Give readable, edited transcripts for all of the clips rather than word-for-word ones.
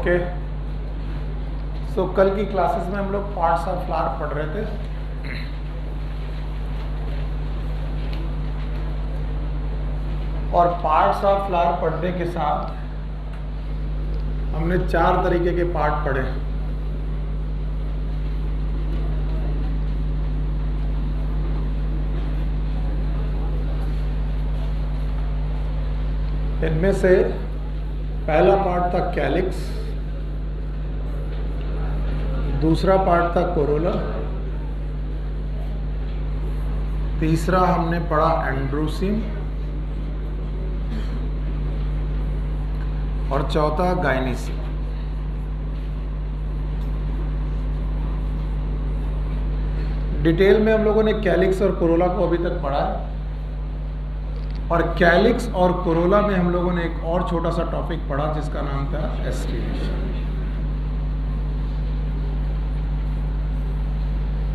Okay, सो कल की classes में हम लोग पार्ट्स ऑफ फ्लावर पढ़ रहे थे। और पार्ट्स ऑफ फ्लावर पढ़ने के साथ हमने 4 तरीके के पार्ट पढ़े। इनमें से पहला पार्ट था कैलिक्स, दूसरा पार्ट था कोरोला, तीसरा हमने पढ़ा एंड्रोसियम और चौथा गाइनीसियम। डिटेल में हम लोगों ने कैलिक्स और कोरोला को अभी तक पढ़ा है, और कैलिक्स और कोरोला में हम लोगों ने एक और छोटा सा टॉपिक पढ़ा जिसका नाम था एस्टिवेशन।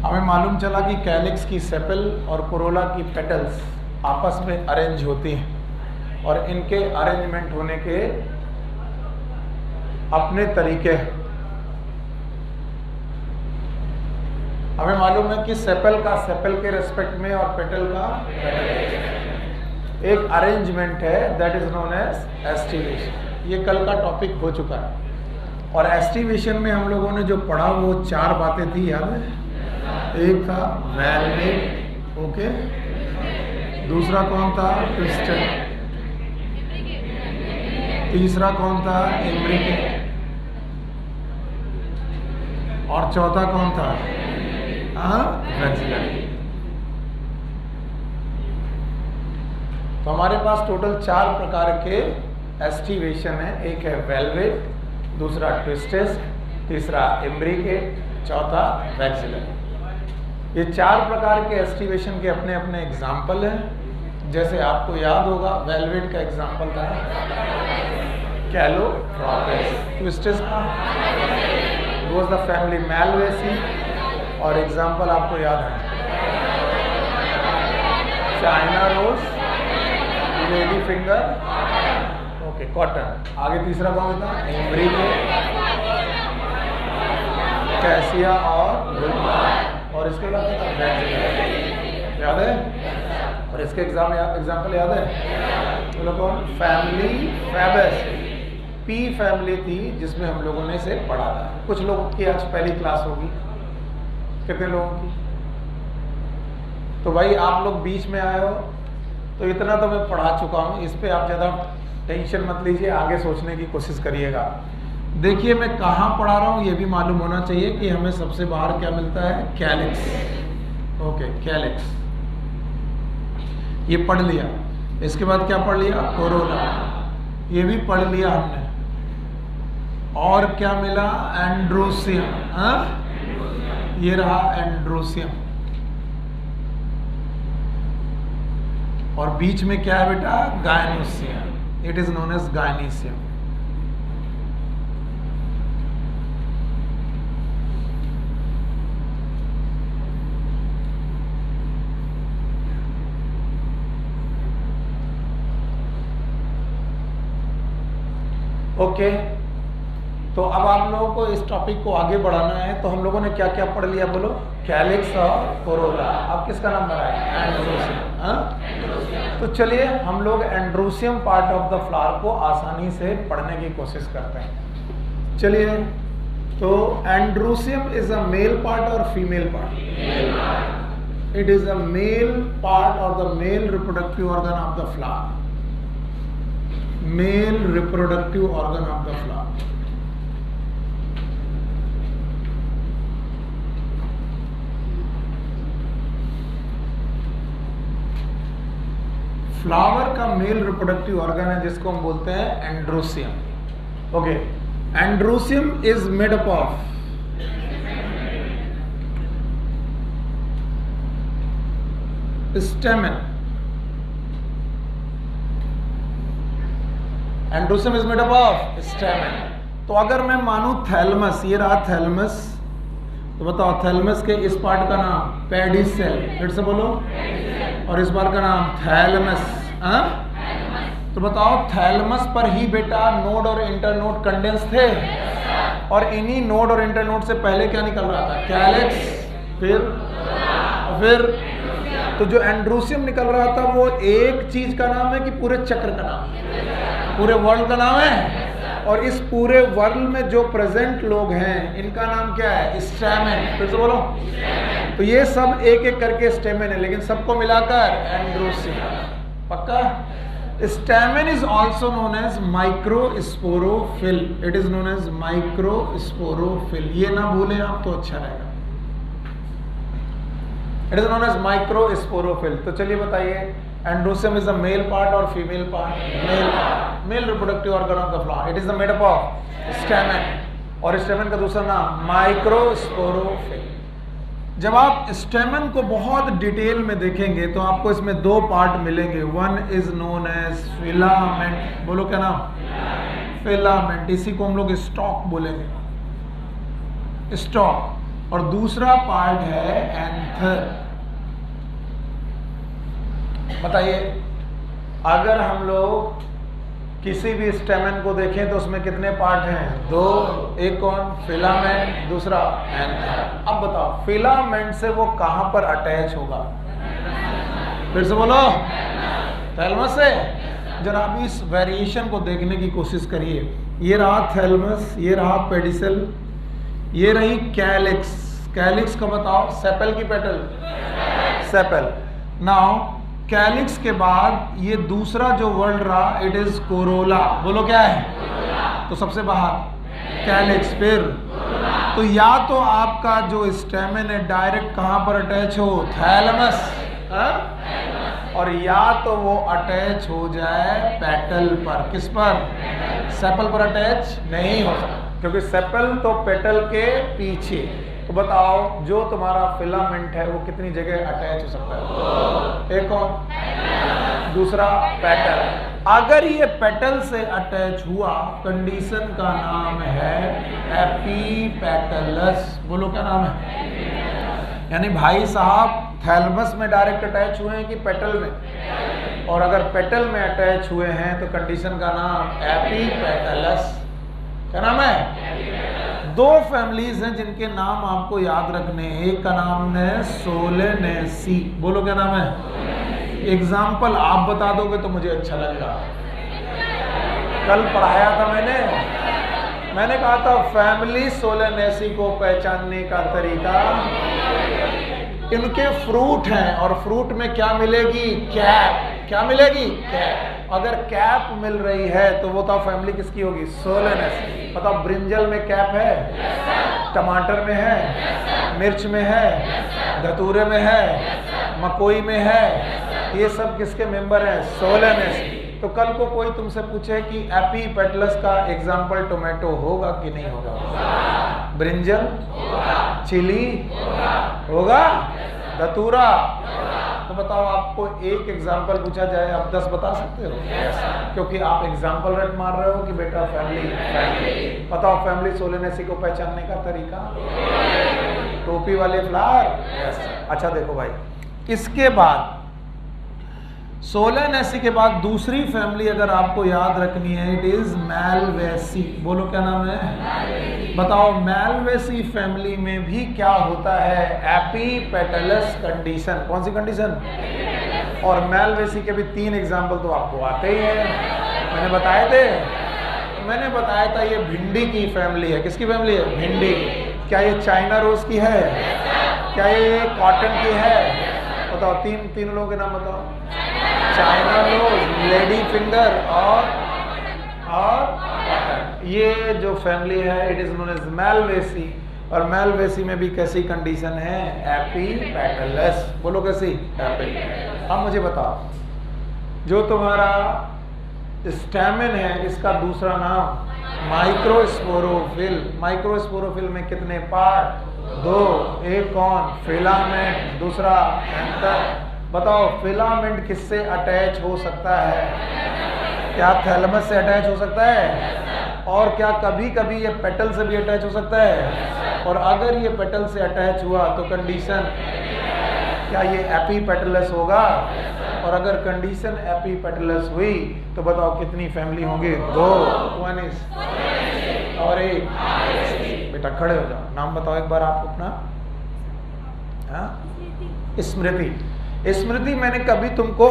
हमें मालूम चला कि कैलिक्स की सेपल और कोरोला की पेटल्स आपस में अरेंज होती हैं और इनके अरेंजमेंट होने के अपने तरीके हैं। हमें मालूम है कि सेपल का सेपल के रेस्पेक्ट में और पेटल का एक अरेंजमेंट है, that is known as aestivation. ये कल का टॉपिक हो चुका है। और एस्टिवेशन में हम लोगों ने जो पढ़ा वो 4 बातें थी, याद है? एक था वेलवेट, ओके, दूसरा कौन था? ट्विस्टर, तीसरा कौन था? इम्ब्रिकेट, और चौथा कौन था? वेक्सिलरी। तो हमारे पास टोटल 4 प्रकार के एस्टिवेशन है। एक है वेलवेट, दूसरा ट्विस्टेस, तीसरा इम्ब्रिकेट, चौथा वेक्सिलरी। ये 4 प्रकार के एस्टिवेशन के अपने अपने एग्जाम्पल हैं। जैसे आपको याद होगा, वेलवेट का एग्जाम्पल था कैलोट्रोपिस, ट्विस्टेस का वाज द फैमिली मैलवेसी, और एग्जाम्पल आपको याद है China rose, lady finger, okay, cotton. आगे तीसरा कौन था? इम्ब्रिकेट, कैसिया और इसके बाद याद है? और इसके एग्जाम्पल याद है? बोलो कौन? फैमिली फैबस, पी फैमिली थी जिसमें हम लोगों ने इसे पढ़ा था। कुछ लोगों की आज पहली क्लास होगी। कितने लोगों की? तो भाई आप लोग बीच में आए हो तो इतना तो मैं पढ़ा चुका हूँ, इस पे आप ज़्यादा टेंशन मत लीजिए, आगे सोचने की कोशिश करिएगा। देखिए मैं कहाँ पढ़ा रहा हूँ ये भी मालूम होना चाहिए कि हमें सबसे बाहर क्या मिलता है? कैलिक्स, ओके, कैलिक्स ये पढ़ लिया। इसके बाद क्या पढ़ लिया? कोरोला, ये भी पढ़ लिया हमने। और क्या मिला? एंड्रोसियम, ये रहा एंड्रोसियम। और बीच में क्या है बेटा? Gynoecium, it is known as gynoecium. Okay, तो अब आप लोगों को इस टॉपिक को आगे बढ़ाना है। तो हम लोगों ने क्या क्या पढ़ लिया? बोलो, कैलिक्स और कोरोला। अब किसका नंबर आया? एंड्रोसियम। तो चलिए हम लोग androecium part of the flower को आसानी से पढ़ने की कोशिश करते हैं। चलिए, तो androecium is a male part और female part? It is a male part और the male reproductive organ of the flower, male reproductive organ of the flower. Flower का मेल रिप्रोडक्टिव ऑर्गन है जिसको हम बोलते हैं androecium. Okay, androecium is made up of stamen. Androecium is made up of stamen. तो अगर मैं मानूं थैलमस, ये रहा थैलमस, तो बताओ थैलमस के इस पार्ट का नाम पेडिसेल, फिर से बोलो, और इस बार का नाम थैलमस। तो बताओ थैलमस पर ही बेटा नोड और इंटरनोड कंडेंस थे, और इन्हीं नोड और इंटरनोड से पहले क्या निकल रहा था? कैलिक्स, फिर तो जो एंड्रोसियम निकल रहा था वो एक चीज का नाम है कि पूरे चक्र का नाम है? पूरे वर्ल्ड का नाम है। और इस पूरे वर्ल्ड में जो प्रेजेंट लोग हैं इनका नाम क्या है? स्टैमेन। फिर से बोलो। तो ये सब एक एक करके स्टैमेन है, लेकिन सबको मिलाकर एंड्रोसियम। पक्का? Stamen is also known as microsporophyll. It is known as microsporophyll. ये ना भूलें आप तो अच्छा रहेगा। It is known as microsporophyll. तो चलिए बताइए, androecium is the male part और female part? Male reproductive organ of the flower. It is the made up of stamen, और स्टैमेन का दूसरा नाम माइक्रोस्पोरोफिल। जब आप स्टैमेन को बहुत डिटेल में देखेंगे तो आपको इसमें दो पार्ट मिलेंगे। One is known as filament. बोलो क्या नाम? फिलामेंट। इसी को हम लोग स्टॉक बोलेंगे, स्टॉक। और दूसरा पार्ट है एंथर। बताइए, अगर हम लोग किसी भी स्टेमन को देखें तो उसमें कितने पार्ट हैं? दो। एक कौन? फिलामेंट, दूसरा एंथर। अब बताओ फिलामेंट से वो कहां पर अटैच होगा? फिर से बोलो। थैलमस से। जरा आप इस वेरिएशन को देखने की कोशिश करिए। ये रहा थैलमस, ये रहा पेडिसल, ये रही कैलिक्स। कैलिक्स का बताओ? सेपल की पेटल? सेपल। नाउ कैलिक्स के बाद ये दूसरा जो वर्ड रहा, इट इज कोरोला। बोलो क्या है? तो सबसे बाहर कैलिक्स, फिर तो या तो आपका जो स्टेमन है डायरेक्ट कहां पर अटैच हो? थैलमस। और या तो वो अटैच हो जाए पेटल पर। किस पर? सेपल पर अटैच नहीं हो सकता, क्योंकि सेपल तो पेटल के पीछे। तो बताओ जो तुम्हारा फिलामेंट है वो कितनी जगह अटैच हो सकता है? एक कौन? दूसरा पेटल। अगर ये पेटल से अटैच हुआ, कंडीशन का नाम है एपीपेटलस। बोलो क्या नाम है? यानी भाई साहब थैलमस में डायरेक्ट अटैच हुए हैं कि पेटल में? और अगर पेटल में अटैच हुए हैं तो कंडीशन का नाम एपीपेटलस। क्या नाम है? दो फैमिलीज हैं जिनके नाम आपको याद रखने हैं। एक का नाम है सोलेनेसी। बोलो क्या नाम है? एग्जाम्पल आप बता दोगे तो मुझे अच्छा लगेगा। कल पढ़ाया था मैंने कहा था फैमिली सोलेनेसी को पहचानने का तरीका, इनके फ्रूट हैं और फ्रूट में क्या मिलेगी? कैप। क्या मिलेगी? कैप। अगर कैप मिल रही है तो वो तो फैमिली किसकी होगी? सोलेनेसी। बताओ ब्रिंजल में कैप है? टमाटर में है? मिर्च में है? धतूरे में है? मकोई में है? ये सब किसके मेंबर हैं? सोलेनेसी। तो कल को कोई तुमसे पूछे कि एपीपेटलस का एग्जाम्पल टोमेटो होगा कि नहीं होगा? ब्रिंजल? चिली? होगा? धतूरा? तो बताओ आपको एक एग्जाम्पल पूछा जाए, आप 10 बता सकते हो? क्योंकि आप एग्जाम्पल रट मार रहे हो कि बेटा फैमिली। बताओ फैमिली सोलेनेसी को पहचानने का तरीका? टोपी वाले फ्लावर। अच्छा देखो भाई, इसके बाद सोलेनेसी के बाद दूसरी फैमिली अगर आपको याद रखनी है, इट इज मैलवेसी। बोलो क्या नाम है? बताओ मैलवेसी फैमिली में भी क्या होता है? Epipetalous condition. कौन सी कंडीशन? और मैलवेसी के भी 3 एग्जाम्पल तो आपको आते ही हैं, मैंने बताए थे। मैंने बताया था ये भिंडी की फैमिली है। किसकी फैमिली है? भिंडी। क्या ये चाइना रोज की है? क्या ये कॉटन की है? बताओ तीन लोगों के नाम बताओ। चाइना रोज, लेडी फिंगर और ये जो फैमिली है इट इज नोन एज मैलवेसी। और मैलवेसी में भी कैसी कंडीशन है? एपीपेटलस। बोलो कैसी? एपीपेटलस। अब मुझे बताओ, जो तुम्हारा स्टैमेन है इसका दूसरा नाम माइक्रोस्पोरोफिल। माइक्रोस्पोरोफिल में कितने पार्ट? 2। एक कौन? फिलामेंट, दूसरा एंथर। बताओ फिलामेंट किससे अटैच हो सकता है? क्या थैलमस से अटैच हो सकता है? और क्या कभी कभी ये पेटल से भी अटैच हो सकता है? और अगर ये पेटल से अटैच हुआ तो कंडीशन क्या ये एपीपेटलस होगा? और अगर कंडीशन एपीपेटलस हुई तो बताओ कितनी फैमिली होंगी? 2, 1 is और 1। बेटा खड़े हो जाओ, नाम बताओ एक बार आप अपना। स्मृति। स्मृति, मैंने कभी तुमको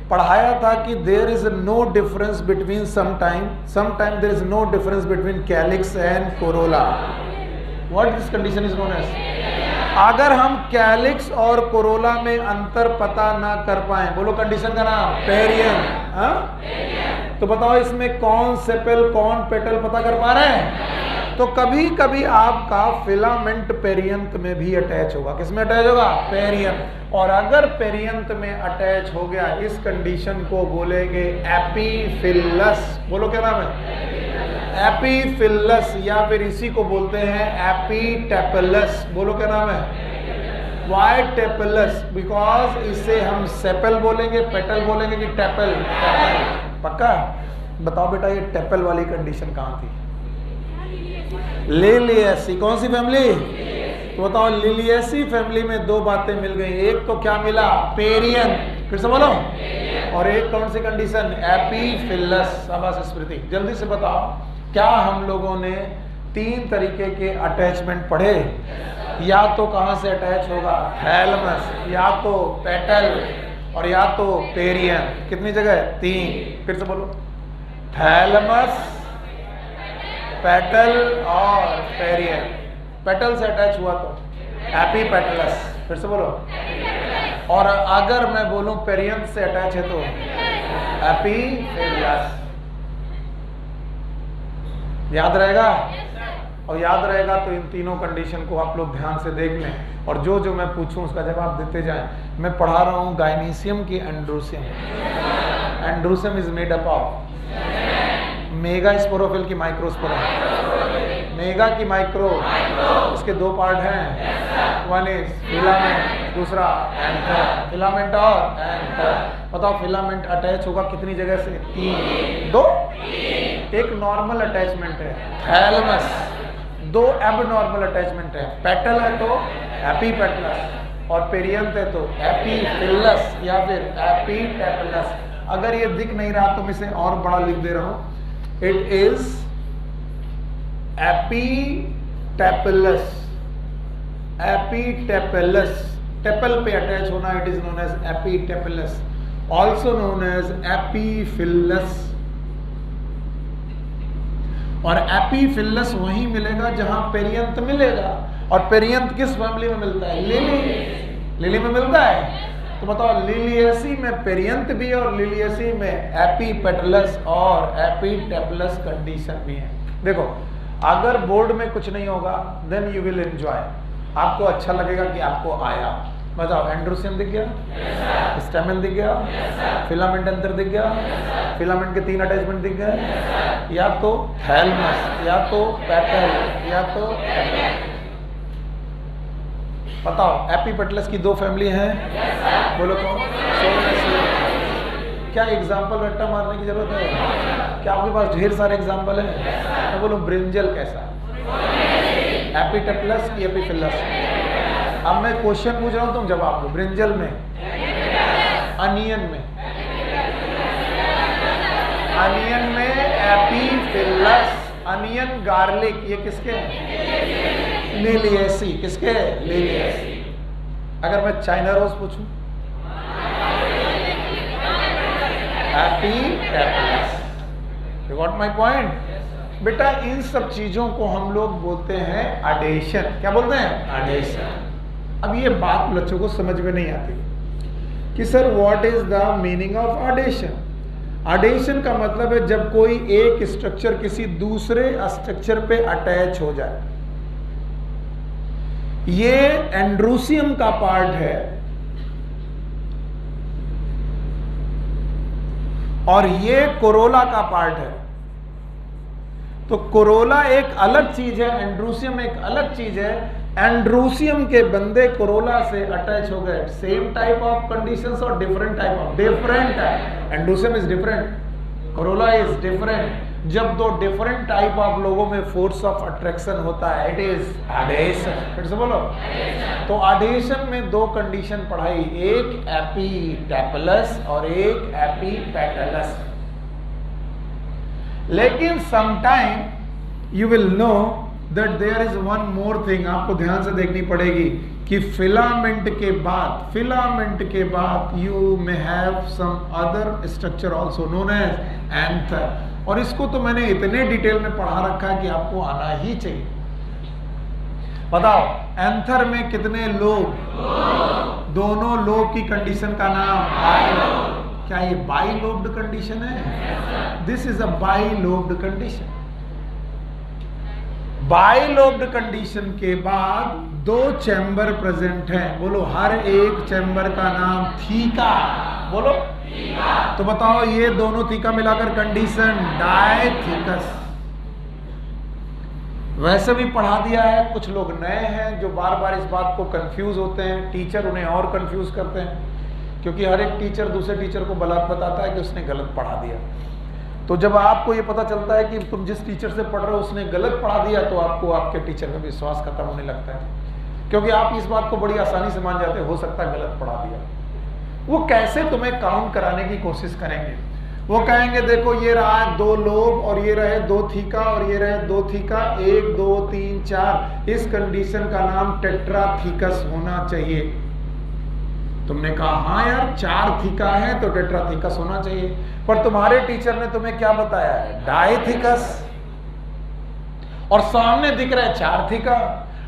पढ़ाया था कि there is no difference between sometime there is no difference between calyx and corolla. What this condition is known as? अगर हम कैलिक्स और कोरोला में अंतर पता ना कर पाए, बोलो कंडीशन का नाम पेरियम। तो बताओ इसमें कौन सेपल कौन पेटल पता कर पा रहे हैं? तो कभी कभी आपका फिलामेंट पेरियंत में भी अटैच होगा। किसमें अटैच होगा? पेरियंत। और अगर पेरियंत में अटैच हो गया, इस कंडीशन को बोलेंगे एपीफिलस। बोलो क्या नाम है? एपीफिलस, या फिर इसी को बोलते हैं एपीटेपलस। बोलो क्या नाम है? वाई टेपलस, बिकॉज इसे हम सेपल बोलेंगे, पेटल बोलेंगे कि टेपल? पक्का? बताओ बेटा ये टेपल वाली कंडीशन कहाँ थी? लिलिएसी। कौन सी फैमिली? तो बताओ लिलिएसी फैमिली में 2 बातें मिल गई। एक तो क्या मिला? पेरियंत। फिर से बोलो। और एक कौन सी कंडीशन? एपीफिलस। शाबाश स्मृति, जल्दी से बताओ क्या हम लोगों ने 3 तरीके के अटैचमेंट पढ़े? या तो कहां से अटैच होगा? थैलमस, या तो पेटल, और या तो पेरियंत। कितनी जगह? 3। फिर से बोलो। थैलमस, पेटल और पेरियंत। पेटल से अटैच हुआ तो एपीपेटलस। फिर से बोलो। और अगर मैं बोलूं पेरियंत से अटैच है तो एपीफिलस। याद रहेगा? और याद रहेगा तो इन तीनों कंडीशन को आप लोग ध्यान से देख लें, और जो जो मैं पूछूं उसका जवाब देते जाएं। मैं पढ़ा रहा हूं गायनीशियम की androecium. Androecium is made up of mega sporophyll की माइक्रोस्पोरा। मेगा की माइक्रो, इसके 2 पार्ट हैं। 1 इज फिलामेंट, दूसरा एंथर। फिलामेंट और एंथर। बताओ फिलामेंट अटैच होगा कितनी जगह से? 3। 2 एक नॉर्मल अटैचमेंट है थैलमस, 2 एबनॉर्मल अटैचमेंट है। पेटल है तो एपीपेटलस, और पेरियंत है तो एपीफिलस या फिर एपीटेपलस। अगर ये दिख नहीं रहा तो मैं इसे और बड़ा लिख दे रहा हूं। It is epitepalous. Epitepalous, tepal पे अटैच होना, it is known as epitepalous, also known as epiphyllous. और एपीफिलस वहीं मिलेगा जहां पेरियंत मिलेगा। और पेरियंत किस फैमिली में मिलता है? लिली में मिलता है। तो बताओ लिलिएसी में पेरियंत भी है और लिलिएसी में एपीपेटलस और एपीटेपलस कंडीशन भी है। देखो अगर बोर्ड में कुछ नहीं होगा देन यू विल एंजॉय, आपको अच्छा लगेगा कि आपको आया। बताओ एंड्रोसियम दिख गया? स्टेमन दिख गया? फिलामेंट अंतर दिख गया? फिलामेंट के 3 अटैचमेंट दिख गए, या तो थैलमस, या तो पेटल, या तो बताओ एपीपेटलस की 2 फैमिली हैं। बोलो कौन? क्या एग्जाम्पल रट्टा मारने की जरूरत है? क्या आपके पास ढेर सारे एग्जाम्पल हैं? मैं बोलूं ब्रिंजल कैसा? एपीटेपलस की एपीफिलस? अब मैं क्वेश्चन पूछ रहा हूं, तुम जवाब दो। ब्रिंजल में, अनियन में, अनियन में एपीफिलस। अनियन गार्लिक ये किसके हैं? लिलिएसी। किसके? लिलिएसी। अगर मैं चाइना रोज पूछूं? Epitepalous. You got my point? बेटा इन सब चीजों को हम लोग बोलते हैं एडेशन। क्या बोलते हैं? एडेशन। अब ये बात बच्चों को समझ में नहीं आती कि sir what is the meaning of adhesion. Adhesion का मतलब है जब कोई एक स्ट्रक्चर किसी दूसरे स्ट्रक्चर पे अटैच हो जाए। ये एंड्रोसियम का पार्ट है और ये कोरोला का पार्ट है। तो कोरोला एक अलग चीज है, एंड्रोसियम एक अलग चीज है। एंड्रोसियम के बंदे कोरोला से अटैच हो गए। सेम टाइप ऑफ कंडीशंस और डिफरेंट टाइप ऑफ? डिफरेंट है। Androecium is different, Corolla is different. जब दो डिफरेंट टाइप ऑफ लोगों में फोर्स ऑफ अट्रैक्शन होता है, इट इज एडेशन। फिर से बोलो। तो एडेशन में दो कंडीशन पढ़ाई, एक एपिटेपलस और एक एपिपेटलस। लेकिन sometime you will know that there is one more thing, आपको ध्यान से देखनी पड़ेगी कि फिलामेंट के बाद you may have some other structure also known as anther. और इसको तो मैंने इतने डिटेल में पढ़ा रखा है कि आपको आना ही चाहिए। बताओ एंथर में कितने लोब? दोनों लोब की कंडीशन का नाम बाइलोब। क्या ये बाइलोब्ड कंडीशन है? This is a bilobed condition. Bilobed condition के बाद दो चैम्बर प्रेजेंट हैं। बोलो हर एक चैम्बर का नाम थीका। बोलो थीका। तो बताओ ये दोनों थीका मिलाकर कंडीशन डायथीकस। वैसे भी पढ़ा दिया है, कुछ लोग नए हैं जो बार बार इस बात को कंफ्यूज होते हैं, टीचर उन्हें और कंफ्यूज करते हैं, क्योंकि हर एक टीचर दूसरे टीचर को बताता है कि उसने गलत पढ़ा दिया। तो जब आपको ये पता चलता है कि तुम जिस टीचर से पढ़ रहे हो उसने गलत पढ़ा दिया, तो आपको आपके टीचर में विश्वास खत्म होने लगता है, क्योंकि आप इस बात को बड़ी आसानी से मान जाते हो सकता है गलत पढ़ा दिया। वो कैसे तुम्हें काउंट कराने की कोशिश करेंगे? वो कहेंगे देखो ये रहा 2 लोब और ये रहे 2 थीका और ये रहे 2 थीका, 1 2 3 4, इस कंडीशन का नाम टेट्राथीकस होना चाहिए। तुमने कहा हाँ यार 4 थीका है तो टेट्राथीकस होना चाहिए, पर तुम्हारे टीचर ने तुम्हें क्या बताया है? डायथीकस। और सामने दिख रहा है 4 थीका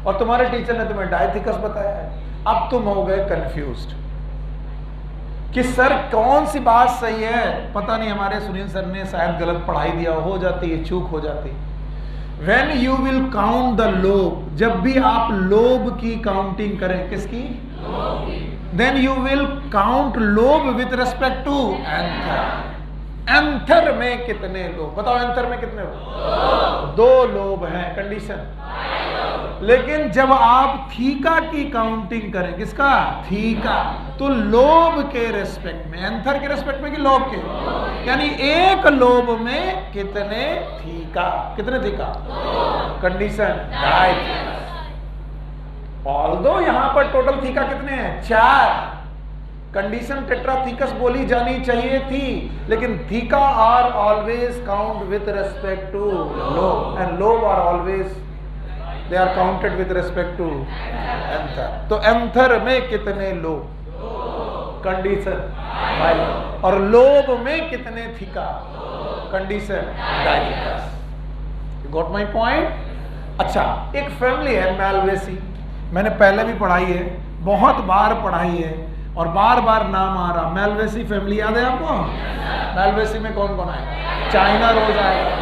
और तुम्हारे टीचर ने तुम्हें डायथीकस बताया है। अब तुम हो गए कंफ्यूज्ड कि सर कौन सी बात सही है। पता नहीं हमारे सुनील सर ने शायद गलत पढ़ाई दिया, हो जाती है, चूक हो जाती। When you will count the lobe, जब भी आप लोब की काउंटिंग करें, किसकी? Then you will count lobe with respect to anther. Anther में कितने लोब? बताओ एंथर में कितने लोब? 2 लोब हैं, कंडीशन। लेकिन जब आप थीका की काउंटिंग करें, किसका? थीका, तो लोब के रेस्पेक्ट में, एंथर के रेस्पेक्ट में कि लोब के, यानी एक लोब में कितने थीका? कितने थीका? कंडीशन डायथीकस। ऑल्दो यहां पर टोटल थीका कितने हैं? 4। कंडीशन टेट्राथीकस बोली जानी चाहिए थी, लेकिन theca are always count with respect to lobe and lobe are always they are counted with respect to anther. तो एंथर में कितने लोब? Condition bilobed. और लोब में कितने theca? Condition dithecous. Got my point? अच्छा, एक फैमिली है मैलवेसी, मैंने पहले भी पढ़ाई है, बहुत बार पढ़ाई है और बार बार नाम आ रहा। मैलवेसी फैमिली याद है आपको? मैलवेसी में कौन कौन आएगा? चाइना रोज आएगा।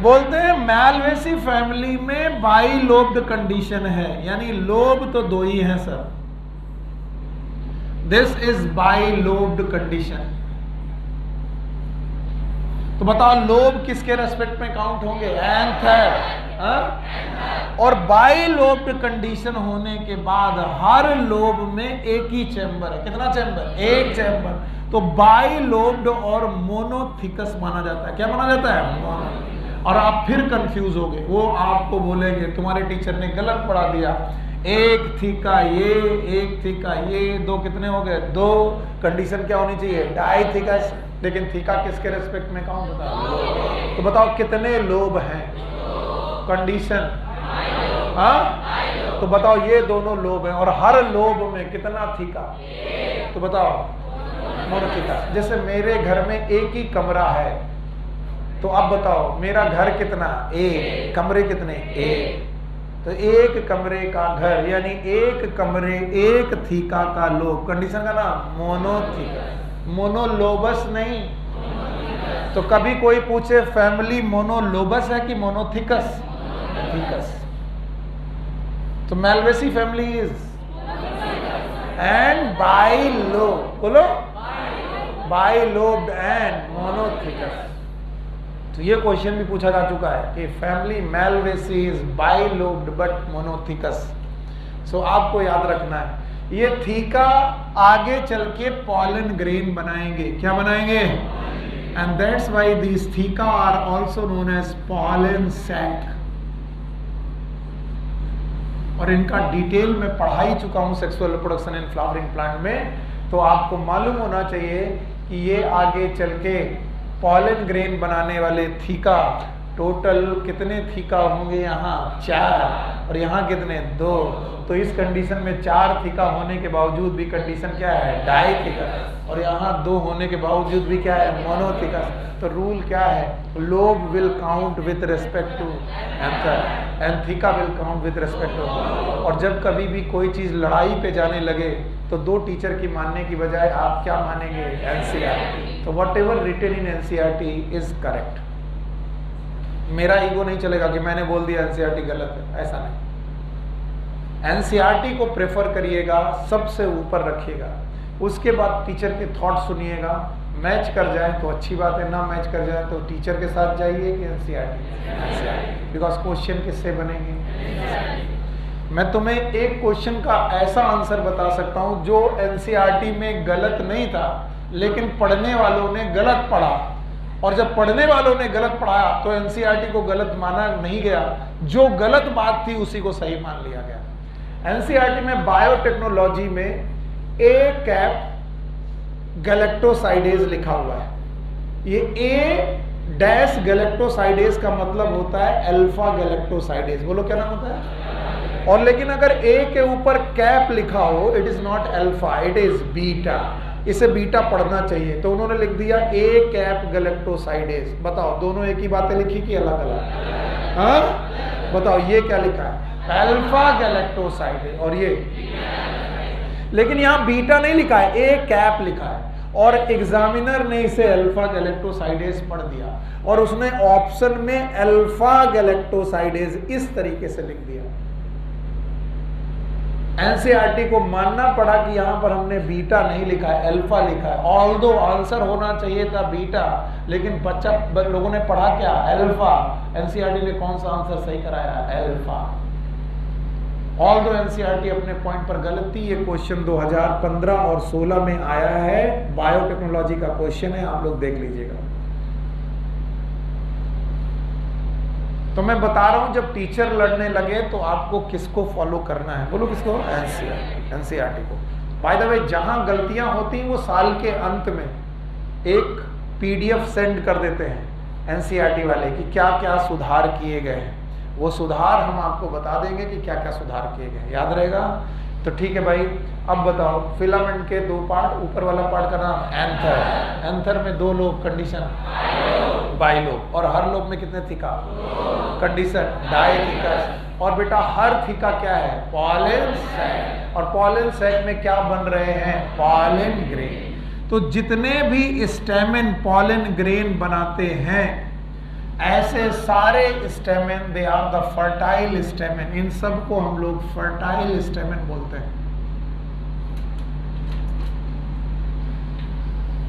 बोलते हैं मैलवेसी फैमिली में बाइलोब्ड कंडीशन है, यानी लोब तो 2 ही हैं sir. This is bilobed condition. तो बताओ लोब किसके रेस्पेक्ट में काउंट होंगे? एंथर। और बाइलोब्ड कंडीशन होने के बाद हर लोब में एक ही चैम्बर है। कितना चैम्बर? 1 चैम्बर। तो बाइलोब्ड और मोनोथीकस माना जाता है। क्या माना जाता है? मोनो। और आप फिर कंफ्यूज हो गए, वो आपको बोलेंगे तुम्हारे टीचर ने गलत पढ़ा दिया, 1 थीका ये, 1 थीका ये, 2 कितने हो गए? 2। कंडीशन क्या होनी चाहिए? डायथीकस। लेकिन थीका किसके रेस्पेक्ट में काउंट होता है? तो बताओ कितने लोब हैं? कंडीशन हाँ, तो बताओ ये दोनों लोब हैं और हर लोब में कितना थीका? तो बताओ मोनोथीका। जैसे मेरे घर में एक ही कमरा है, तो अब बताओ मेरा घर कितना? 1। कमरे कितने? 1। तो 1 कमरे का घर, यानी 1 कमरे 1 थीका का लोब। कंडीशन का नाम मोनोथीका। मोनोलोबस नहीं। तो कभी कोई पूछे फैमिली मोनोलोबस है कि मोनोथीकस? थीकस। तो मैलवेसी फैमिली इज एंड बाइलोब। बोलो बाइलोब्ड एंड मोनोथीकस। तो ये क्वेश्चन भी पूछा जा चुका है कि family मैलवेसी is bilobed but monothecous. सो आपको याद रखना है, ये थीका आगे चल के पॉलन ग्रेन बनाएंगे। क्या बनाएंगे? and that's why these theca are also known as pollen sac. और इनका डिटेल में पढ़ा ही चुका हूं sexual reproduction in flowering plant में, तो आपको मालूम होना चाहिए कि ये आगे चल के पॉलन ग्रेन बनाने वाले थीका, टोटल कितने थीका होंगे यहाँ 4 और यहाँ कितने 2, तो इस कंडीशन में 4 थीका होने के बावजूद भी कंडीशन क्या है डाई थीका, और यहाँ 2 होने के बावजूद भी क्या है मोनोथीका। तो रूल क्या है, lobe will count with respect to anther and theca will count with respect to. और जब कभी भी कोई चीज लड़ाई पे जाने लगे तो 2 टीचर की मानने की बजाय आप क्या मानेंगे एनसीईआरटी। तो whatever written in NCERT is correct. मेरा ईगो नहीं चलेगा कि मैंने बोल दिया एनसीईआरटी गलत है, ऐसा नहीं। एनसीईआरटी को प्रेफर करिएगा, सबसे ऊपर रखिएगा, उसके बाद टीचर के थॉट सुनिएगा। मैच कर जाए तो अच्छी बात है, ना मैच कर जाए तो टीचर के साथ जाइए कि एनसीईआरटी, बिकॉज क्वेश्चन किससे बनेंगे। मैं तुम्हें एक क्वेश्चन का ऐसा आंसर बता सकता हूं जो एनसीईआरटी में गलत नहीं था, लेकिन पढ़ने वालों ने गलत पढ़ा, और जब पढ़ने वालों ने गलत पढ़ाया तो एनसीईआरटी को गलत माना नहीं गया, जो गलत बात थी उसी को सही मान लिया गया। एनसीईआरटी में बायोटेक्नोलॉजी में ए कैप गैलेक्टोसाइडेज लिखा हुआ है। ये ए डैश गैलेक्टोसाइडेज का मतलब होता है अल्फा गैलेक्टोसाइडेज। बोलो क्या नाम होता है। और लेकिन अगर ए के ऊपर कैप लिखा हो, it is not alpha, it is beta, इसे बीटा पढ़ना चाहिए, तो उन्होंने लिख दिया ए कैप गैलेक्टोसाइडेज। बताओ दोनों एक ही बातें लिखी कि अलग अलग? हाँ बताओ, ये क्या लिखा है अल्फा गैलेक्टोसाइडेज और ये, लेकिन यहां बीटा नहीं लिखा है, ए कैप लिखा है, और एग्जामिनर ने इसे अल्फा गैलेक्टोसाइडेज पढ़ दिया और उसने ऑप्शन में अल्फा गैलेक्टोसाइडेज इस तरीके से लिख दिया। एनसीईआरटी को मानना पड़ा कि यहां पर हमने बीटा नहीं लिखा है, अल्फा लिखा है। ऑल्दो आंसर होना चाहिए था बीटा, लेकिन बच्चा लोगों ने पढ़ा क्या अल्फा। एनसीईआरटी ने कौन सा आंसर सही कराया अल्फा। ऑल्दो एनसीईआरटी अपने पॉइंट पर गलत थी। ये क्वेश्चन 2015 और 16 में आया है, बायोटेक्नोलॉजी का क्वेश्चन है, आप लोग देख लीजिएगा। तो मैं बता रहा हूं जब टीचर लड़ने लगे तो आपको किसको फॉलो करना है, बोलो किसको, एनसीईआरटी को। बाय द वे जहां गलतियां होती हैं वो साल के अंत में एक पीडीएफ सेंड कर देते हैं एनसीईआरटी वाले कि क्या क्या सुधार किए गए हैं। वो सुधार हम आपको बता देंगे कि क्या क्या सुधार किए गए, याद रहेगा। तो ठीक है भाई, अब बताओ फिलामेंट के 2 पार्ट, ऊपर वाला पार्ट का नाम एंथर। एंथर में 2 लोब, कंडीशन बाइलोब, और हर लोब में कितने थीका, कंडीशन डाइथीका। और बेटा हर थीका क्या है पॉलन सैक, और पॉलन सैक में क्या बन रहे हैं पॉलन ग्रेन। तो जितने भी स्टेमेन पॉलन ग्रेन बनाते हैं, ऐसे सारे stamen they are the fertile stamen. इन सब को हम लोग फर्टाइल स्टेमेन बोलते हैं।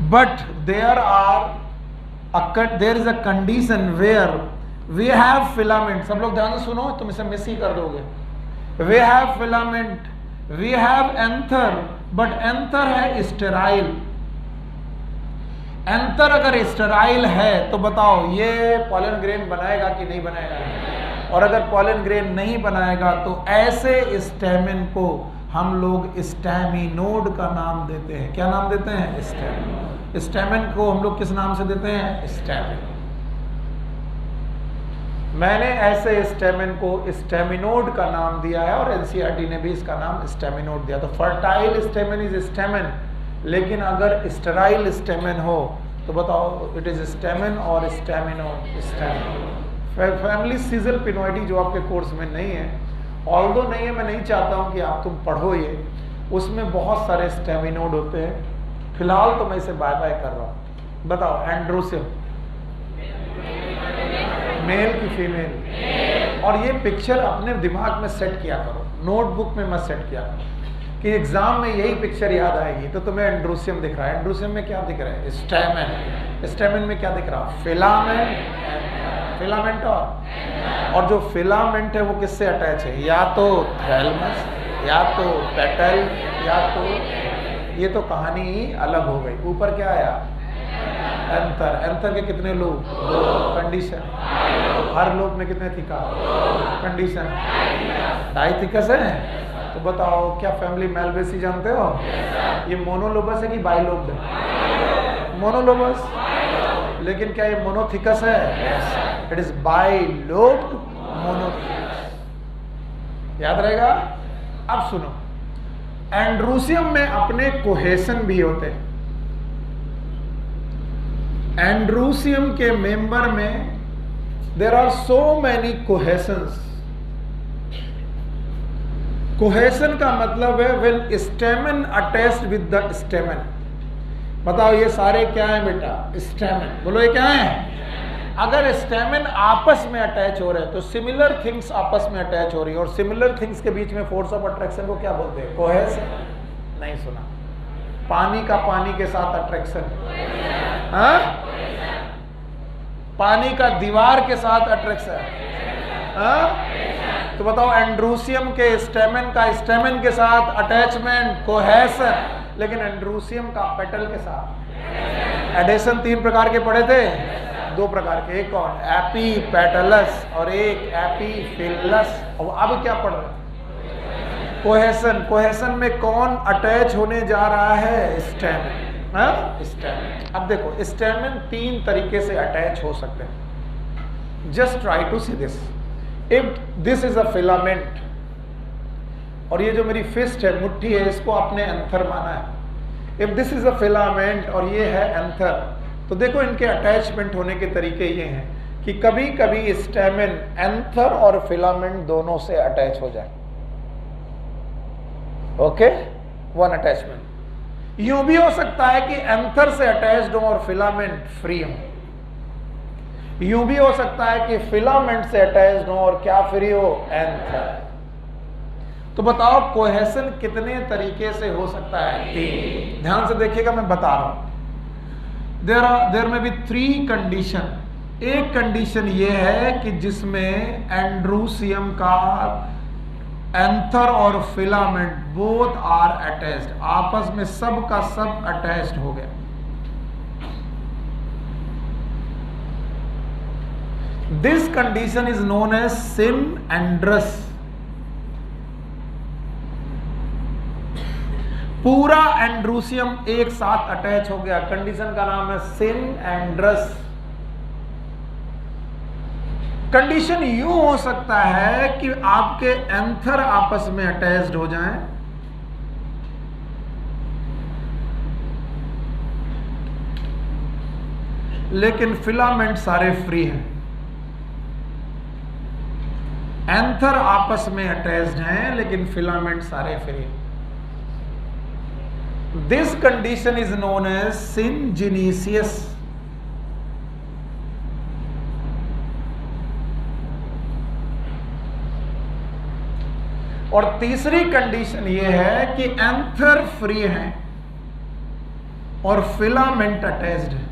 But there is a condition where we have filament. सब लोग ध्यान से सुनो, तुम इसे मिस ही कर दोगे। We have filament, we have anther, but anther है स्टेराइल। एंथर अगर स्टेराइल है तो बताओ ये पॉलन ग्रेन बनाएगा कि नहीं बनाएगा। और अगर पॉलन ग्रेन नहीं बनाएगा तो ऐसे स्टेमेन को हम लोग स्टेमिनोड का नाम देते हैं। क्या नाम देते हैं स्टेमिन। स्टेमेन को हम लोग किस नाम से देते हैं स्टेमिन। मैंने ऐसे स्टेमेन को स्टेमिनोड का नाम दिया है और एनसीईआरटी ने भी इसका नाम स्टेमिनोड दिया। तो फर्टाइल स्टेमेन इज स्टेमेन, लेकिन अगर स्टेराइल स्टेमेन हो तो बताओ इट इज स्टेमेन और स्टेमिनोड। स्टेमिन फैमिली सीजल पिनोइडी जो आपके कोर्स में नहीं है, ऑल्दो नहीं है, मैं नहीं चाहता हूं कि आप तुम पढ़ो ये, उसमें बहुत सारे स्टेमिनोड होते हैं। फिलहाल तो मैं इसे बाय बाय कर रहा हूं। बताओ एंड्रोसियम मेल की फीमेल। और ये पिक्चर अपने दिमाग में सेट किया करो, नोटबुक में मत सेट किया करो कि एग्जाम में यही पिक्चर याद आएगी। तो तुम्हें एंड्रोसियम दिख रहा है, एंड्रोसियम में क्या दिख रहा है स्टेमेन। स्टेमेन में क्या दिख रहा है फिलामेंट। फिलामेंट और जो फिलामेंट है वो किससे अटैच है, या तो थैलमस, या तो पेटल, या तो ये तो कहानी ही अलग हो गई। ऊपर क्या आया एंथर। एंथर के कितने लोब? कंडीशन। हर लोब में कितने थिका? कंडीशन। डाइथिकस है। तो बताओ क्या फैमिली मेल्वेसी जानते हो? ये मोनोलोबस है कि बाइलोब्ड है? मोनोलोबस। लेकिन क्या ये मोनोथिकस है? It is bilobed monothecous. याद रहेगा। अब सुनो, एंड्रूसियम में अपने कोहेशन भी होते हैं। एंड्रूसियम के मेंबर में there are so many cohesions. Cohesion का मतलब है when stamen attached with the stamen. बताओ ये सारे क्या है बेटा? स्टेमन। बोलो ये क्या है? अगर स्टेमन आपस में अटैच हो रहे हैं तो सिमिलर थिंग्स आपस में अटैच हो रही है, और सिमिलर थिंग्स के बीच में फोर्स ऑफ अट्रैक्शन को क्या बोलते हैं? कोहेशन। नहीं सुना? पानी का पानी के साथ अट्रैक्शन, हाँ? पानी का दीवार के साथ अट्रैक्शन, हाँ? तो बताओ एंड्रूसियम के स्टेमन का स्टेमन के साथ अटैचमेंट कोहेशन, लेकिन एंड्रूसियम का पेटल के साथ एडेशन। 3 प्रकार के पढ़े थे? 2 प्रकार के। एक कौन? एपीपेटलस और एक एपीफिलस। और अब क्या पढ़ रहे? कोहेशन। कोहेशन में कौन अटैच होने जा रहा है? स्टेमन, हाँ? स्टेमन। अब देखो स्टेमन 3 तरीके से अटैच हो सकते हैं। Just try to see this. If this is a filament, और ये जो मेरी फिस्ट है, मुट्ठी है, इसको आपने एंथर माना है। If this is a filament और ये है एंथर, तो देखो इनके अटैचमेंट होने के तरीके ये हैं कि कभी कभी स्टेमन एंथर और फिलामेंट दोनों से अटैच हो जाए। Okay, one attachment. यूं भी हो सकता है कि एंथर से अटैच्ड हो और फिलामेंट फ्री हो। यूं भी हो सकता है कि फिलामेंट से अटैच्ड हो और क्या फ्री हो? एंथर। तो बताओ कोहेशन कितने तरीके से हो सकता है? 3। ध्यान से देखिएगा, मैं बता रहा हूं। देयर में भी 3 कंडीशन। एक कंडीशन ये है कि जिसमें एंड्रूसियम का एंथर और फिलामेंट बोथ आर अटैच्ड, आपस में सब का सब अटैच्ड हो गया। This condition is known as synandrous. पूरा एंड्रूसियम एक साथ अटैच हो गया, कंडीशन का नाम है सिनएंड्रस। कंडीशन यूं हो सकता है कि आपके एंथर आपस में अटैच्ड हो जाएं, लेकिन फिलामेंट सारे फ्री हैं। एंथर आपस में अटैच्ड हैं लेकिन फिलामेंट सारे फ्री हैं। This condition is known as syngenesious. और तीसरी कंडीशन यह है कि एंथर फ्री है और फिलामेंट अटैच्ड है।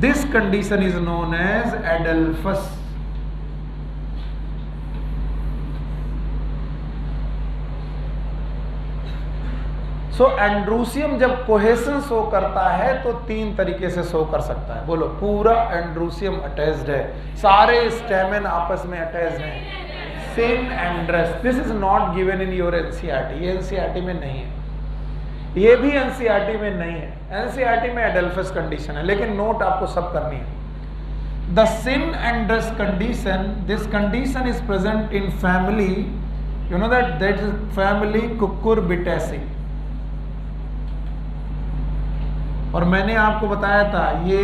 This condition is known as Adelphus. सो एंड्रूसियम जब कोहेशन शो करता है तो 3 तरीके से शो कर सकता है। बोलो, पूरा एंड्रूसियम अटैच्ड है, सारे स्टेमन आपस में अटैच्ड हैं। Synandrous. This is not given in your NCERT. ये एनसीईआरटी में नहीं है, ये भी एनसीईआरटी में नहीं है। एनसीईआरटी में एडेल्फस कंडीशन है, लेकिन नोट आपको सब करनी है। The synandrous condition, this condition is present in family, you know that is family Cucurbitaceae. और मैंने आपको बताया था ये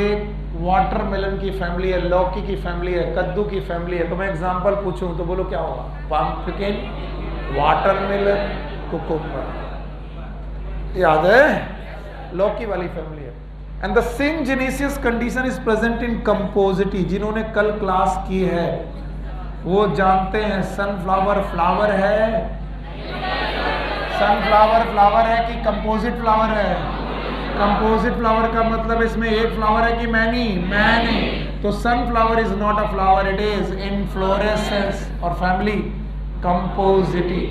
वाटरमेलन की फैमिली है, लौकी की फैमिली है, कद्दू की फैमिली है। तो मैं एग्जांपल पूछूं तो बोलो क्या होगा? Pumpkin, watermelon, cucumber. याद है? लौकी वाली फैमिली है। And the syngenesious condition is present in Compositae. जिन्होंने कल क्लास की है वो जानते हैं सनफ्लावर फ्लावर है, सनफ्लावर फ्लावर है कि कंपोजिट फ्लावर है? कंपोजिट फ्लावर का मतलब इसमें एक फ्लावर है कि मैनी? मैनी। तो sunflower is not a flower, it is inflorescence और family Compositae.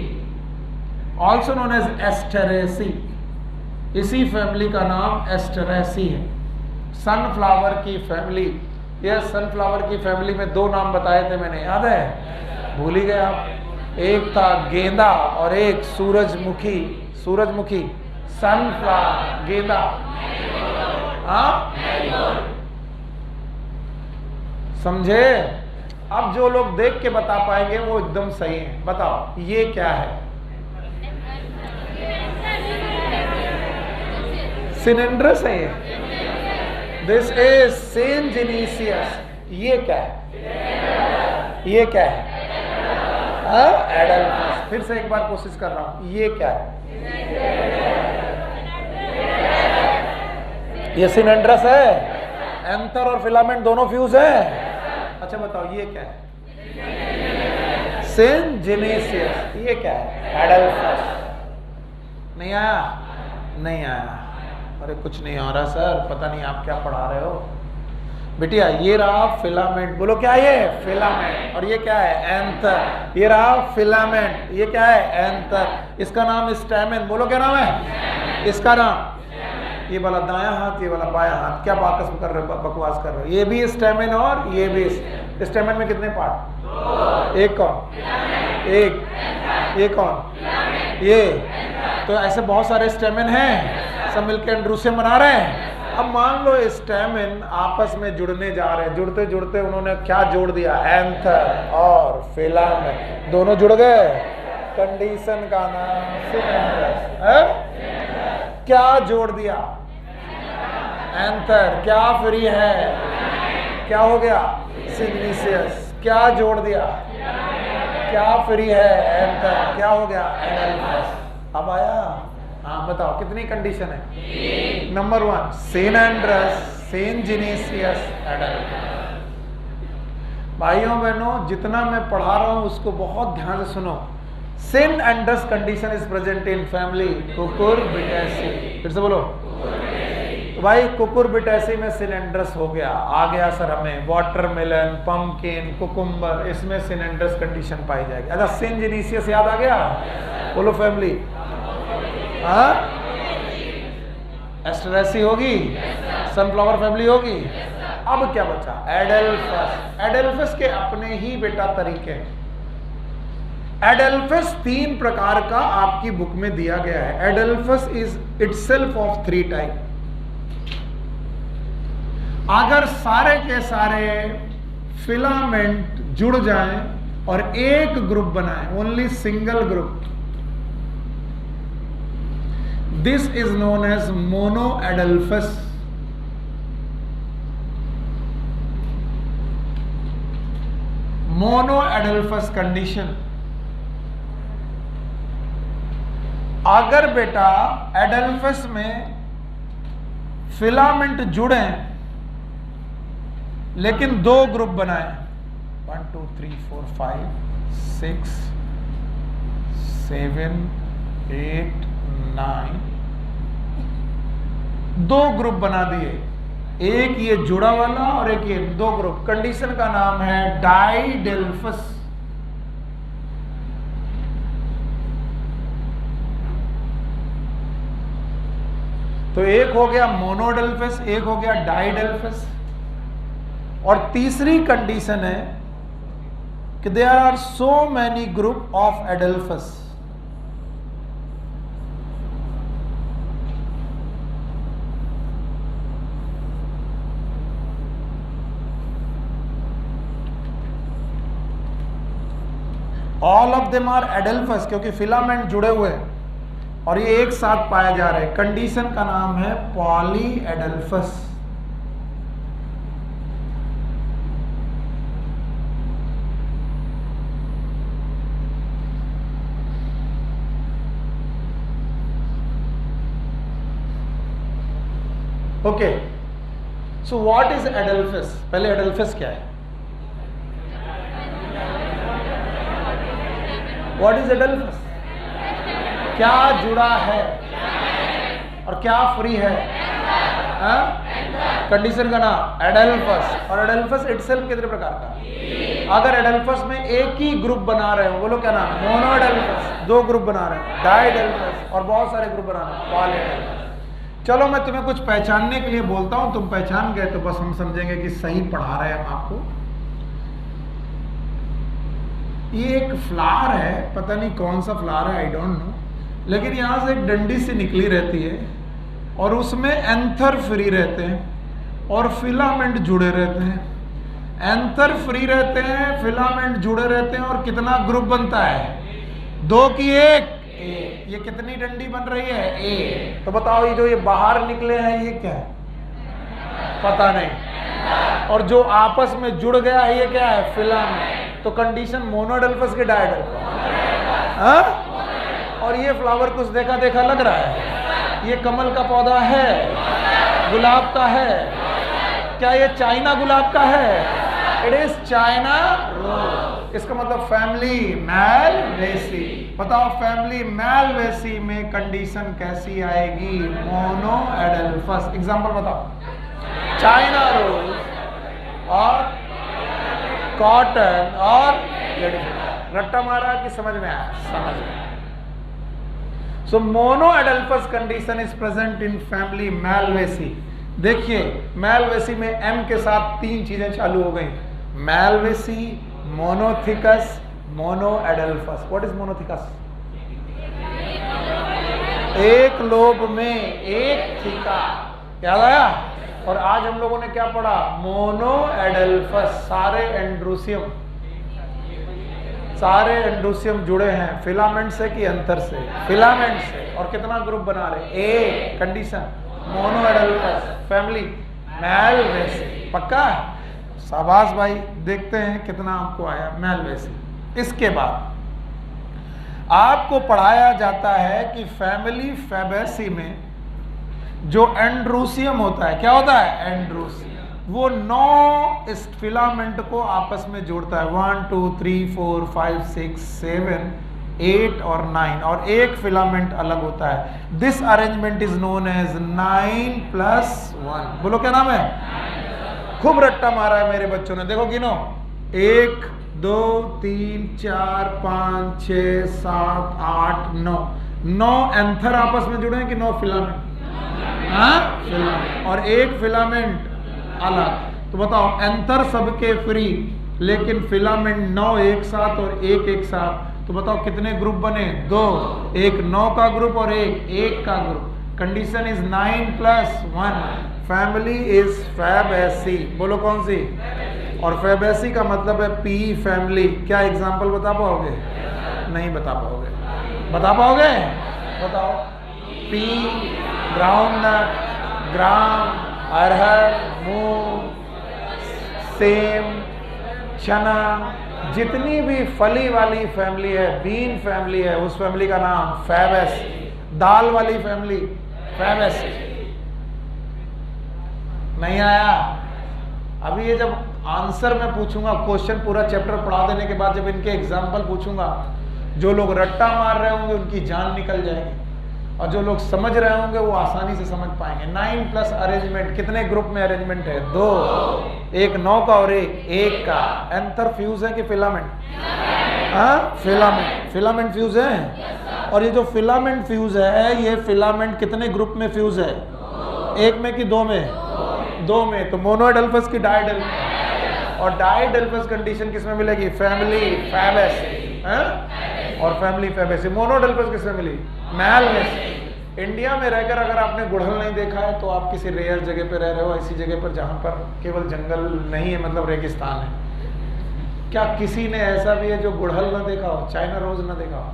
Also known as Asteraceae. इसी फैमिली का नाम एस्टेरेसी है। सनफ्लावर की फैमिली, ये सनफ्लावर की फैमिली में 2 नाम बताए थे मैंने, याद है? भूल ही गए आप। एक था गेंदा और एक सूरजमुखी। सूरजमुखी, सनफ्लावर, गेंदा। हाँ, समझे? अब जो लोग देख के बता पाएंगे वो एकदम सही है। बताओ ये क्या है? सिनेंड्रस है ये। This is syngenesious. ये क्या है? ये क्या है? एडल्फस। फिर से एक बार कोशिश कर रहा हूं, ये क्या है? ये सिनेंड्रस है। एंथर और फिलामेंट दोनों फ्यूज है। अच्छा बताओ ये क्या है? सेनजेनेसियस। ये क्या है? एडल्फस। नहीं आया? नहीं आया। अरे कुछ नहीं हो रहा सर, पता नहीं आप क्या पढ़ा रहे हो। बेटिया ये रहा फिलामेंट, बोलो क्या ये? फिलामेंट। और ये क्या है? एंथर। ये रहा फिलामेंट, ये क्या है? एंथर। इसका नाम स्टैमेन, बोलो क्या नाम है इसका नाम? ये वाला दायां हाथ, ये वाला बायां हाथ। क्या बाकस कर रहे हो, बकवास कर रहे हो? ये भी स्टैमेन और ये भी। स्टैमेन में कितने पार्ट? एक कौन? एक। ये कौन? ये। तो ऐसे बहुत सारे स्टैमेन हैं, सब मिलकर एंड्रूसियम बना रहे हैं। अब मान लो स्टैमेन आपस में जुड़ने जा रहे हैं, जुड़ते जुड़ते उन्होंने क्या जोड़ दिया? एंथर और फिलामेंट दोनों जुड़ गए। कंडीशन का नाम सिनेंड्रस है। क्या जोड़ दिया? एंथर। क्या फ्री है? क्या हो गया? सिग्निसियस। क्या जोड़ दिया? क्या फ्री है? एंथर। क्या हो गया? एडल्फस। अब आया? हाँ बताओ कितनी कंडीशन है? Number 1 synandrous, syngenesious, adelphous. भाइयों बहनों, जितना मैं पढ़ा रहा हूं उसको बहुत ध्यान से सुनो। Synandrous condition is present in family Cucurbitaceae. फिर से बोलो। तो भाई कुकुरबिटेसी में सिनेंड्रस हो गया। आ गया सर हमें वाटरमेलन, पंपकिन, कुकुम्बर, इसमें सिनेंड्रस कंडीशन पाई जाएगी। अच्छा सेनजेनेसियस याद आ गया? बोलो फैमिली। हाँ, एस्टेरेसी होगी, सनफ्लावर फैमिली होगी। अब क्या बचा? एडल्फस। एडल्फस के अपने ही बेटा तरीके। एडल्फस 3 प्रकार का आपकी बुक में दिया गया है। Adelphous is itself of 3 type. अगर सारे के सारे फिलामेंट जुड़ जाएं और एक ग्रुप बनाएं, only single group, this is known as monadelphous. Monadelphous condition. अगर बेटा एडल्फस में फिलामेंट जुड़े लेकिन 2 ग्रुप बनाए, 1 2 3 4 5 6 7 8 9, 2 ग्रुप बना दिए, एक ये जुड़ा वाला और एक ये, 2 ग्रुप। कंडीशन का नाम है डाइडेल्फस। तो एक हो गया मोनोडेल्फस, एक हो गया डाइडेल्फस। और तीसरी कंडीशन है कि there are so many group of adelphous. All of them are adelphous, क्योंकि फिलामेंट जुड़े हुए हैं और ये एक साथ पाए जा रहे हैं। कंडीशन का नाम है polyadelphous. Okay, so what is adelphous? पहले एडेल्फस क्या है? What is adelphous? क्या जुड़ा है और क्या फ्री है? कंडीशन का नाम एडेल्फस। और एडेल्फस इटसेल्फ कितने प्रकार का? अगर एडेल्फस में एक ही ग्रुप बना रहे हो, बोलो क्या नाम? मोनो एडेल्फस। दो ग्रुप बना रहे हो, डाइडेल्फस। और बहुत सारे ग्रुप बना रहे हो, पॉलीडेल्फस। चलो मैं तुम्हें कुछ पहचानने के लिए बोलता हूं, तुम पहचान गए तो बस हम समझेंगे कि सही पढ़ा रहे हैं हम आपको। ये एक फ्लावर है, पता नहीं कौन सा फ्लावर है, आई डोंट नो, लेकिन यहां से एक डंडी सी निकली रहती है और उसमें एंथर फ्री रहते हैं और फिलामेंट जुड़े रहते हैं। एंथर फ्री रहते हैं, फिलामेंट जुड़े रहते हैं और कितना ग्रुप बनता है? 2 की 1। ये कितनी डंडी बन रही है? ए। तो बताओ ये जो ये बाहर निकले हैं ये क्या है? पता नहीं। और जो आपस में जुड़ गया है ये क्या है? फिलामेंट। तो कंडीशन मोनोडेल्फस के डायडेल्फस। हाँ? और ये फ्लावर कुछ देखा देखा लग रहा है। ये कमल का पौधा है, गुलाब का है। क्या ये चाइना गुलाब का है? It is China rose. इसका मतलब फैमिली मैलवेसी। बताओ फैमिली मैलवेसी में कंडीशन कैसी आएगी? मोनो एडेल्फस। एग्जांपल बताओ। चाइना रोज और कॉटन और रट्टा मारा कि समझ में आया? समझ में। So monadelphous condition is present in family Malvaceae. देखिए मैलवेसी में एम के साथ 3 चीजें चालू हो गई। Malvaceae, monothecous, monadelphous. What is monothecous? एक लोब में एक थीका। याद आया? और आज हम लोगों ने क्या पढ़ा? मोनो एडेल्फस। सारे एंड्रोसियम जुड़े हैं फिलामेंट से कि अंतर से? फिलामेंट से। और कितना ग्रुप बना रहे? ए। Condition monadelphous, family Malvaceae. पक्का? शाबाश भाई। देखते हैं कितना आपको आया मैलवेसी। इसके बाद आपको पढ़ाया जाता है कि फैमिली फैबेसी में जो एंड्रोसियम होता है, क्या होता है? एंड्रोसियम। वो 9 इस फिलामेंट को आपस में जोड़ता है। 1 2 3 4 5 6 7 8 और 9। और एक फिलामेंट अलग होता है। This arrangement is known as 9+1। बोलो क्या नाम है? खूब रट्टा मारा है मेरे बच्चों ने। देखो गिनो। 1 2 3 4 5 6 7 8 9। 9 एंथर आपस में जुड़े हैं कि 9 फिलामेंट? हाँ, फिलामेंट। और एक फिलामेंट अलग। तो बताओ एंथर सबके फ्री, लेकिन फिलामेंट 9 एक साथ और एक साथ। तो बताओ कितने ग्रुप बने? 2। एक 9 का ग्रुप और एक 1 का group. Condition is 9+1। Family is Fabaceae. बोलो कौन सी? और फैबेसी का मतलब है पी फैमिली। क्या एग्जांपल बता पाओगे? नहीं बता पाओगे। बता पाओगे? बताओ। पी, ग्राउंडनट, ग्राम, अरहर, मूंग, सेम, चना, जितनी भी फली वाली फैमिली है, बीन फैमिली है, उस फैमिली का नाम फैबेसी। दाल वाली फैमिली फैबेसी। नहीं आया? अभी ये जब आंसर मैं पूछूंगा, क्वेश्चन पूरा चैप्टर पढ़ा देने के बाद जब इनके एग्जाम्पल पूछूंगा, जो लोग रट्टा मार रहे होंगे उनकी जान निकल जाएगी और जो लोग समझ रहे होंगे वो आसानी से समझ पाएंगे। 9+ अरेंजमेंट। कितने ग्रुप में अरेंजमेंट है? 2। एक 9 का और एक 1 का। एंथर फ्यूज है कि फिलामेंट? हाँ, फिलामेंट। फिलामेंट फ्यूज है। और ये जो फिलामेंट फ्यूज है, ये फिलामेंट कितने ग्रुप में फ्यूज है? 1 में कि 2 में? 2 में। तो मोनोएडेल्फस की डाइडेल्फस। और डाइडेल्फस कंडीशन किसमें मिलेगी? Family Fabaceae. और फैमिली फैबेसी। मोनोएडेल्फस किसमें मिली? मैलवेसी। इंडिया में रहकर अगर आपने गुड़हल नहीं देखा है तो आप किसी रेयर जगह पे रह रहे हो, ऐसी जगह पर जहां पर केवल जंगल नहीं है, मतलब रेगिस्तान है। क्या किसी ने ऐसा भी है जो गुड़हल ना देखा हो, चाइना रोज ना देखा हो?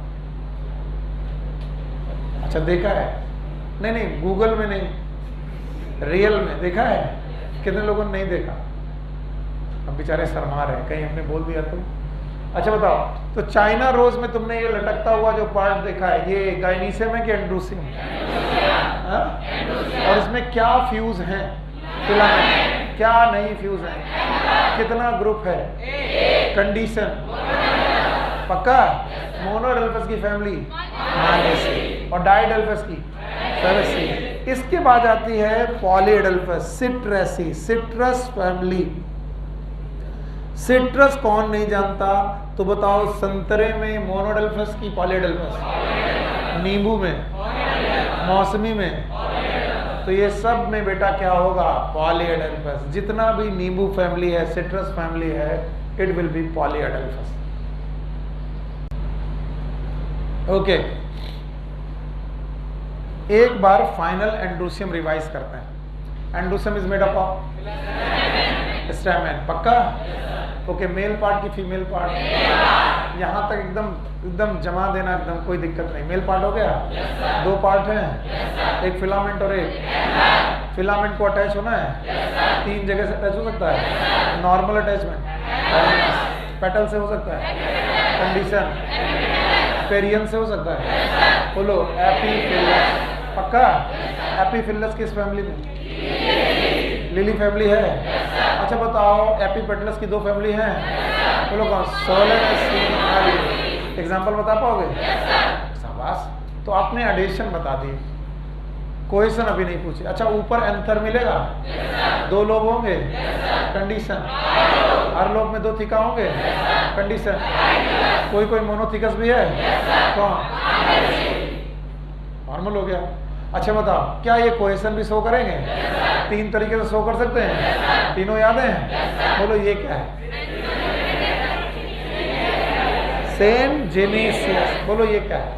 अच्छा देखा है? नहीं, गूगल में नहीं, रियल में देखा है? कितने लोगों ने नहीं देखा? अब बेचारे शर्मा रहे हैं, कहीं हमने बोल दिया तो। अच्छा बताओ, तो चाइना रोज में तुमने ये लटकता हुआ जो पार्ट देखा है, ये गाइनीशियम है कि एंड्रोसियम? और इसमें क्या फ्यूज है? फिलामेंट। क्या नहीं फ्यूज है? कितना ग्रुप है? कंडीशन पक्का? मोनोएडेल्फस की फैमिली और डाइडेल्फस की फैबेसी। इसके बाद आती है पॉलीएडल्फस, सिट्रेसी, सिट्रस फैमिली। सिट्रस कौन नहीं जानता? तो बताओ, संतरे में मोनोडल्फस की पॉलीएडल्फस, नींबू में, मौसमी में, तो ये सब में बेटा क्या होगा? पॉलीएडल्फस। जितना भी नींबू फैमिली है, सिट्रस फैमिली है, it will be polyadelphous. Okay, एक बार फाइनल एंड्रोसियम रिवाइज करते हैं। Androecium is made up of stamen, पक्का? ओके, मेल पार्ट की फीमेल पार्ट, यहाँ तक एकदम जमा देना, एकदम कोई दिक्कत नहीं। मेल पार्ट हो गया? दो पार्ट हैं, एक फिलामेंट और एक फिलामेंट को अटैच होना है, तीन जगह से अटैच हो सकता है। नॉर्मल अटैचमेंट पेटल से हो सकता है, कंडीशन पेरियन से हो सकता है। बोलो एपीफिलस, पक्का? एपीफिलस किस फैमिली में? लिली फैमिली है। अच्छा बताओ, एपीपेटलस की दो फैमिली हैं, बोलो कौन? सोलेनेसी। एग्जांपल बता पाओगे? शाबाश। तो आपने एडिशन बता दी, क्वेश्चन अभी नहीं पूछे। अच्छा, ऊपर एंथर मिलेगा? दो लोग होंगे, कंडीशन। हर लोग में दो थीका होंगे, कंडीशन। कोई मोनोथिकस भी है? कौन? नॉर्मल हो गया। अच्छा बताओ, क्या ये क्वेश्चन भी शो करेंगे? तीन तरीके से शो कर सकते हैं, तीनों याद हैं? बोलो ये क्या है? सेम जेनेसियस। बोलो ये क्या है?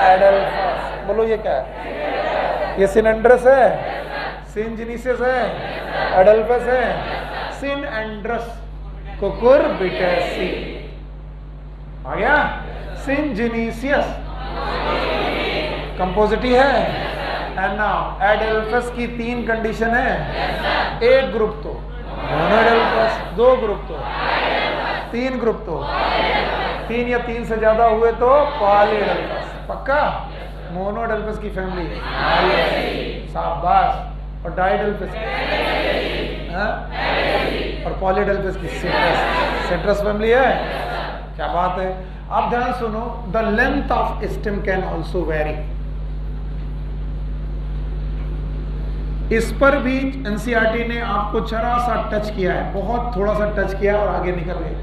एडल्फस। बोलो ये क्या है? ये सिनेंड्रस है, सिनजेनेसियस है, एडल्फस है, सिनेंड्रस कुकुरबिटेसी। आ गया? सिनजेनेसियस कंपोजिटी है, एंड नाउ एडल्फस की तीन कंडीशन है। एक ग्रुप तो मोनोएडल्फस, दो ग्रुप तो, तीन ग्रुप तो, तीन या तीन से ज्यादा हुए तो पॉलीएडल्फस, पक्का? मोनोएडल्फस की फैमिली, शाबाश। और डाइएडल्फस और पॉलीएडल्फस की सिट्रस, सिट्रस फैमिली है। क्या बात है। आप ध्यान सुनो, the length of stem can also very. इस पर भी एनसीईआरटी ने आपको जरा सा टच किया है, बहुत थोड़ा सा टच किया और आगे निकल गए।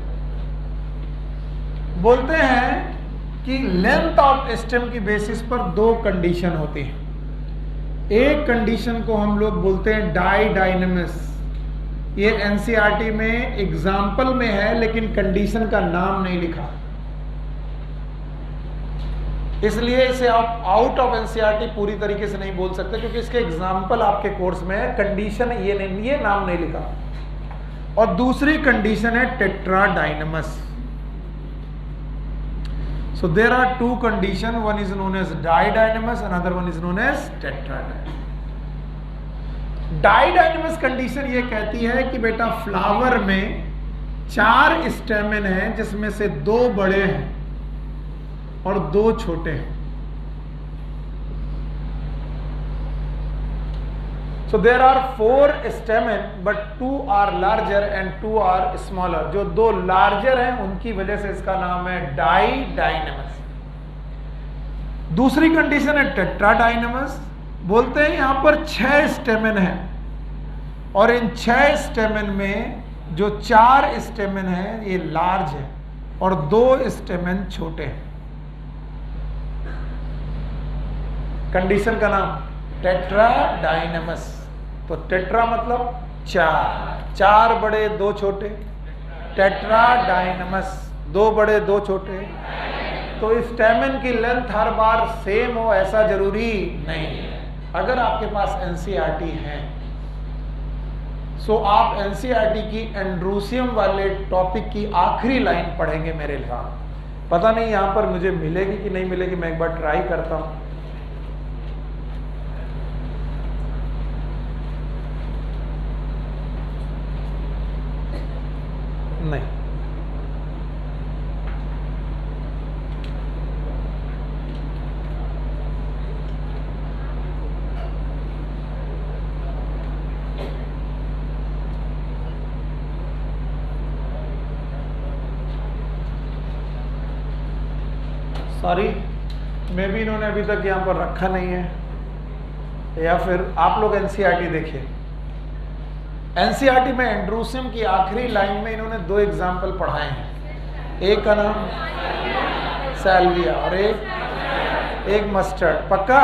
बोलते हैं कि लेंथ ऑफ स्टेम की बेसिस पर दो कंडीशन होती हैं। एक कंडीशन को हम लोग बोलते हैं डाइडाइनमस। ये एनसीईआरटी में एग्जाम्पल में है, लेकिन कंडीशन का नाम नहीं लिखा, इसलिए इसे आप आउट ऑफ एनसीईआरटी पूरी तरीके से नहीं बोल सकते, क्योंकि इसके एग्जाम्पल आपके कोर्स में है। कंडीशन ये नहीं, ये नाम नहीं लिखा। और दूसरी कंडीशन है tetradynamous. So there are two condition, one is known as didynamous, another one is known as tetradynamous. Didynamous condition ये कहती है कि बेटा फ्लावर में 4 स्टेमेन हैं, जिसमें से 2 बड़े हैं और 2 छोटे हैं। So there are 4 stamen but 2 are larger and 2 are smaller. जो 2 larger हैं उनकी वजह से इसका नाम है डाइडाइनमस। दूसरी कंडीशन है टेट्राडाइनमस। बोलते हैं यहां पर 6 स्टेमेन है और इन 6 स्टेमेन में जो 4 स्टेमेन है ये लार्ज है और 2 स्टेमेन छोटे हैं। कंडीशन का नाम टेट्राडाइनमस। तो टेट्रा मतलब 4 बड़े 2 छोटे, टेट्राडाइनमस 2 बड़े 2 छोटे। तो स्टेमेन की लेंथ हर बार सेम हो ऐसा जरूरी नहीं है। अगर आपके पास एनसीईआरटी है सो आप एनसीईआरटी की एंड्रोसियम वाले टॉपिक की आखिरी लाइन पढ़ेंगे मेरे साथ। पता नहीं यहां पर मुझे मिलेगी कि नहीं मिलेगी, मैं एक बार ट्राई करता हूं। नहीं, सॉरी मे भी इन्होंने अभी तक यहाँ पर रखा नहीं है, या फिर आप लोग एनसीईआरटी देखिए। एनसीईआरटी में एंड्रूसियम की आखिरी लाइन में इन्होंने 2 एग्जाम्पल पढ़ाए हैं, एक का नाम सैल्विया और एक मस्टर्ड। पक्का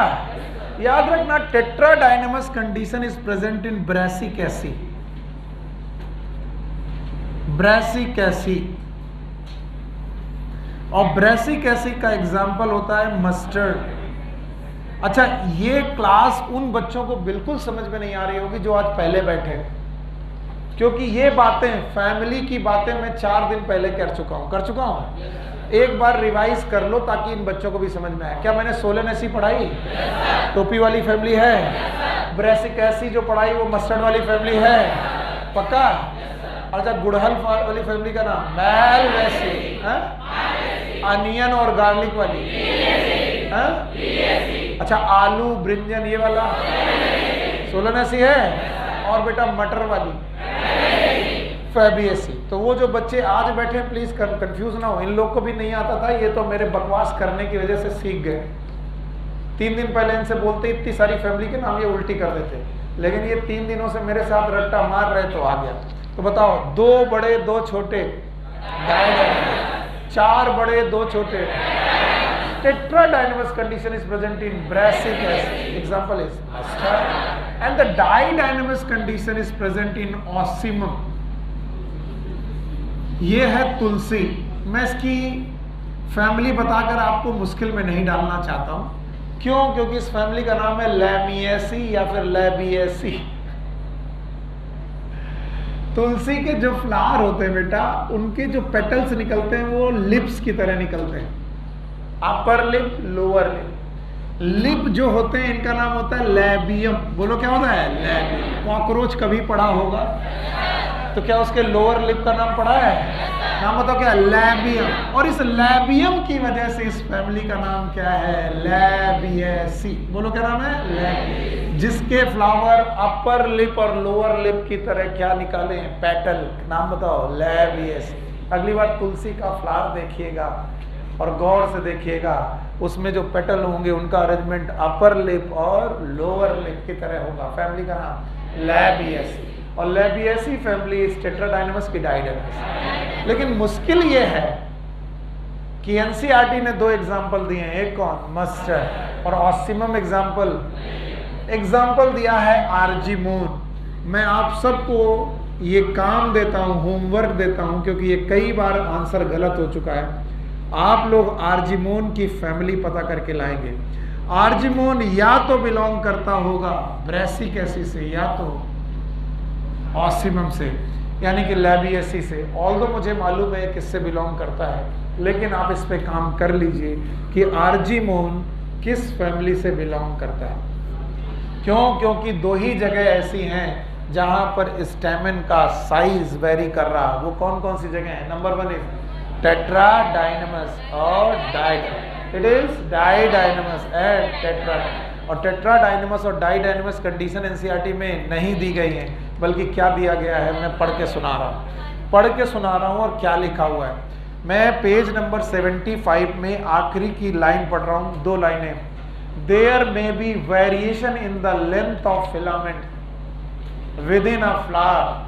याद रखना, tetradynamous condition is present in Brassicaceae. Brassicaceae और ब्रासिकेसी का एग्जाम्पल होता है मस्टर्ड। अच्छा, ये क्लास उन बच्चों को बिल्कुल समझ में नहीं आ रही होगी जो आज पहले बैठे हैं, क्योंकि ये बातें, फैमिली की बातें मैं 4 दिन पहले कर चुका हूं। एक बार रिवाइज कर लो ताकि इन बच्चों को भी समझ में आए। क्या मैंने सोलेनेसी पढ़ाई? टोपी वाली फैमिली है। ब्रासिकेसी जो पढ़ाई वो मस्टर्ड वाली फैमिली है। पक्का? अच्छा, गुड़हल वाली फैमिली का नाम मैलवेसी, अनियन और गार्लिक वाली, अच्छा आलू ब्रिंजन ये वाला सोलेनेसी है, और बेटा मटर वाली फैबिएसी। तो वो जो बच्चे आज बैठे प्लीज कंफ्यूज ना हो, इन लोग को भी नहीं आता था, ये तो मेरे बकवास करने की वजह से सीख गए। 3 दिन पहले इनसे बोलते इतनी सारी फैमिली के नाम ये उल्टी कर देते, लेकिन ये 3 दिनों से मेरे साथ रट्टा मार रहे तो आ गया। तो बताओ, 2 बड़े 2 छोटे, 4 बड़े 2 छोटे। Tetradynamous condition is present in brassicaceae. Example is mustard. And the didynamous condition is present in ossimum. ये है तुलसी। मैं इसकी फैमिली बताकर आपको मुश्किल में नहीं डालना चाहता हूं। क्यों? क्योंकि इस फैमिली का नाम है लैमिएसी या फिर लैबिएसी। तुलसी के जो फ्लावर होते हैं बेटा, उनके जो पेटल्स निकलते हैं वो लिप्स की तरह निकलते हैं, upper lip lower lip. Lip जो होते हैं इनका नाम होता है लैबियम। बोलो क्या होता है? लैबियम। कॉकरोच कभी पढ़ा होगा तो क्या उसके लोअर लिप का नाम पढ़ा है? नाम बताओ क्या? लैबियम। और इस लैबियम की वजह से इस फैमिली का नाम क्या है? लैबिएसी। बोलो क्या नाम है? लैबियम। जिसके फ्लावर अपर लिप और लोअर लिप की तरह क्या निकाले हैं? पेटल। नाम बताओ? लैबिएसी। अगली बार तुलसी का फ्लावर देखिएगा और गौर से देखिएगा, उसमें जो पेटल होंगे उनका अरेंजमेंट अपर लिप और लोअर लिप की तरह होगा। फैमिली का नाम लैबिएसी। और लैबिएसी फैमिली इस टेट्राडाइनमस की डायडाइनमस। लेकिन मुश्किल ये है कि एनसीईआरटी ने 2 एग्जाम्पल दिए हैं, एक कौन? मस्टर्ड और ऑसिमम एग्जाम्पल दिया है आर्जिमोन। मैं आप सबको ये काम देता हूँ, होमवर्क देता हूँ, क्योंकि ये कई बार आंसर गलत हो चुका है। आप लोग आर्जिमोन की फैमिली पता करके लाएंगे। आर्जिमोन या तो बिलोंग करता होगा ब्रासिकेसी से या तो ऑसिमम से, यानी कि लैबिएसी से। ऑल्दो मुझे मालूम है किससे बिलोंग करता है, लेकिन आप इस पे काम कर लीजिए कि आर्जिमोन किस फैमिली से बिलोंग करता है। क्यों? क्योंकि 2 ही जगह ऐसी हैं जहां पर स्टेमन का साइज वेरी कर रहा है। वो कौन कौन सी जगह है? नंबर 1 इज टेट्राडाइनमस और didynamous. It is didynamous and tetradynamous. और टेट्राडाइनमस और डाइडाइनमस कंडीशन एनसीईआरटी में नहीं दी गई है, बल्कि क्या दिया गया है मैं पढ़ के सुना रहा हूँ और क्या लिखा हुआ है। मैं पेज नंबर 75 में आखिरी की लाइन पढ़ रहा हूँ, 2 लाइनें। There may be variation in the length of filament within a flower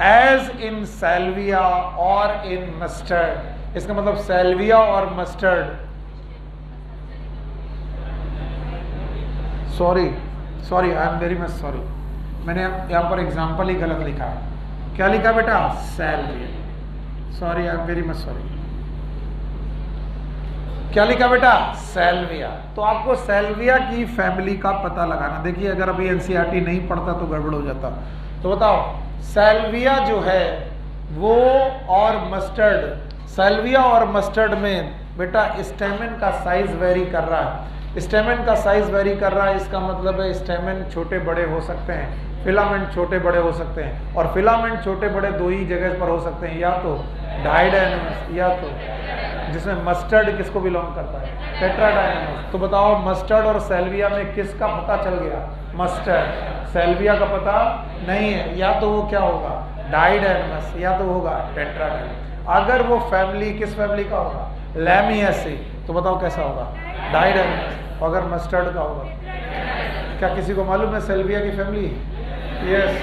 as in Salvia और इन मस्टर्ड। इसका मतलब सैल्विया और mustard, sorry I am very much sorry, मैंने यहाँ पर एग्जाम्पल ही गलत लिखा है। क्या लिखा बेटा? Salvia. Sorry, I am very much sorry. क्या लिखा बेटा? सैल्विया। तो आपको सैल्विया की फैमिली का पता लगाना। देखिए, अगर अभी एनसीईआरटी नहीं पढ़ता तो गड़बड़ हो जाता। तो बताओ, सैल्विया जो है वो और मस्टर्ड, सैल्विया और मस्टर्ड में बेटा स्टेमन का साइज वेरी कर रहा है। स्टेमन का साइज वेरी कर रहा है, इसका मतलब है स्टेमन छोटे बड़े हो सकते हैं, फिलामेंट छोटे बड़े हो सकते हैं। और फिलामेंट छोटे बड़े 2 ही जगह पर हो सकते हैं, या तो डाइडाइनमस या तो जिसमें मस्टर्ड किसको बिलोंग करता है? टेट्राडाइनमस। तो बताओ, मस्टर्ड और सैल्विया में किसका पता चल गया? मस्टर्ड। सैल्विया का पता नहीं है, या तो वो क्या होगा? डाइडाइनमस या तो होगा टेट्राडाइनमस। अगर वो फैमिली किस फैमिली का होगा? लैमिएसी। तो बताओ कैसा होगा? डाइडेनमस। अगर मस्टर्ड का होगा, क्या किसी को मालूम है सेल्विया की फैमिली? Yes,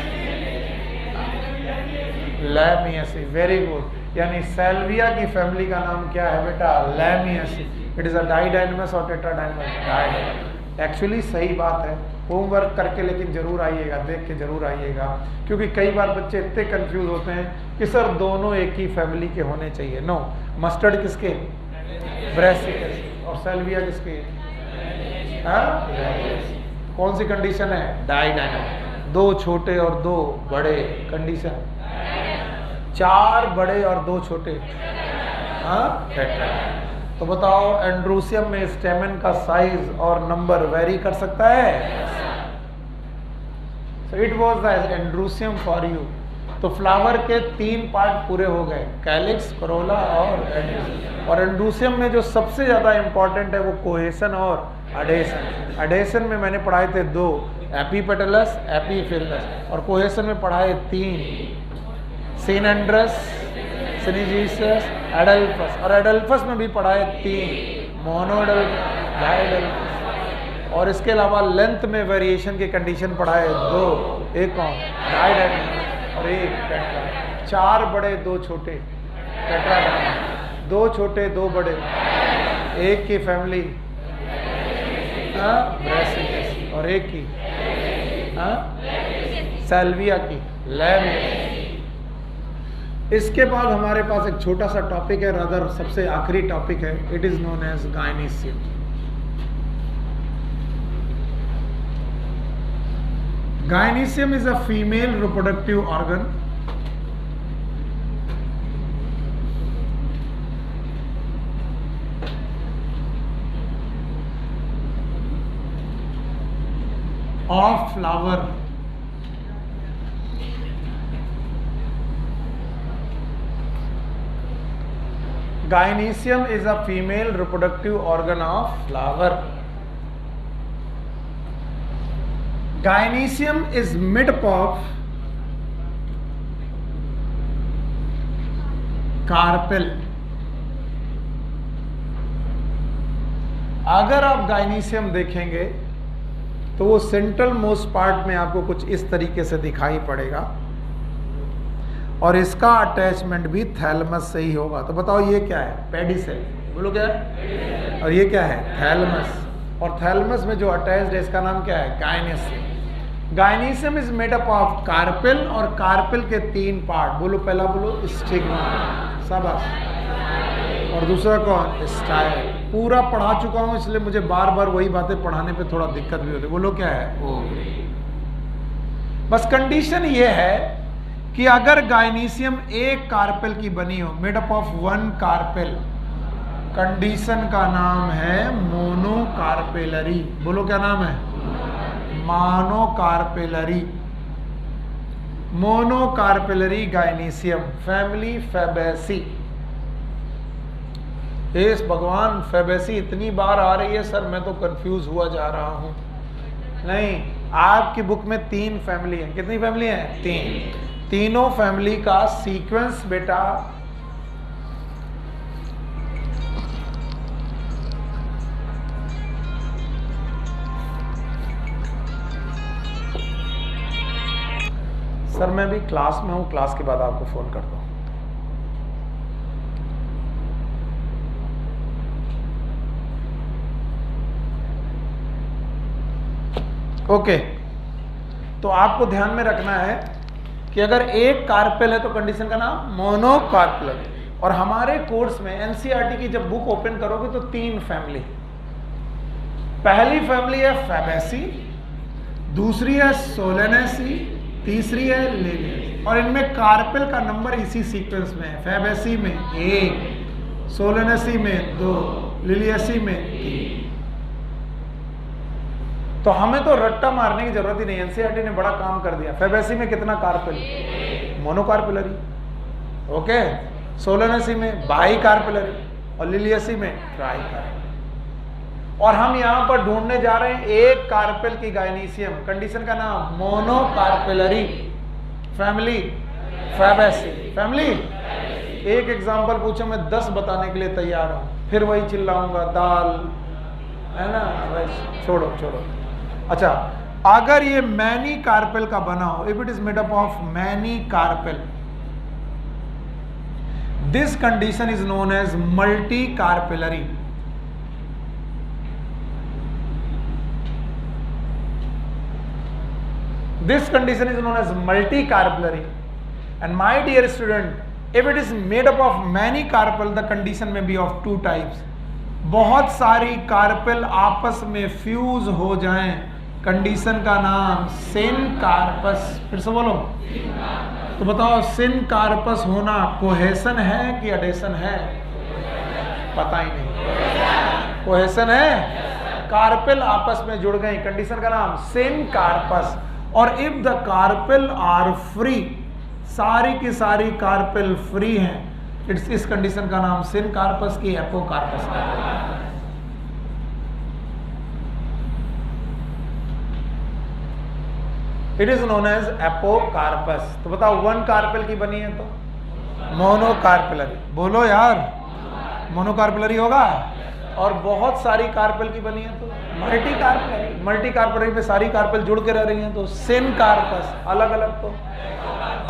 Lamiaceae. Very good. यानी सेल्विया की फैमिली का नाम क्या है बेटा? लैमिएसी। इट इज अ डाइडेनमस और टेट्राडाइनमस। डाइडेनमस एक्चुअली सही बात है। होमवर्क करके लेकिन जरूर आइएगा, देख के जरूर आइएगा, क्योंकि कई बार बच्चे इतने कंफ्यूज होते हैं कि सर दोनों एक ही फैमिली के होने चाहिए। नो, मस्टर्ड किसके? ब्रासिकेसी। और सेल्विया किसके? कौन सी कंडीशन है? डाइडाइनमिक। 2 छोटे और 2 बड़े। कंडीशन 4 बड़े और 2 छोटे। तो बताओ एंड्रोसियम में स्टेमन का साइज और नंबर वेरी कर सकता है? So it was the androecium for you. तो फ्लावर के 3 पार्ट पूरे हो गए, कैलिक्स, कोरोला और एंड्रोसियम। और एंड्रोसियम में जो सबसे ज्यादा इंपॉर्टेंट है वो कोहेसन और अडेसन। अडेसन में मैंने पढ़ाए थे 2, एपीपेटलस, एपीफिलस। और कोहेसन में पढ़ाए 3, सिनेंड्रस, सिनेजियस, एडल्फस। और एडल्फस में भी पढ़ाए 3, मोनोएडल्फस, डाइडेल्फस। और इसके अलावा लेंथ में वेरिएशन की कंडीशन पढ़ाए 2, एक कौन? डाइडेल्फस और एक टेट्रा। 4 बड़े 2 छोटे, टेट्राडाइनमिक। 2 छोटे 2 बड़े, एक की फैमिली ब्रासिकेसी और एक की सेल्विया की लैमिएसी। इसके बाद हमारे पास एक छोटा सा टॉपिक है, रादर सबसे आखिरी टॉपिक है। It is known as gynoecium. Gynoecium is a female reproductive organ of flower Gynoecium is a female reproductive organ of flower. Gynoecium is made up of carpel. अगर आप गायनीशियम देखेंगे तो वो सेंट्रल मोस्ट पार्ट में आपको कुछ इस तरीके से दिखाई पड़ेगा और इसका अटैचमेंट भी थैलमस से ही होगा। तो बताओ ये क्या है? पेडिसेल। बोलो क्या है? और ये क्या है? थैलमस। और थैलमस में जो अटैच्ड है इसका नाम क्या है? Gynoecium. Gynoecium is made up of carpel और कार्पेल के 3 पार्ट। बोलो पहला बोलो स्टिग्मा, शाबाश। और दूसरा कौन? स्टाइल। पूरा पढ़ा चुका हूं इसलिए मुझे बार बार वही बातें पढ़ाने पे थोड़ा दिक्कत भी होती है। बोलो क्या है? ओवरी। बस कंडीशन ये है कि अगर गायनीशियम एक कार्पेल की बनी हो, made up of 1 carpel, condition का नाम है मोनोकार्पेलरी। बोलो क्या नाम है? Monocarpellary. Monocarpellary gynoecium, family Fabaceae. हे भगवान, फैबेसी इतनी बार आ रही है सर, मैं तो कंफ्यूज हुआ जा रहा हूं। नहीं, आपकी बुक में 3 फैमिली है। कितनी फैमिली है? 3। तीनों फैमिली का सीक्वेंस बेटा सर मैं भी क्लास में हूं, क्लास के बाद आपको फोन करता हूं। ओके, तो आपको ध्यान में रखना है कि अगर एक कार्पेल है तो कंडीशन का नाम मोनोकार्पेलर। और हमारे कोर्स में एनसीईआरटी की जब बुक ओपन करोगे तो 3 फैमिली। पहली फैमिली है फैबेसी, दूसरी है सोलेनेसी, तीसरी है लिलियसी। और इनमें कार्पेल का नंबर इसी सीक्वेंस में है। फैबेसी में 1, सोलेनेसी में 2, लिलियसी में 3। तो हमें तो रट्टा मारने की जरूरत ही नहीं, एनसीईआरटी ने बड़ा काम कर दिया। फैबेसी में कितना कार्पेल? मोनोकार्पेलरी। ओके, सोलेनेसी में बाइकार्पेलरी और लिलियसी में ट्राइकार्पेलरी। और हम यहां पर ढूंढने जा रहे हैं एक कार्पेल की गायनीशियम, कंडीशन का नाम मोनोकार्पेलरी, फैमिली फैबेसी। फैमिली एक एग्जांपल पूछो, मैं 10 बताने के लिए तैयार हूं, फिर वही चिल्लाऊंगा दाल है ना भाई, छोड़ो छोड़ो। अच्छा, अगर ये मैनी कार्पेल का बना हो, if it is made up of many carpel, this condition is known as multicarpellary. This condition is known as multi-carpellary. And my dear student, if it is made up of many carpel, the condition may be of two types. बहुत सारी carpel आपस में fuse हो जाएं, condition का नाम syncarpous. फिर से बोलो, तो बताओ सिनकार्पस होना कोहेशन है कि एडेशन है? पता ही नहीं। कोहेशन है, कार्पेल आपस में जुड़ गई, कंडीशन का नाम सिनकार्पस। और if the carpel are free, सारी की सारी कार्पेल फ्री हैं, इस कंडीशन का नाम सिनकार्पस की एपोकार्पस है। It is known as apocarpous. तो बताओ वन कार्पेल की बनी है तो मोनोकार्पेलरी। बोलो यार, मोनोकार्पेलरी होगा। और बहुत सारी कार्पेल की बनी है तो मल्टी कार्पेलरी। मल्टी कार्पेलरी में सारी कार्पेल जुड़ के रह रही हैं तो सिनकार्पस। अलग अलग तो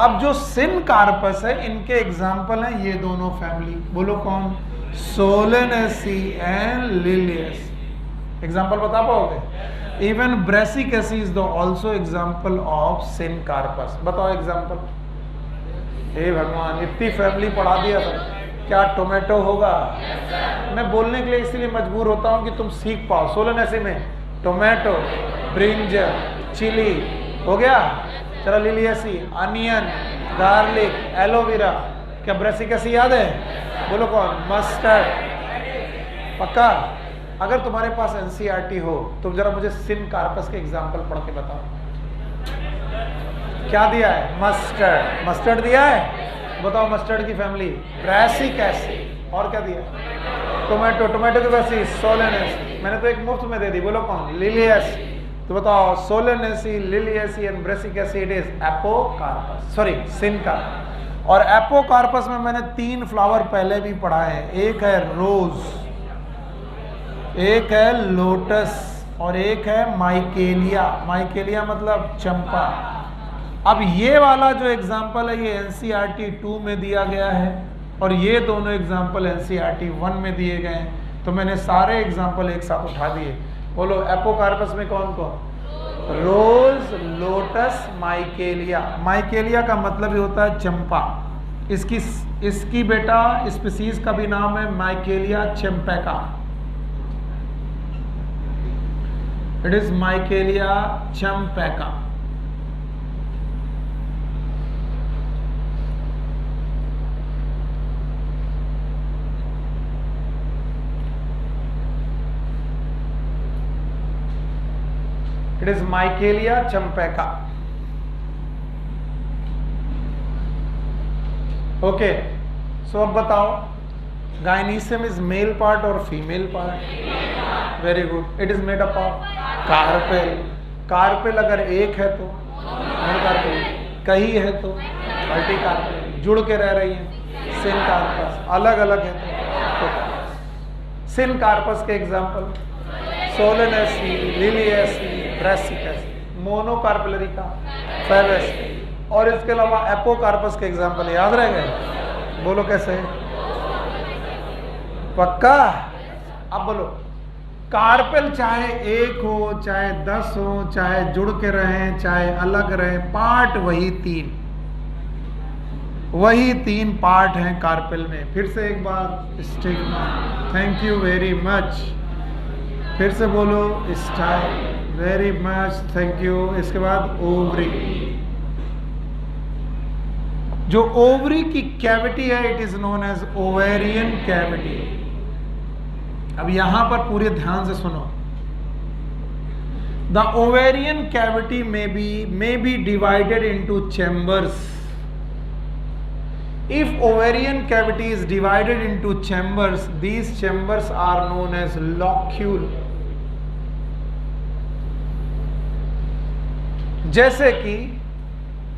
अब जो सिनकार्पस है, इनके एग्जाम्पल हैं ये दोनों फैमिली। बोलो कौन? Solanaceae and लिलियस। एग्जाम्पल बता पाओगे? Even Brassicaceae is the also example of syncarpous. बताओ एग्जाम्पल। हे भगवान, इतनी फैमिली पढ़ा दिया था, क्या टोमेटो होगा? मैं बोलने के लिए इसलिए मजबूर होता हूं कि तुम सीख पाओ। सोलेनेसी में टोमेटो, ब्रिंजल, चिली हो गया। चलो लिलियसी, अनियन, गार्लिक, एलोवेरा। क्या ब्रेसिकेसी याद है? बोलो कौन? मस्टर्ड। पक्का? अगर तुम्हारे पास एनसीईआरटी हो तो जरा मुझे सिनकार्पस के एग्जाम्पल पढ़ के बताओ। क्या दिया है? मस्टर्ड। मस्टर्ड दिया है। बताओ मस्टर्ड की फैमिली ब्रेसिकेसी। और क्या दिया? टोमेटो। टोमेटो की वैसी सोलेनेसी। मैंने तो एक मुफ्त में दे दी। बोलो कौन? लिलियस। तो बताओ Solanaceae, Liliaceae and Brassicaceae, it is apocarpous, sorry syncarpous. और एपोकार्पस में मैंने 3 फ्लावर पहले भी पढ़ा है। एक है रोज, एक है लोटस और एक है माइकेलिया। माइकेलिया मतलब चंपा। अब ये वाला जो एग्जाम्पल है ये एनसीईआरटी 2 में दिया गया है और ये दोनों एग्जाम्पल एनसीईआरटी 1 में दिए गए हैं। तो मैंने सारे एग्जाम्पल एक साथ उठा दिए। बोलो एपोकार्पस में कौन कौन? रोज, लोटस, माइकेलिया। माइकेलिया का मतलब ये होता है चंपा। इसकी बेटा स्पीसीज का भी नाम है Michelia champaca. It is Michelia champaca. It is Michaelia Champeka. Okay, so अब बताओ gynoecium is male part और female part? Very good. It is made up of carpel. Carpel अगर एक है तो monocarpel, कई है तो multicarpel, जुड़ के रह रही है सिनकार्पस, अलग अलग है तो सिनकार्पस के example Solanaceae, Liliaceae, Brassicaceae. Monocarpellary का फैबेसी। और इसके अलावा एपोकार्पस के एग्जाम्पल याद रह गए? बोलो कैसे? पक्का? अब बोलो कार्पेल चाहे एक हो, चाहे 10 हो, चाहे जुड़ के रहें, चाहे अलग रहें, पार्ट वही 3 पार्ट हैं कार्पेल में। फिर से एक बार stigma. Thank you very much. फिर से बोलो style. Very much, thank you. इसके बाद ओवरी। जो ओवरी की कैविटी है it is known as ovarian cavity. अब यहां पर पूरे ध्यान से सुनो। The ovarian cavity may be divided into chambers. If ovarian cavity is divided into chambers, these chambers are known as locule. जैसे कि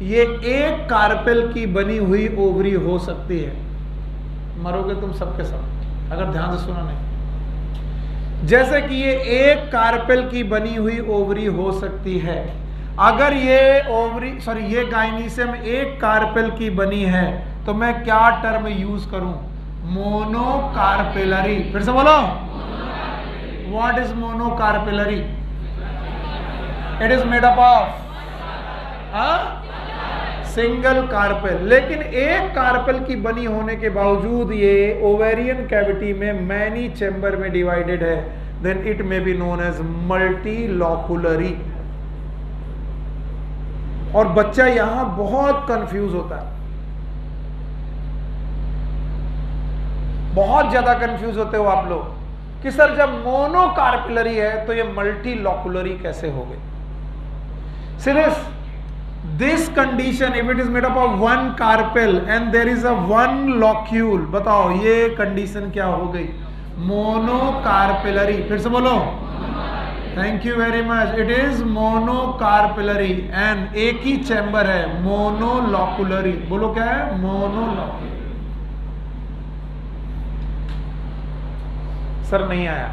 ये एक कार्पेल की बनी हुई ओवरी हो सकती है। मरोगे तुम सबके सब अगर ध्यान से सुना नहीं। जैसे कि ये एक कार्पेल की बनी हुई ओवरी हो सकती है। अगर ये ये गाइनीशियम एक कार्पेल की बनी है तो मैं क्या टर्म यूज करूं? मोनोकार्पेलरी। फिर से बोलो, what is monocarpellary? It is made up of single carpel. लेकिन एक कार्पेल की बनी होने के बावजूद ये ओवेरियन कैविटी में मैनी चेंबर में डिवाइडेड है, then it may be known as multilocular. और बच्चा यहां बहुत कंफ्यूज होता है, बहुत ज्यादा कंफ्यूज होते हो आप लोग कि सर जब मोनोकार्पेलरी है तो ये मल्टीलॉकुलरी कैसे हो गई? Serious, this condition if it is made up of one carpel and there is a one locule, बताओ ये कंडीशन क्या हो गई? मोनोकार्पेलरी। फिर से बोलो, thank you very much. It is monocarpellary and एक ही चैम्बर है, मोनोलॉकुलरी। बोलो क्या है? मोनोलॉकुलरी। सर नहीं आया,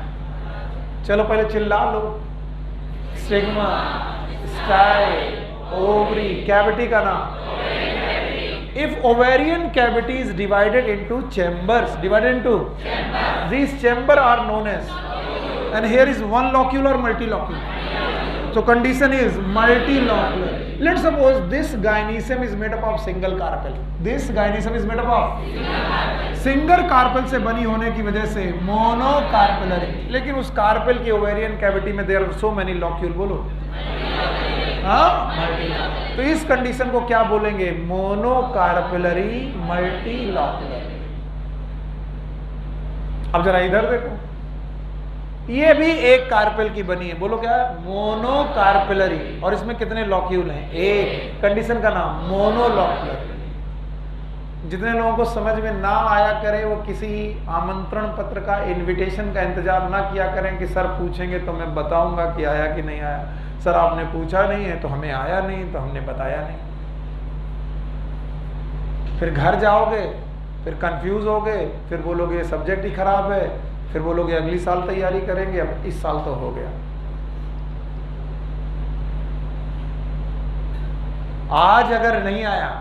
चलो पहले चिल्ला लो। स्टिग्मा, स्टाइल, ओवरी, कैविटी का नाम। If ovarian cavity is divided into chambers, divided into these chamber are known as, and here is one locule or multilocular. So condition is multilocular. Let's suppose this gynoecium is made up of single carpel. This gynoecium is made up of single carpel से बनी होने की वजह से monocarpellary. लेकिन उस carpel की ovarian cavity में there are so many locule। बोलो तो इस कंडीशन को क्या बोलेंगे? मोनोकार्पेलरी मल्टीलॉकुलर। अब जरा इधर देखो, ये भी एक कार्पेल की बनी है। बोलो क्या? मोनोकार्पेलरी। और इसमें कितने लॉक्यूल हैं? एक। कंडीशन का नाम मोनोलॉकुलर। जितने लोगों को समझ में ना आया करे वो किसी आमंत्रण पत्र का, इनविटेशन का इंतजार ना किया करें कि सर पूछेंगे तो मैं बताऊंगा कि आया कि नहीं आया। सर आपने पूछा नहीं है तो हमें आया नहीं तो हमने बताया नहीं। फिर घर जाओगे, फिर कंफ्यूज होगे, फिर बोलोगे सब्जेक्ट ही खराब है, फिर बोलोगे अगली साल तैयारी करेंगे, अब इस साल तो हो गया। आज अगर नहीं आया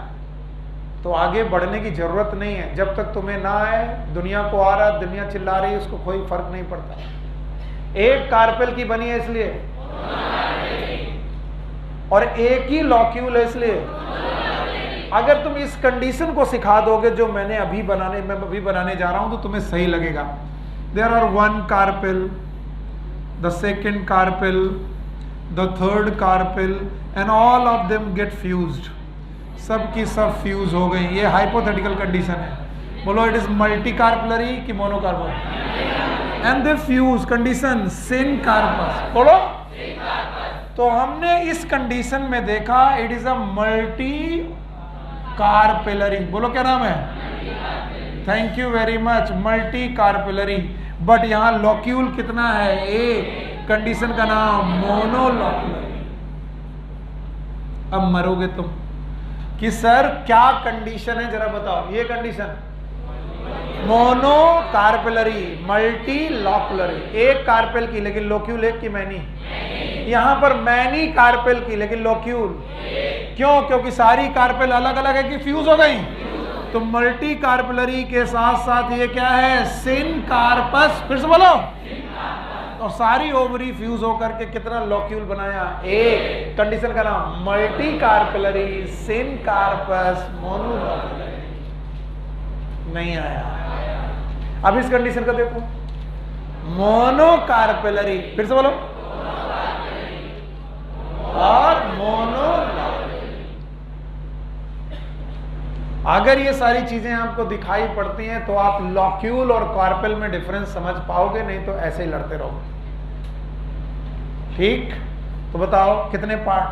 तो आगे बढ़ने की जरूरत नहीं है। जब तक तुम्हें ना आए, दुनिया को आ रहा, दुनिया चिल्ला रही है, उसको कोई फर्क नहीं पड़ता। एक कार्पेल की बनी है इसलिए, और एक ही लॉक्यूल है इसलिए। अगर तुम इस कंडीशन को सिखा दोगे जो मैं अभी बनाने जा रहा हूं, तो तुम्हें सही लगेगा। There are one carpel, the second carpel, the third carpel, and all of them get fused. सब की सब फ्यूज हो गई। ये हाइपोथेटिकल कंडीशन है। बोलो इट इज मल्टी कार्पेलरी कि monocarpellary? And they fuse. Condition syncarpous. बोलो। तो हमने इस कंडीशन में देखा it is a multicarpellary. बोलो क्या नाम है? Thank you very much, multicarpellary. But यहां लॉक्यूल कितना है? एक। कंडीशन का नाम मोनोलॉक्यूलर। अब मरोगे तुम कि सर क्या कंडीशन है, जरा बताओ। ये कंडीशन मोनोकार्पेलरी मल्टीलॉक्यूलरी, एक कार्पेल की लेकिन लॉक्यूल एक की मैनी। यहां पर मैनी कार्पेल की लेकिन लॉक्यूल क्यों? क्योंकि सारी कार्पेल अलग अलग है कि फ्यूज हो गई। तो मल्टी कार्पेलरी के साथ साथ ये क्या है? सिन कार्पस। फिर से बोलो। और सारी ओवरी फ्यूज होकर के कितना लॉक्यूल बनाया? एक। कंडीशन का नाम मल्टी कार्पेलरी सिन कार्पस मोनोलॉक्यूलरी। नहीं आया। अब इस कंडीशन का देखो, मोनोकार्पेलरी। फिर से बोलो। और मोनोलॉक्यूलरी। अगर ये सारी चीजें आपको दिखाई पड़ती हैं तो आप लॉक्यूल और कार्पेल में डिफरेंस समझ पाओगे, नहीं तो ऐसे ही लड़ते रहोगे। ठीक? तो बताओ कितने पार्ट?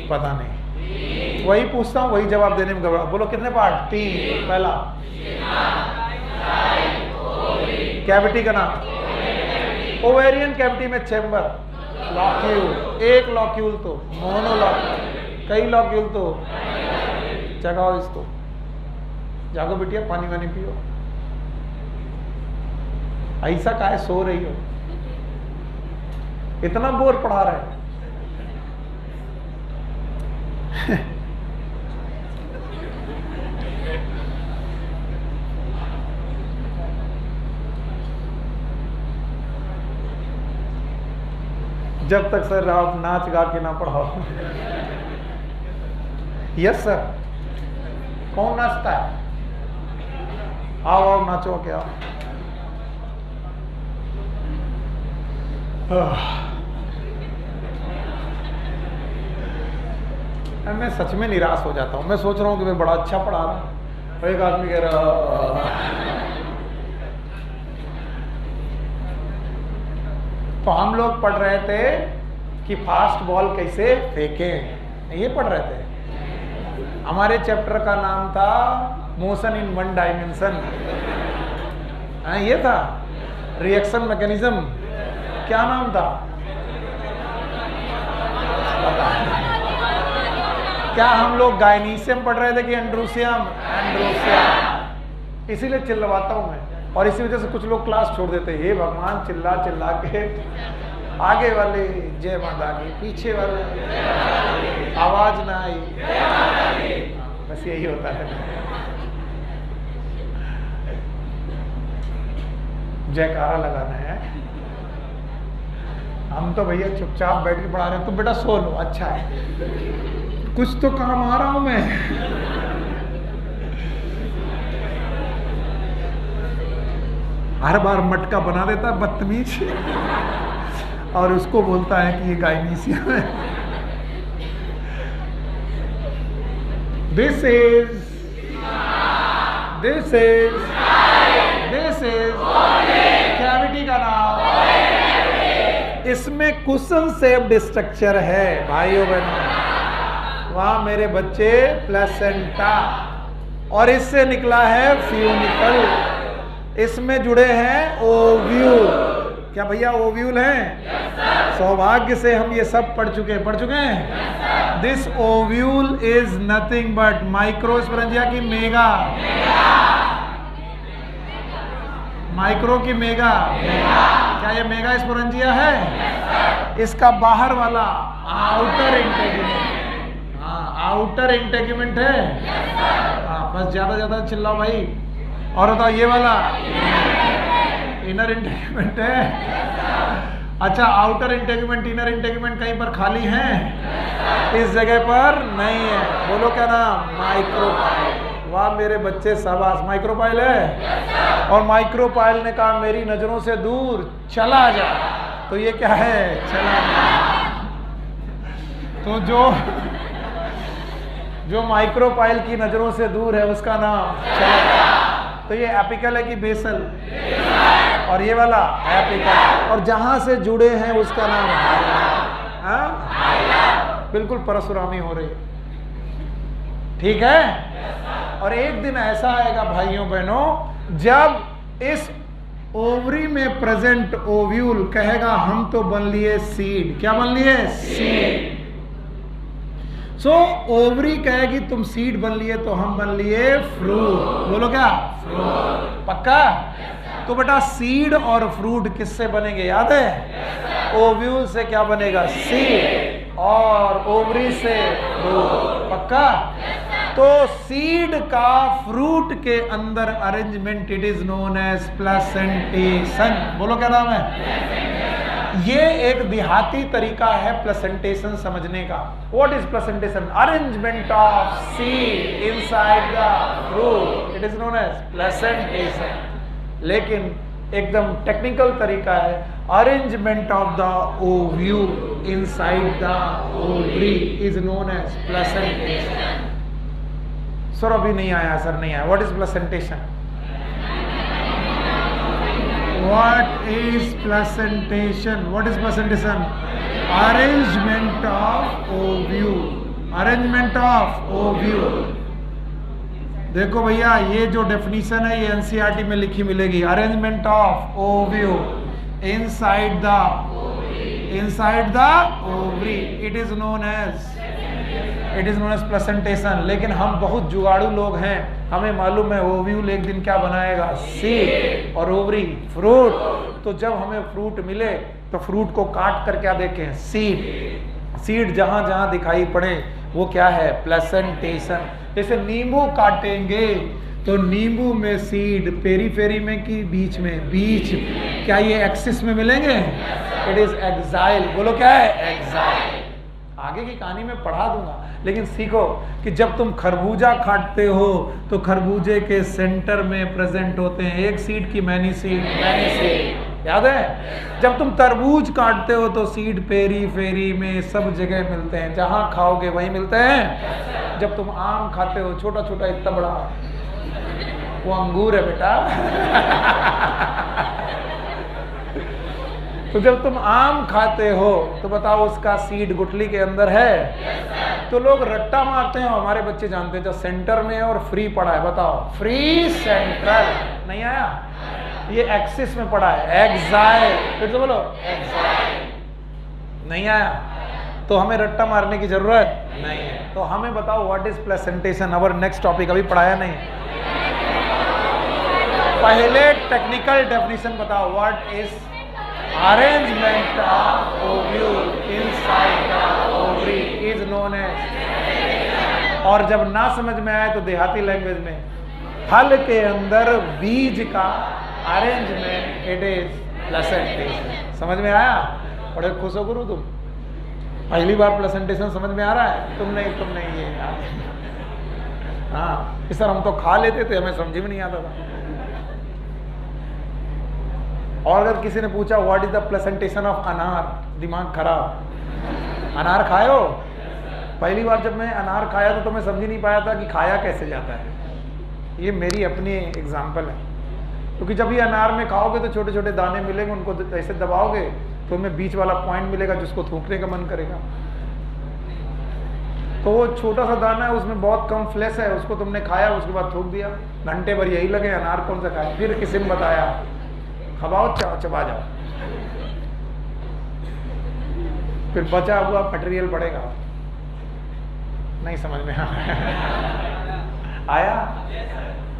पता नहीं, वही पूछता हूं, वही जवाब देने में घबरा। बोलो कितने पार्ट? 3। पहला कैविटी का नाम। ओवेरियन कैविटी में चैम्बर, लॉक्यूल, एक लॉक्यूल तो मोनोलॉक्यूल, कई लॉक्यूल तो जगाओ इसको। जागो बिटिया, पानी वानी पियो। ऐसा काहे सो रही हो, इतना बोर पढ़ा रहे। जब तक सर आप नाच गा के ना पढ़ाओ। यस सर, कौन नाचता है? आओ आओ नाचो क्या। मैं सच में निराश हो जाता हूँ। मैं सोच रहा हूँ कि मैं बड़ा अच्छा पढ़ा रहा हूँ, और एक आदमी कह रहा। तो हम लोग पढ़ रहे थे कि फास्ट बॉल कैसे फेंकें, ये पढ़ रहे थे। हमारे चैप्टर का नाम था मोशन इन वन डायमेंशन। ये था रिएक्शन मैकेनिज्म। क्या नाम था? क्या हम लोग गायनीशियम पढ़ रहे थे कि एंड्रोसियम? एंड्रोसियम। इसीलिए चिल्लवाता हूं मैं, और इसी वजह से कुछ लोग क्लास छोड़ देते हैं। हे भगवान, चिल्ला चिल्ला के आगे वाले जय माता की, पीछे वाले आवाज ना आई, बस यही होता है। जयकारा लगाना है। हम तो भैया चुपचाप बैठ के पढ़ा रहे हैं। तो बेटा सो लो, अच्छा है, कुछ तो काम आ रहा हूं मैं। हर बार मटका बना देता है बदतमीज, और उसको बोलता है कि ये गायनीशियम है। दिस इज कैविटी का नाम। इसमें कुशन शेप्ड स्ट्रक्चर है भाइयों बहनों। वहां मेरे बच्चे प्लेसेंटा, और इससे निकला है फ्यूनिकल। इसमें जुड़े हैं ओव्यूल। क्या भैया ओव्यूल हैं? सौभाग्य से हम ये सब पढ़ चुके हैं। This ovule is nothing but microsporangia की मेगा, माइक्रो की मेगा। क्या ये मेगा स्पोरेंजिया है? इसका बाहर वाला आउटर इंटेगुमेंट, आउटर इंटेगुमेंट है। बस ज्यादा चिल्लाओ भाई। और बताओ ये वाला इनर इंटेगुमेंट है। अच्छा, आउटर इंटेगुमेंट इनर इंटेगुमेंट कहीं पर खाली है? इस जगह पर नहीं है। बोलो क्या नाम? माइक्रोपाइल। वाह मेरे बच्चे, शाबाश। माइक्रोपाइल है। और माइक्रोपाइल ने कहा मेरी नजरों से दूर चला जा। तो ये क्या है? चला जा। तो जो माइक्रोपाइल की नजरों से दूर है उसका नाम चला जा। तो ये एपिकल है कि बेसल? और ये वाला एपिकल। और जहां से जुड़े हैं उसका नाम हाइला। बिल्कुल परशुरामी हो रही, ठीक है। और एक दिन ऐसा आएगा भाइयों बहनों, जब इस ओवरी में प्रेजेंट ओव्यूल कहेगा हम तो बन लिए सीड। क्या बन लिए? सीड। सो ओवरी कहेगी तुम सीड बन लिए, तो हम बन लिए फ्रूट। बोलो क्या? फ्रूट। पक्का? तो बेटा सीड और फ्रूट किससे बनेंगे याद है? ओव्यूल से क्या बनेगा? सीड। और ओवरी से फ्रूट। पक्का? तो सीड का फ्रूट के अंदर arrangement it is known as placentation. बोलो क्या नाम है? ये एक देहाती तरीका है प्लेसेंटेशन समझने का। What is placentation? Arrangement of seed inside the fruit, it is known as placentation. लेकिन एकदम टेक्निकल तरीका है arrangement of the ovule inside the ovary is known as placentation. Sir अभी नहीं आया, सर नहीं आया। What is placentation? What is placentation? What is placentation? Arrangement of ovule. Arrangement of ovule. देखो भैया ये जो डेफिनेशन है ये एनसीईआरटी में लिखी मिलेगी। Arrangement of ovule inside the ovary, it is known as it is known as placentation. लेकिन हम बहुत जुगाड़ू लोग हैं, हमें मालूम है ओव्यूल एक दिन क्या बनाएगा, सीड, और ओवरी फ्रूट। तो जब हमें फ्रूट मिले तो फ्रूट को काट कर क्या देखें, सीड। सीड जहां जहां दिखाई पड़े वो क्या है, प्लेसेंटेशन। जैसे नींबू काटेंगे तो नींबू में सीड पेरीफेरी में कि बीच में, बीच। क्या ये एक्सिस में मिलेंगे? It is axile. बोलो क्या है, एक्साइल। आगे की कहानी में पढ़ा दूंगा, लेकिन सीखो कि जब तुम खरबूजा काटते हो तो खरबूजे के सेंटर में प्रेजेंट होते हैं एक सीड की मैनी सीड, मैनी सीड। याद है? जब तुम तरबूज काटते हो तो सीड पेरी फेरी में सब जगह मिलते हैं, जहां खाओगे वहीं मिलते हैं। जब तुम आम खाते हो, छोटा छोटा इतना बड़ा, वो अंगूर है बेटा। तो जब तुम आम खाते हो तो बताओ उसका सीड गुठली के अंदर है। तो लोग रट्टा मारते हैं, हमारे बच्चे जानते हैं, जो सेंटर में है और फ्री पड़ा है। बताओ, फ्री सेंट्रल नहीं आया, ये एक्सिस में पड़ा है, एक्साइल। फिर तो बोलो, एक्साइल नहीं आया। तो हमें रट्टा मारने की जरूरत नहीं है। तो हमें बताओ what is placentation, our next topic. अभी पढ़ाया नहीं, पहले टेक्निकल डेफिनेशन बताओ। What is arrangement of ovule inside the ovary is known as. और जब ना समझ में आए तो देहाती लैंग्वेज में, फल के अंदर बीज का अरेंजमेंट, इट इज प्लेसेंटेशन। समझ में आया? बड़े खुश हो गुरु तुम, पहली बार प्लेसेंटेशन समझ में आ रहा है। तुम नहीं ये हाँ, सर हम तो खा लेते थे, हमें समझ में नहीं आता था। और अगर किसी ने पूछा what is the placentation of अनार, दिमाग खराब। अनार खाए हो? पहली बार जब मैं अनार खाया तो मैं समझ ही नहीं पाया था कि खाया कैसे जाता है। ये मेरी अपनी एग्जांपल है, क्योंकि जब ये अनार में खाओगे तो छोटे छोटे दाने मिलेंगे, उनको ऐसे दबाओगे तो उनमें बीच वाला पॉइंट मिलेगा जिसको थूकने का मन करेगा। तो वो छोटा सा दाना है, उसमें बहुत कम फ्लेश है, उसको तुमने खाया, उसके बाद थूक दिया। घंटे भर यही लगे अनार कौन सा खाए। फिर किसी ने बताया खबाओ, चबा जाओ, फिर बचा हुआ मटेरियल पड़ेगा। नहीं समझ में आया?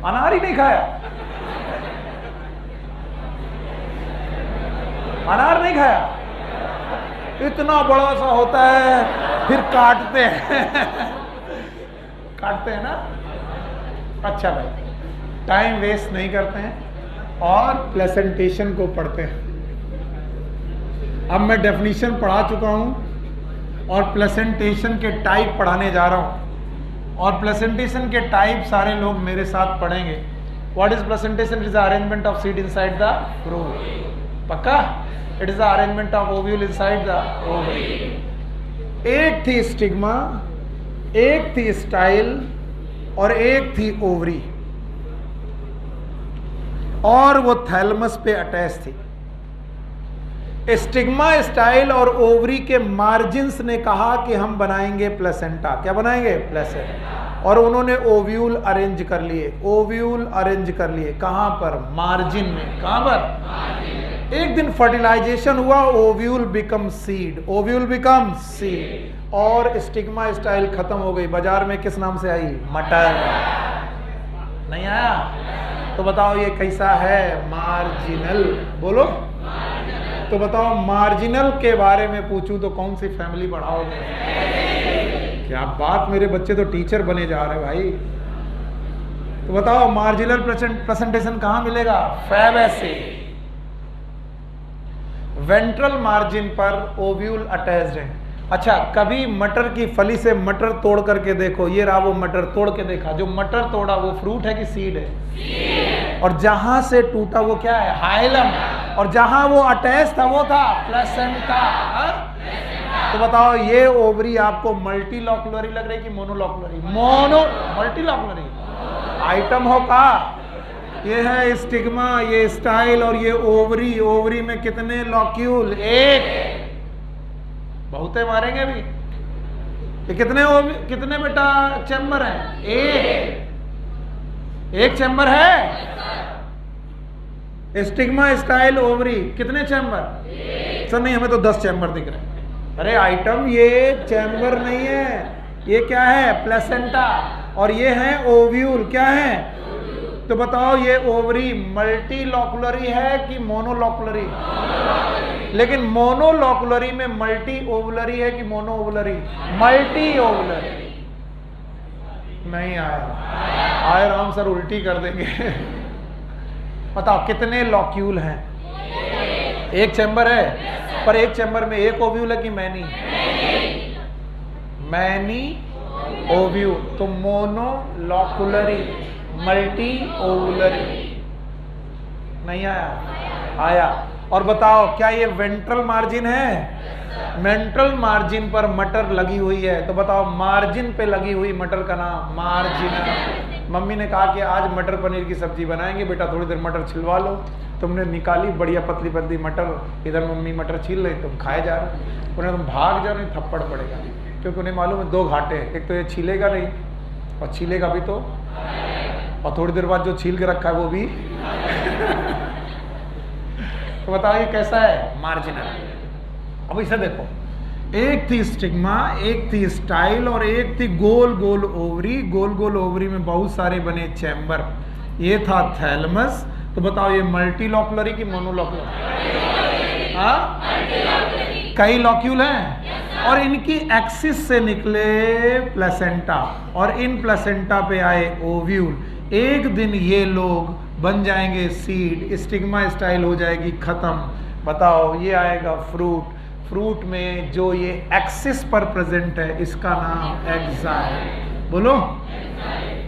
अनार ही नहीं खाया, अनार नहीं खाया, इतना बड़ा सा होता है, फिर काटते हैं काटते हैं ना। अच्छा भाई, टाइम वेस्ट नहीं करते हैं और प्लेसेंटेशन को पढ़ते हैं। अब मैं डेफिनेशन पढ़ा चुका हूं और प्लेसेंटेशन के टाइप पढ़ाने जा रहा हूं, और प्लेसेंटेशन के टाइप सारे लोग मेरे साथ पढ़ेंगे। What is placentation? It is the arrangement of seed inside the fruit. पक्का? It is the arrangement of ovule inside the ovary. एक थी स्टिग्मा, एक थी स्टाइल और एक थी ओवरी, और वो थैलमस पे अटैच थी। स्टिग्मा, स्टाइल और ओवरी के मार्जिन्स ने कहा कि हम बनाएंगे प्लेसेंटा। क्या बनाएंगे? प्लेसेंटा। और उन्होंने ओव्यूल अरेंज कर लिए, ओव्यूल अरेंज कर लिए। कहां पर? मार्जिन में। कहां पर? एक दिन फर्टिलाइजेशन हुआ, ovule become seed, ovule become seed, और स्टिग्मा स्टाइल खत्म हो गई। बाजार में किस नाम से आई? मटर। नहीं आया? तो बताओ ये कैसा है? मार्जिनल। बोलो। तो बताओ मार्जिनल के बारे में पूछूं तो कौन सी फैमिली पढ़ाओगे? क्या बात, मेरे बच्चे तो टीचर बने जा रहे भाई। तो बताओ मार्जिनल प्रेजेंटेशन कहां मिलेगा? फैबेसी। वेंट्रल मार्जिन पर ओव्यूल अटैच्ड है। अच्छा, कभी मटर की फली से मटर तोड़ करके देखो। ये रहा वो मटर, तोड़ के देखा, जो मटर तोड़ा वो फ्रूट है कि सीड है? सीड। और जहां से टूटा वो क्या है? हाइलम। और जहां वो अटैच था वो था प्लेसेंटा। तो बताओ ये ओवरी आपको मल्टीलॉकुलरी लग रही कि मोनोलॉकुलरी? मल्टीलॉकुलरी आइटम हो का? ये है स्टिग्मा, ये स्टाइल और ये ओवरी। ओवरी में कितने लॉक्यूल? एक। बहुते मारेंगे भी। ये कितने बेटा चैम्बर हैं? एक चैम्बर है। स्टिग्मा, स्टाइल, ओवरी कितने चैम्बर? सर नहीं, हमें तो 10 चैम्बर दिख रहे हैं। अरे आइटम, ये चैम्बर नहीं है, ये क्या है? प्लेसेंटा। और ये है ओव्यूल। क्या है? तो बताओ ये ओवरी मल्टीलॉकुलरी है कि मोनोलॉकुलरी? लेकिन मोनोलॉकुलरी में मल्टी ओवुलरी है कि मोनो ओवुलरी? मल्टी ओवुलरी। नहीं आया। आए राम सर उल्टी कर देंगे। बताओ कितने लॉक्यूल हैं? एक चैम्बर है, पर एक चैम्बर में एक ओव्यूल है कि मैनी? Many ovule. तो मोनोलॉकुलरी, मल्टी ओवुलरी। नहीं आया? आया। और बताओ क्या ये वेंट्रल मार्जिन है? वेंट्रल मार्जिन पर मटर लगी हुई है, तो बताओ मार्जिन पे लगी हुई मटर का नाम मार्जिन। मम्मी ने कहा कि आज मटर पनीर की सब्जी बनाएंगे, बेटा थोड़ी देर मटर छिलवा लो। तुमने निकाली बढ़िया पतली पतली मटर, इधर मम्मी मटर छील रही, तुम खाए जा रहे। उन्हें तुम भाग जाओ, नहीं थप्पड़ पड़ेगा, क्योंकि उन्हें मालूम है दो घाटे हैं, एक तो ये छीलेगा नहीं और छीलेगा भी तो, और थोड़ी देर बाद जो छील के रखा है वो भी। तो बताओ ये कैसा है? मार्जिनल। अब इसे देखो, एक थी स्टिग्मा, एक थी स्टाइल और एक थी गोल गोल ओवरी। गोल गोल ओवरी में बहुत सारे बने चैम्बर। ये था थैलमस। तो बताओ ये मल्टीलॉकुलरी की मोनोलॉकुलरी? हाँ, कई लॉक्यूल हैं और इनकी एक्सिस से निकले प्लेसेंटा और इन प्लेसेंटा पे आए ओव्यूल। एक दिन ये लोग बन जाएंगे सीड, स्टिग्मा स्टाइल हो जाएगी खत्म। बताओ ये आएगा फ्रूट। फ्रूट में जो ये एक्सिस पर प्रेजेंट है इसका नाम एक्साइल। बोलो,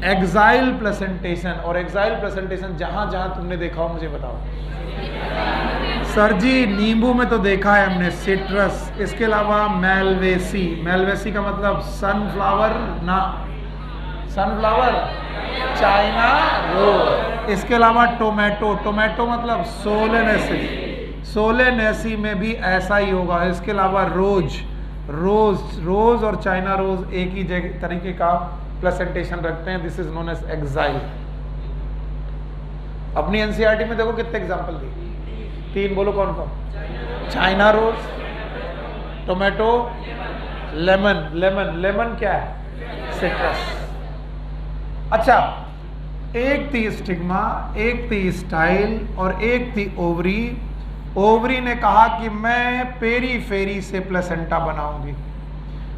एक्साइल प्लेसेंटेशन। और एक्साइल प्लेसेंटेशन जहां जहां तुमने देखा हो मुझे बताओ। सर जी नींबू में तो देखा है हमने, सिट्रस। इसके अलावा मेलवेसी। मेलवेसी का मतलब सनफ्लावर ना, सनफ्लावर, चाइना रोज। इसके अलावा टोमेटो। टोमेटो मतलब सोलेनेसी। सोलेनेसी में भी ऐसा ही होगा। इसके अलावा रोज, रोज रोज और चाइना रोज एक ही तरीके का प्लेसेंटेशन रखते हैं। This is known as axile. अपनी एनसीईआरटी में देखो कितने एग्जांपल दिए, 3 बोलो कौन कौन? China rose, tomato, lemon. Lemon, lemon क्या है? सिट्रस। अच्छा, एक थी स्टिग्मा, एक थी स्टाइल और एक थी ओवरी। ओवरी ने कहा कि मैं पेरीफेरी से प्लेसेंटा बनाऊंगी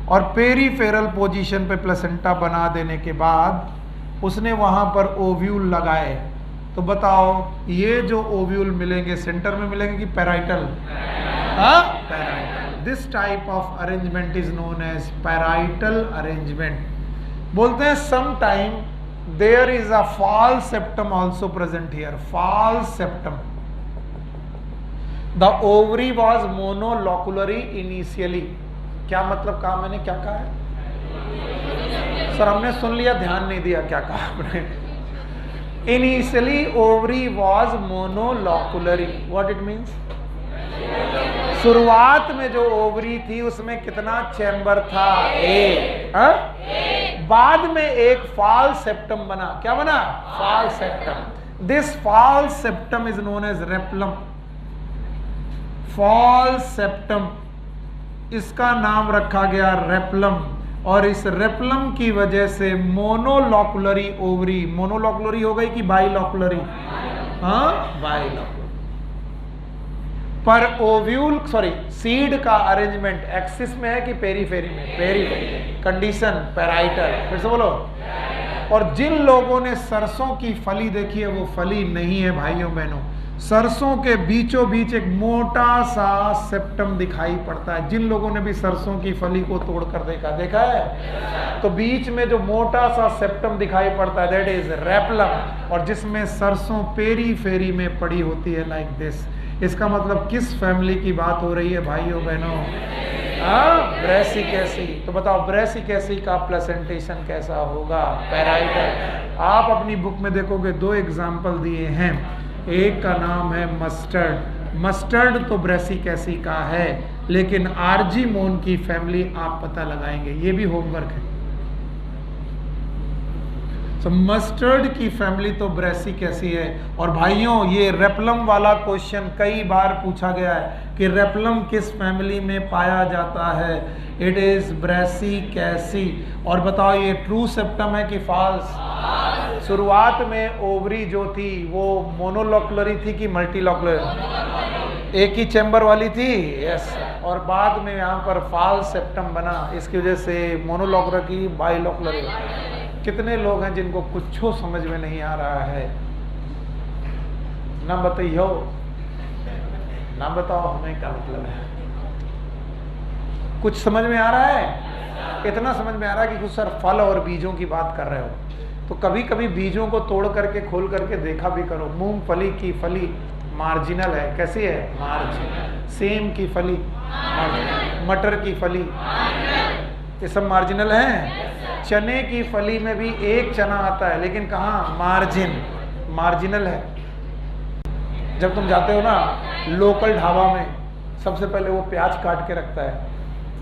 और पेरीफेरल पोजीशन पे प्लेसेंटा बना देने के बाद उसने वहां पर ओव्यूल लगाए। तो बताओ ये जो ओव्यूल मिलेंगे सेंटर में मिलेंगे कि पैराइटल? हाँ, parietal. This type of arrangement is known as parietal arrangement. बोलते हैं some time there is a false septum also present here. False septum. The ovary was monolocularly initially. क्या मतलब कहा मैंने? क्या कहा है सर? हमने सुन लिया, ध्यान नहीं दिया क्या कहा आपने। Initially ovary was monolocularly. What it means? शुरुआत में जो ओवरी थी उसमें कितना चैम्बर था? एक। बाद में एक फॉल्स सेप्टम बना। क्या बना? False septum. This false septum is known as replum. False septum, इसका नाम रखा गया रेप्लम। और इस रेप्लम की वजह से मोनोलॉकुलरी ओवरी, मोनोलॉकुलरी हो गई कि बाइलॉकुलरी? हाँ, बाइलॉकुलरी। पर ओव्यूल सीड का अरेंजमेंट एक्सिस में है कि पेरीफेरी में? पेरीफेरी। Condition parietal. फिर से बोलो। और जिन लोगों ने सरसों की फली देखी है वो फली नहीं है भाइयों बहनों। सरसों के बीचों बीच एक मोटा सा सेप्टम दिखाई पड़ता है। जिन लोगों ने भी सरसों की फली को तोड़कर देखा है, तो बीच में जो मोटा सा सेप्टम दिखाई पड़ता है दैट इज रेप्लम, और जिसमें सरसों पेरीफेरी में पड़ी होती है लाइक दिस। इसका मतलब किस फैमिली की बात हो रही है भाइयों बहनों? ब्रेसिकेसी। तो बताओ ब्रेसिकेसी का प्लेसेंटेशन कैसा होगा? पैराइटल। आप अपनी बुक में देखोगे 2 एग्जाम्पल दिए हैं। एक का नाम है मस्टर्ड। मस्टर्ड तो ब्रेसिकेसी का है, लेकिन आर्जीमोन की फैमिली आप पता लगाएंगे। ये भी होमवर्क है। तो मस्टर्ड की फैमिली तो ब्रेसी कैसी है। और भाइयों ये रेपलम वाला क्वेश्चन कई बार पूछा गया है कि रेपलम किस फैमिली में पाया जाता है। इट इज ब्रेसी कैसी। और बताओ ये ट्रू सेप्टम है कि फॉल्स। शुरुआत में ओवरी जो थी वो मोनोलॉकुलरी थी कि मल्टीलॉकुलरी, एक ही चैम्बर वाली थी। यस। और बाद में यहाँ पर फॉल्स सेप्टम बना, इसकी वजह से मोनोलॉकुलर की बाइलॉकुलरी। कितने लोग हैं जिनको कुछ समझ में नहीं आ रहा है? ना बताइयो, ना बताओ हमें क्या मतलब है। कुछ समझ में आ रहा है? इतना समझ में आ रहा है कि कुछ सर फल और बीजों की बात कर रहे हो, तो कभी कभी बीजों को तोड़ करके खोल करके देखा भी करो। मूंगफली की फली मार्जिनल है, कैसी है? मार्जिनल। सेम की फली मार्जिनल। मटर की फली, ये सब मार्जिनल हैं। चने की फली में भी एक चना आता है, लेकिन कहाँ? मार्जिनल है। जब तुम जाते हो ना लोकल ढाबा में, सबसे पहले वो प्याज काट के रखता है,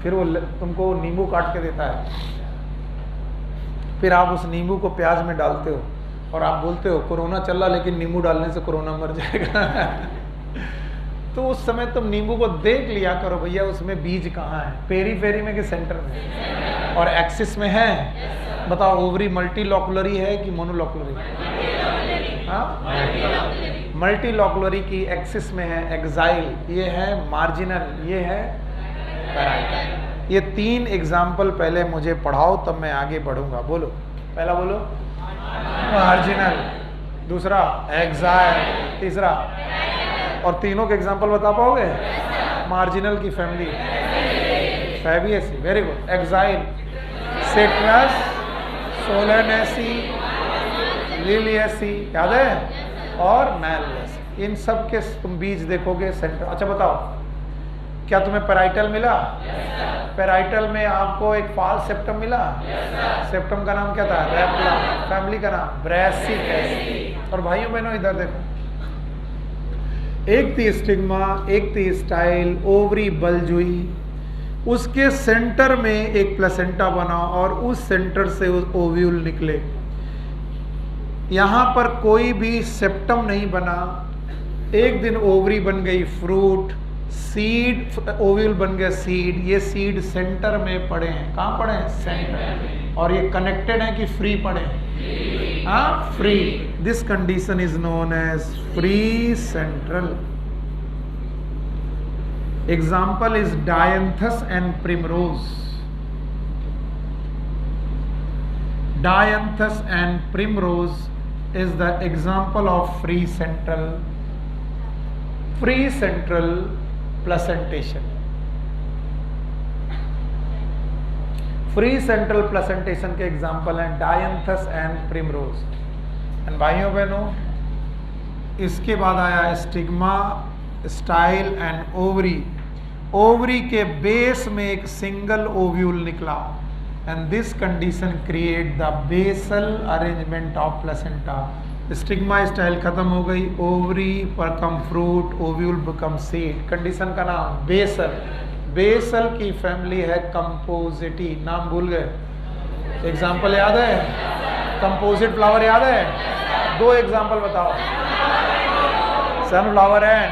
फिर वो तुमको नींबू काट के देता है, फिर आप उस नींबू को प्याज में डालते हो और आप बोलते हो कोरोना चल रहा, लेकिन नींबू डालने से कोरोना मर जाएगा। तो उस समय तुम नींबू को देख लिया करो भैया उसमें बीज कहाँ है, पेरी में कि सेंटर में, और एक्सिस में है। बताओ ओवरी मल्टीलॉकुलरी है कि मोनोलॉकुलरी? हाँ, मल्टीलॉकुलरी की एक्सिस में है एक्साइल, ये है मार्जिनल, ये है पैराइटल। ये 3 एग्जाम्पल पहले मुझे पढ़ाओ तब मैं आगे बढ़ूंगा। बोलो, पहला बोलो। मार्जिनल, दूसरा एक्साइल, तीसरा। और तीनों के एग्जाम्पल बता पाओगे? मार्जिनल की family Fabaceae, very good. Axile, citrus, Solanaceae, Liliaceae, याद है? और मैलस। इन सब के तुम बीज देखोगे सेंटर। अच्छा बताओ, क्या तुम्हें पैराइटल मिला? पैराइटल में आपको एक फॉल्स सेप्टम मिला। सेप्टम का नाम क्या था? रेपलम। फैमिली का नाम ब्रेसिक। और भाइयों बहनों इधर देखो, एक थी स्टिग्मा, एक थी स्टाइल, ओवरी बल्ज हुई, उसके सेंटर में एक प्लेसेंटा बना और उस सेंटर से ओव्यूल निकले। यहां पर कोई भी सेप्टम नहीं बना। एक दिन ओवरी बन गई फ्रूट, सीड, ओव्यूल बन गया सीड। ये सीड सेंटर में पड़े हैं। कहां पड़े हैं? सेंटर। और ये कनेक्टेड है कि फ्री पड़े हैं? हाँ, free. This condition is known as free central. Example is Dianthus and primrose. Dianthus and primrose is the example of free central placentation. Free central placentation के एग्जाम्पल हैं डायंथस एंड प्रिमरोज। एंड भाइयों बहनों, इसके बाद आया stigma, style and ovary. Ovary के base में एक सिंगल ओव्यूल निकला, and this condition create the basal arrangement of placenta. Stigma style खत्म हो गई, ovary become fruit, ovule become seed. Condition का नाम बेसल। बेसल की फैमिली है कंपोजिटी। नाम भूल गए? एग्जाम्पल याद है? कंपोजिट फ्लावर याद है? 2 एग्जाम्पल बताओ। Sunflower and.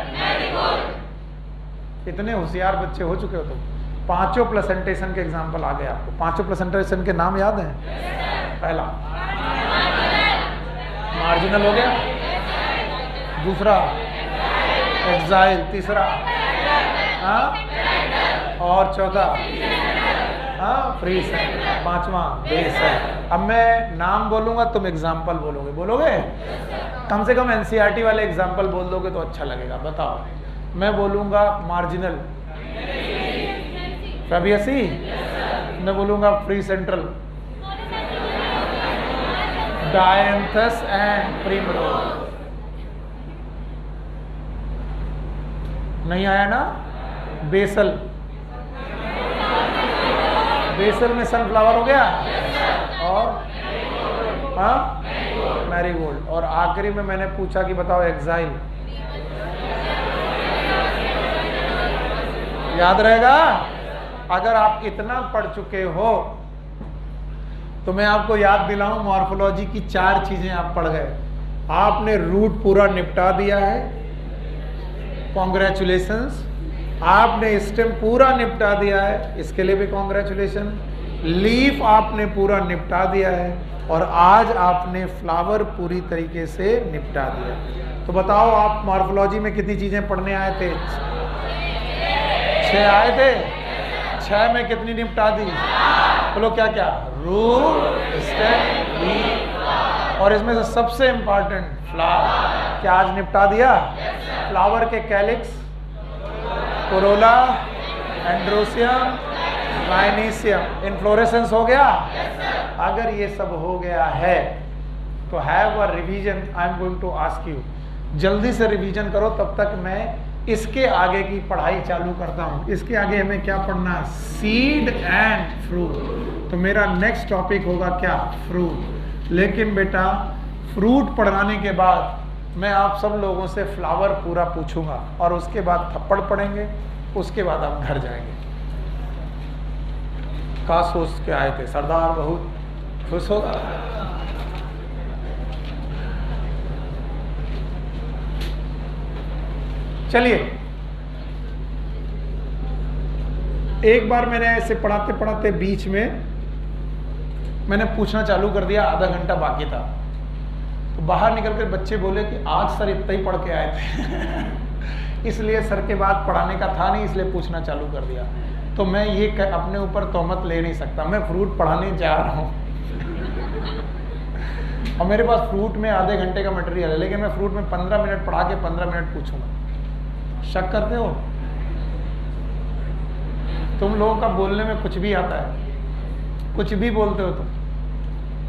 इतने होशियार बच्चे हो चुके हो तुम। 5 प्लेसेंटेशन के एग्जाम्पल आ गए आपको। 5 प्लेसेंटेशन के नाम याद हैं? पहला मार्जिनल हो गया, दूसरा एक्साइल, तीसरा और चौथा फ्री सेंट्रल, 5वां बेसल। अब मैं नाम बोलूंगा, तुम एग्जाम्पल बोलोगे। बोलोगे? कम से कम एनसीईआरटी वाले एग्जाम्पल बोल दोगे तो अच्छा लगेगा। बताओ, मैं बोलूंगा मार्जिनल, फैबियसी। मैं बोलूंगा free central, dianthus and primrose. नहीं आया ना? बेसल, बेसल में सनफ्लावर हो गया और मैरीगोल्ड। और आखिरी में मैंने पूछा कि बताओ एक्साइल। याद रहेगा? अगर आप इतना पढ़ चुके हो तो मैं आपको याद दिलाऊं, मॉर्फोलॉजी की 4 चीजें आप पढ़ गए। आपने रूट पूरा निपटा दिया है, कॉन्ग्रेचुलेशंस। आपने स्टेम पूरा निपटा दिया है, इसके लिए भी कॉन्ग्रेचुलेशन। लीफ आपने पूरा निपटा दिया है, और आज आपने फ्लावर पूरी तरीके से निपटा दिया। तो बताओ आप मॉर्फोलॉजी में कितनी चीजें पढ़ने आए थे? 6 आए थे। 6 में कितनी निपटा दी? बोलो क्या क्या? रूट, स्टेम, लीफ, और इसमें से सबसे इंपॉर्टेंट फ्लावर। क्या आज निपटा दिया? फ्लावर के calyx, corolla, androecium, gynoecium, inflorescence हो गया। अगर ये सब हो गया है तो have a revision. I am going to ask you, जल्दी से रिवीजन करो, तब तक मैं इसके आगे की पढ़ाई चालू करता हूँ। इसके आगे हमें क्या पढ़ना है? Seed and fruit. तो मेरा नेक्स्ट टॉपिक होगा क्या? फ्रूट। लेकिन बेटा फ्रूट पढ़ाने के बाद मैं आप सब लोगों से फ्लावर पूरा पूछूंगा, और उसके बाद थप्पड़ पढ़ेंगे, उसके बाद आप घर जाएंगे। का सोच के आए थे? सरदार बहुत खुश होगा। चलिए, एक बार मैंने ऐसे पढ़ाते पढ़ाते बीच में मैंने पूछना चालू कर दिया, आधा घंटा बाकी था, तो बाहर निकलकर बच्चे बोले कि आज सर इतना ही पढ़ के आए थे इसलिए सर के बाद पढ़ाने का था नहीं, इसलिए पूछना चालू कर दिया। तो मैं ये अपने ऊपर तोहमत ले नहीं सकता, मैं फ्रूट पढ़ाने जा रहा हूँ और मेरे पास फ्रूट में आधे घंटे का मटेरियल है, लेकिन मैं फ्रूट में 15 मिनट पढ़ा के 15 मिनट पूछूंगा। शक करते हो? तुम लोगों का बोलने में कुछ भी आता है, कुछ भी बोलते हो तुम।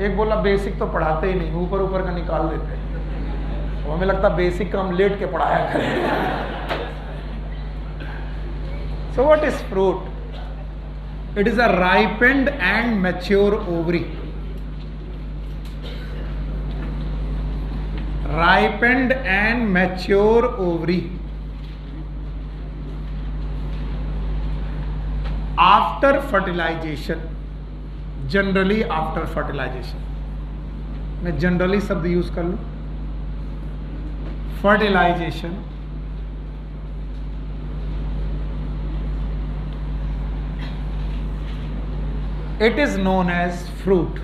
एक बोला बेसिक तो पढ़ाते ही नहीं, ऊपर ऊपर का निकाल देते हैं। तो हमें लगता बेसिक का हम लेट के पढ़ाया करें। So what is fruit? It is a ripened and mature ovary. Ripened and mature ovary. After fertilization, generally after fertilization, मैं generally शब्द यूज कर लूं, fertilization, it is known as fruit.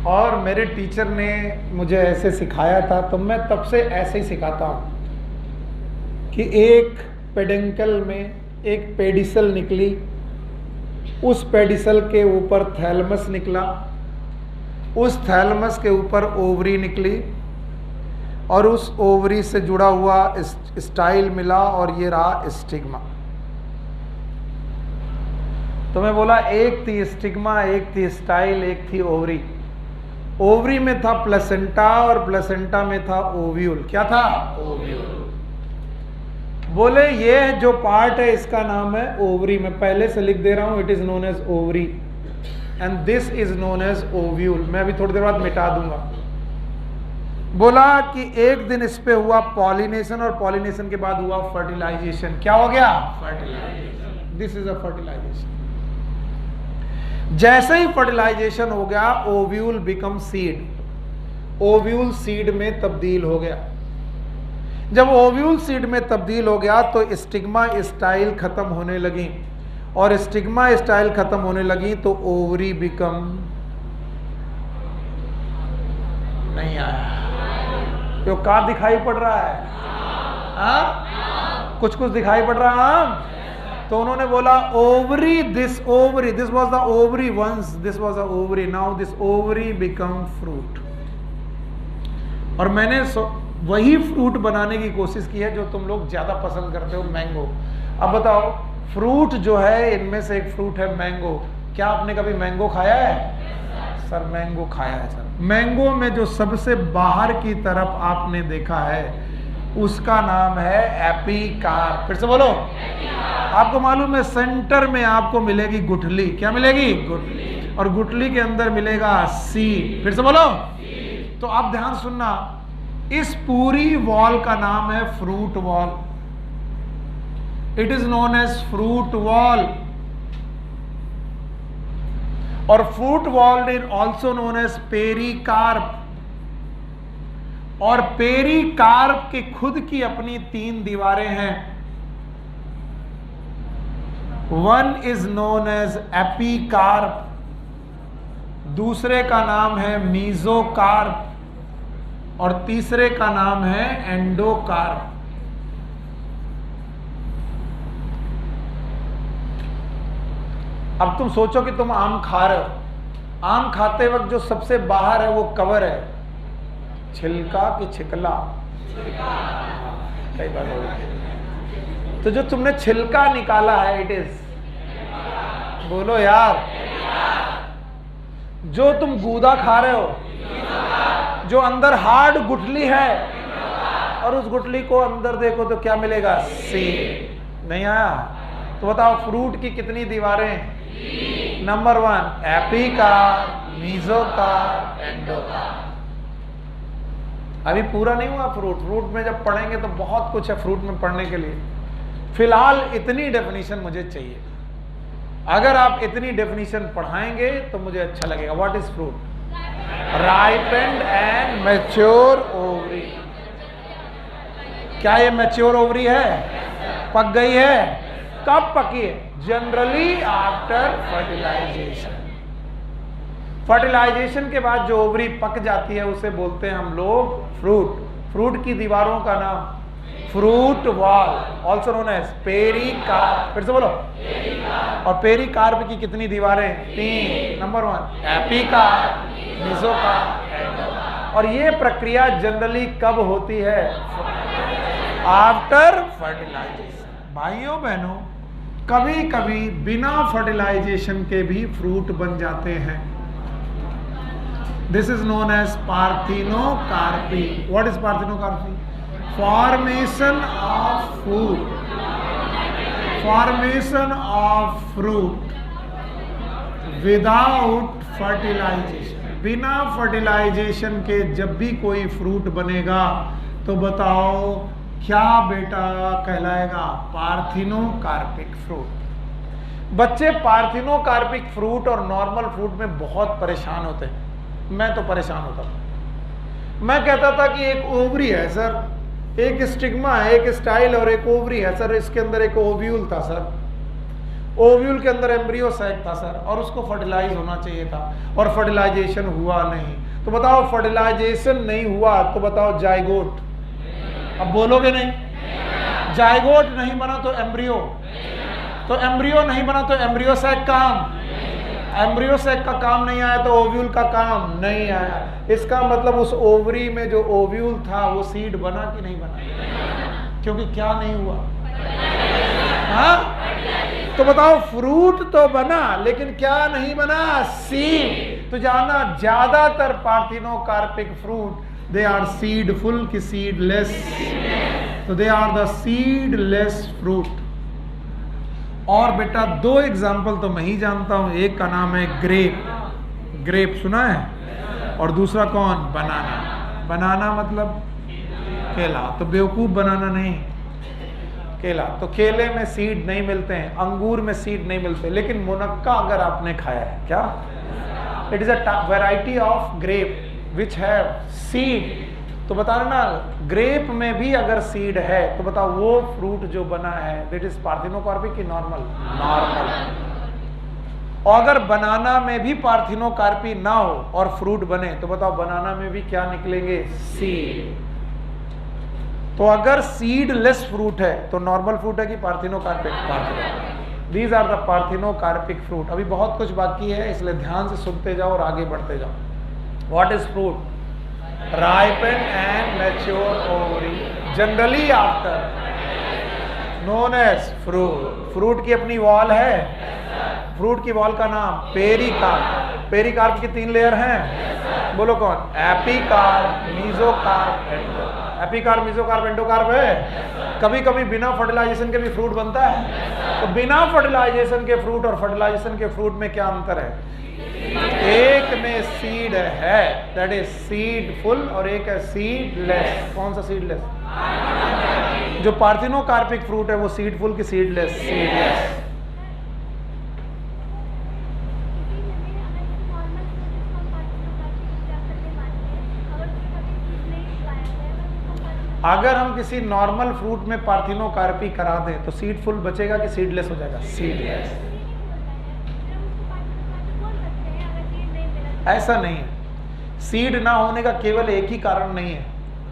और मेरे टीचर ने मुझे ऐसे सिखाया था, तो मैं तब से ऐसे ही सिखाता हूँ कि एक पेडिकल में एक पेडिसल निकली, उस पेडिसल के ऊपर थैलमस निकला, उस थैलमस के ऊपर ओवरी निकली, और उस ओवरी से जुड़ा हुआ स्टाइल मिला, और ये रहा स्टिग्मा। तो मैं बोला एक थी स्टिग्मा, एक थी स्टाइल, एक थी ओवरी। ओवरी में था प्लेसेंटा, और प्लेसेंटा में था ओव्यूल। क्या था? ओव्यूल। बोले ये जो पार्ट है इसका नाम है ओवरी। मैं पहले से लिख दे रहा हूं, it is known as ovary and this is known as ovule. मैं अभी थोड़ी देर बाद मिटा दूंगा। बोला कि एक दिन इस पे हुआ पॉलिनेशन, और पॉलिनेशन के बाद हुआ फर्टिलाइजेशन। क्या हो गया? Fertilisation. This is a fertilisation. जैसे ही फर्टिलाइजेशन हो गया, ovule become seed. Ovule seed में तब्दील हो गया। जब ओव्यूल सीड में तब्दील हो गया तो स्टिग्मा स्टाइल खत्म होने लगी, और स्टिग्मा स्टाइल खत्म होने लगी तो ओवरी बिकम नहीं आया। तो क्या दिखाई पड़ रहा है? हाँ, कुछ कुछ दिखाई पड़ रहा है। तो उन्होंने बोला ovary, this was the ovary once, this was the ovary, now this ovary become fruit. और मैंने वही फ्रूट बनाने की कोशिश की है जो तुम लोग ज्यादा पसंद करते हो, मैंगो। अब बताओ, फ्रूट जो है इनमें से एक फ्रूट है मैंगो। क्या आपने कभी मैंगो खाया है? सर मैंगो खाया है सर। मैंगो में जो सबसे बाहर की तरफ आपने देखा है उसका नाम है एपिकार। फिर से बोलो। आपको मालूम है सेंटर में आपको मिलेगी गुठली। क्या मिलेगी? गुठली। और गुठली के अंदर मिलेगा सीड। फिर से बोलो। तो आप ध्यान सुनना, इस पूरी वॉल का नाम है fruit wall. It is known as fruit wall. और fruit wall is also known as pericarp. और पेरिकार्प की खुद की अपनी 3 दीवारें हैं। One is known as epicarp, दूसरे का नाम है मीजोकार्प, और तीसरे का नाम है एंडोकार्प। अब तुम सोचो कि तुम आम खा रहे हो। आम खाते वक्त जो सबसे बाहर है वो कवर है, छिलका कि छिकला? कई बार हो गई। तो जो तुमने छिलका निकाला है इट इज, बोलो यार, जो तुम गूदा खा रहे हो, जो अंदर हार्ड गुठली है, और उस गुठली को अंदर देखो तो क्या मिलेगा? सीड। नहीं आया? तो बताओ फ्रूट की कितनी दीवारें? Number 1 epicarp, mesocarp, endocarp. अभी पूरा नहीं हुआ फ्रूट। फ्रूट में जब पढ़ेंगे तो बहुत कुछ है फ्रूट में पढ़ने के लिए। फिलहाल इतनी डेफिनेशन मुझे चाहिए। अगर आप इतनी डेफिनेशन पढ़ाएंगे तो मुझे अच्छा लगेगा। What is fruit? Ripened and mature ovary. क्या ये मैच्योर ओवरी है? पक गई है? कब पकी है? Generally after fertilisation. फर्टिलाइजेशन के बाद जो ओवरी पक जाती है उसे बोलते हैं हम लोग फ्रूट। फ्रूट की दीवारों का नाम fruit wall, also known as pericarp. फिर से बोलो। और पेरिकार्प की कितनी दीवारें? 3। Number 1 epicarp, mesocarp, endocarp. और ये प्रक्रिया जनरली कब होती है? After fertilisation. भाइयों बहनों, कभी कभी बिना फर्टिलाइजेशन के भी फ्रूट बन जाते हैं। This is known as parthenocarpy. What is parthenocarpy? Formation of food, formation of fruit without fertilisation. बिना फर्टिलाइजेशन के जब भी कोई फ्रूट बनेगा तो बताओ क्या बेटा कहलाएगा? Parthenocarpic fruit. बच्चे पार्थिनोकार्पिक फ्रूट और नॉर्मल फ्रूट में बहुत परेशान होते हैं। मैं तो परेशान होता था। मैं कहता था कि एक ओवरी है सर, एक स्टिग्मा है, एक स्टाइल और एक ओवरी है सर, इसके अंदर एक ओव्यूल था सर, ओव्यूल के अंदर एम्ब्रियो सैक था सर, और उसको फर्टिलाइज होना चाहिए था और फर्टिलाइजेशन हुआ नहीं। तो बताओ फर्टिलाइजेशन नहीं हुआ तो बताओ जाइगोट। अब बोलोगे नहीं? जाइगोट नहीं बना तो एम्ब्रियो, तो एम्ब्रियो नहीं बना तो एम्ब्रियो सैक काम, एम्ब्रियो सैक का काम नहीं आया तो ओव्यूल का काम नहीं आया। इसका मतलब उस ओवरी में जो ओव्यूल था वो सीड बना कि नहीं बना? क्योंकि क्या नहीं हुआ? हाँ? तो बताओ फ्रूट तो बना लेकिन क्या नहीं बना? सीड। तो जाना ज्यादातर parthenocarpic fruit they are seedful की सीडलेस, तो they are the seedless fruit. और बेटा 2 एग्जाम्पल तो मैं ही जानता हूं। एक का नाम है ग्रेप, ग्रेप सुना है, और दूसरा कौन? बनाना। बनाना मतलब केला, तो बेवकूफ बनाना नहीं, केला। तो केले में सीड नहीं मिलते हैं, अंगूर में सीड नहीं मिलते, लेकिन मुनक्का अगर आपने खाया है, क्या? It is a variety of grape which have seed. तो बता रहे ना, ग्रेप में भी अगर सीड है तो बताओ वो फ्रूट जो बना है दैट इज पार्थिनोकार्पिक की नॉर्मल? नॉर्मल। और अगर बनाना में भी पार्थिनोकार्पी ना हो और फ्रूट बने तो बताओ बनाना में भी क्या निकलेंगे? सीड। तो अगर सीडलेस फ्रूट है तो नॉर्मल फ्रूट है कि parthenocarpic? Parthenocarpic. These are the parthenocarpic fruit. अभी बहुत कुछ बाकी है, इसलिए ध्यान से सुनते जाओ और आगे बढ़ते जाओ। What is fruit? ripened and mature ovary generally after known as fruit। Fruit की अपनी वॉल है। फ्रूट की वॉल का नाम पेरिकार्प। पेरिकार्प की 3 लेयर हैं, बोलो कौन? Epicarp, mesocarp, endocarp. Epicarp, mesocarp, endocarp है। कभी कभी बिना फर्टिलाइजेशन के भी फ्रूट बनता है। तो बिना फर्टिलाइजेशन के फ्रूट और फर्टिलाइजेशन के फ्रूट में क्या अंतर है? एक में सीड है, दैट इज सीडफुल, और एक है सीडलेस। कौन सा सीडलेस? जो पार्थिनोकार्पिक फ्रूट है वो सीडफुल की सीडलेस? सीडलेस। अगर हम किसी नॉर्मल फ्रूट में पार्थिनोकार्पी करा दें तो सीडफुल बचेगा कि सीडलेस हो जाएगा? सीडलेस। ऐसा नहीं है। सीड ना होने का केवल एक ही कारण नहीं है।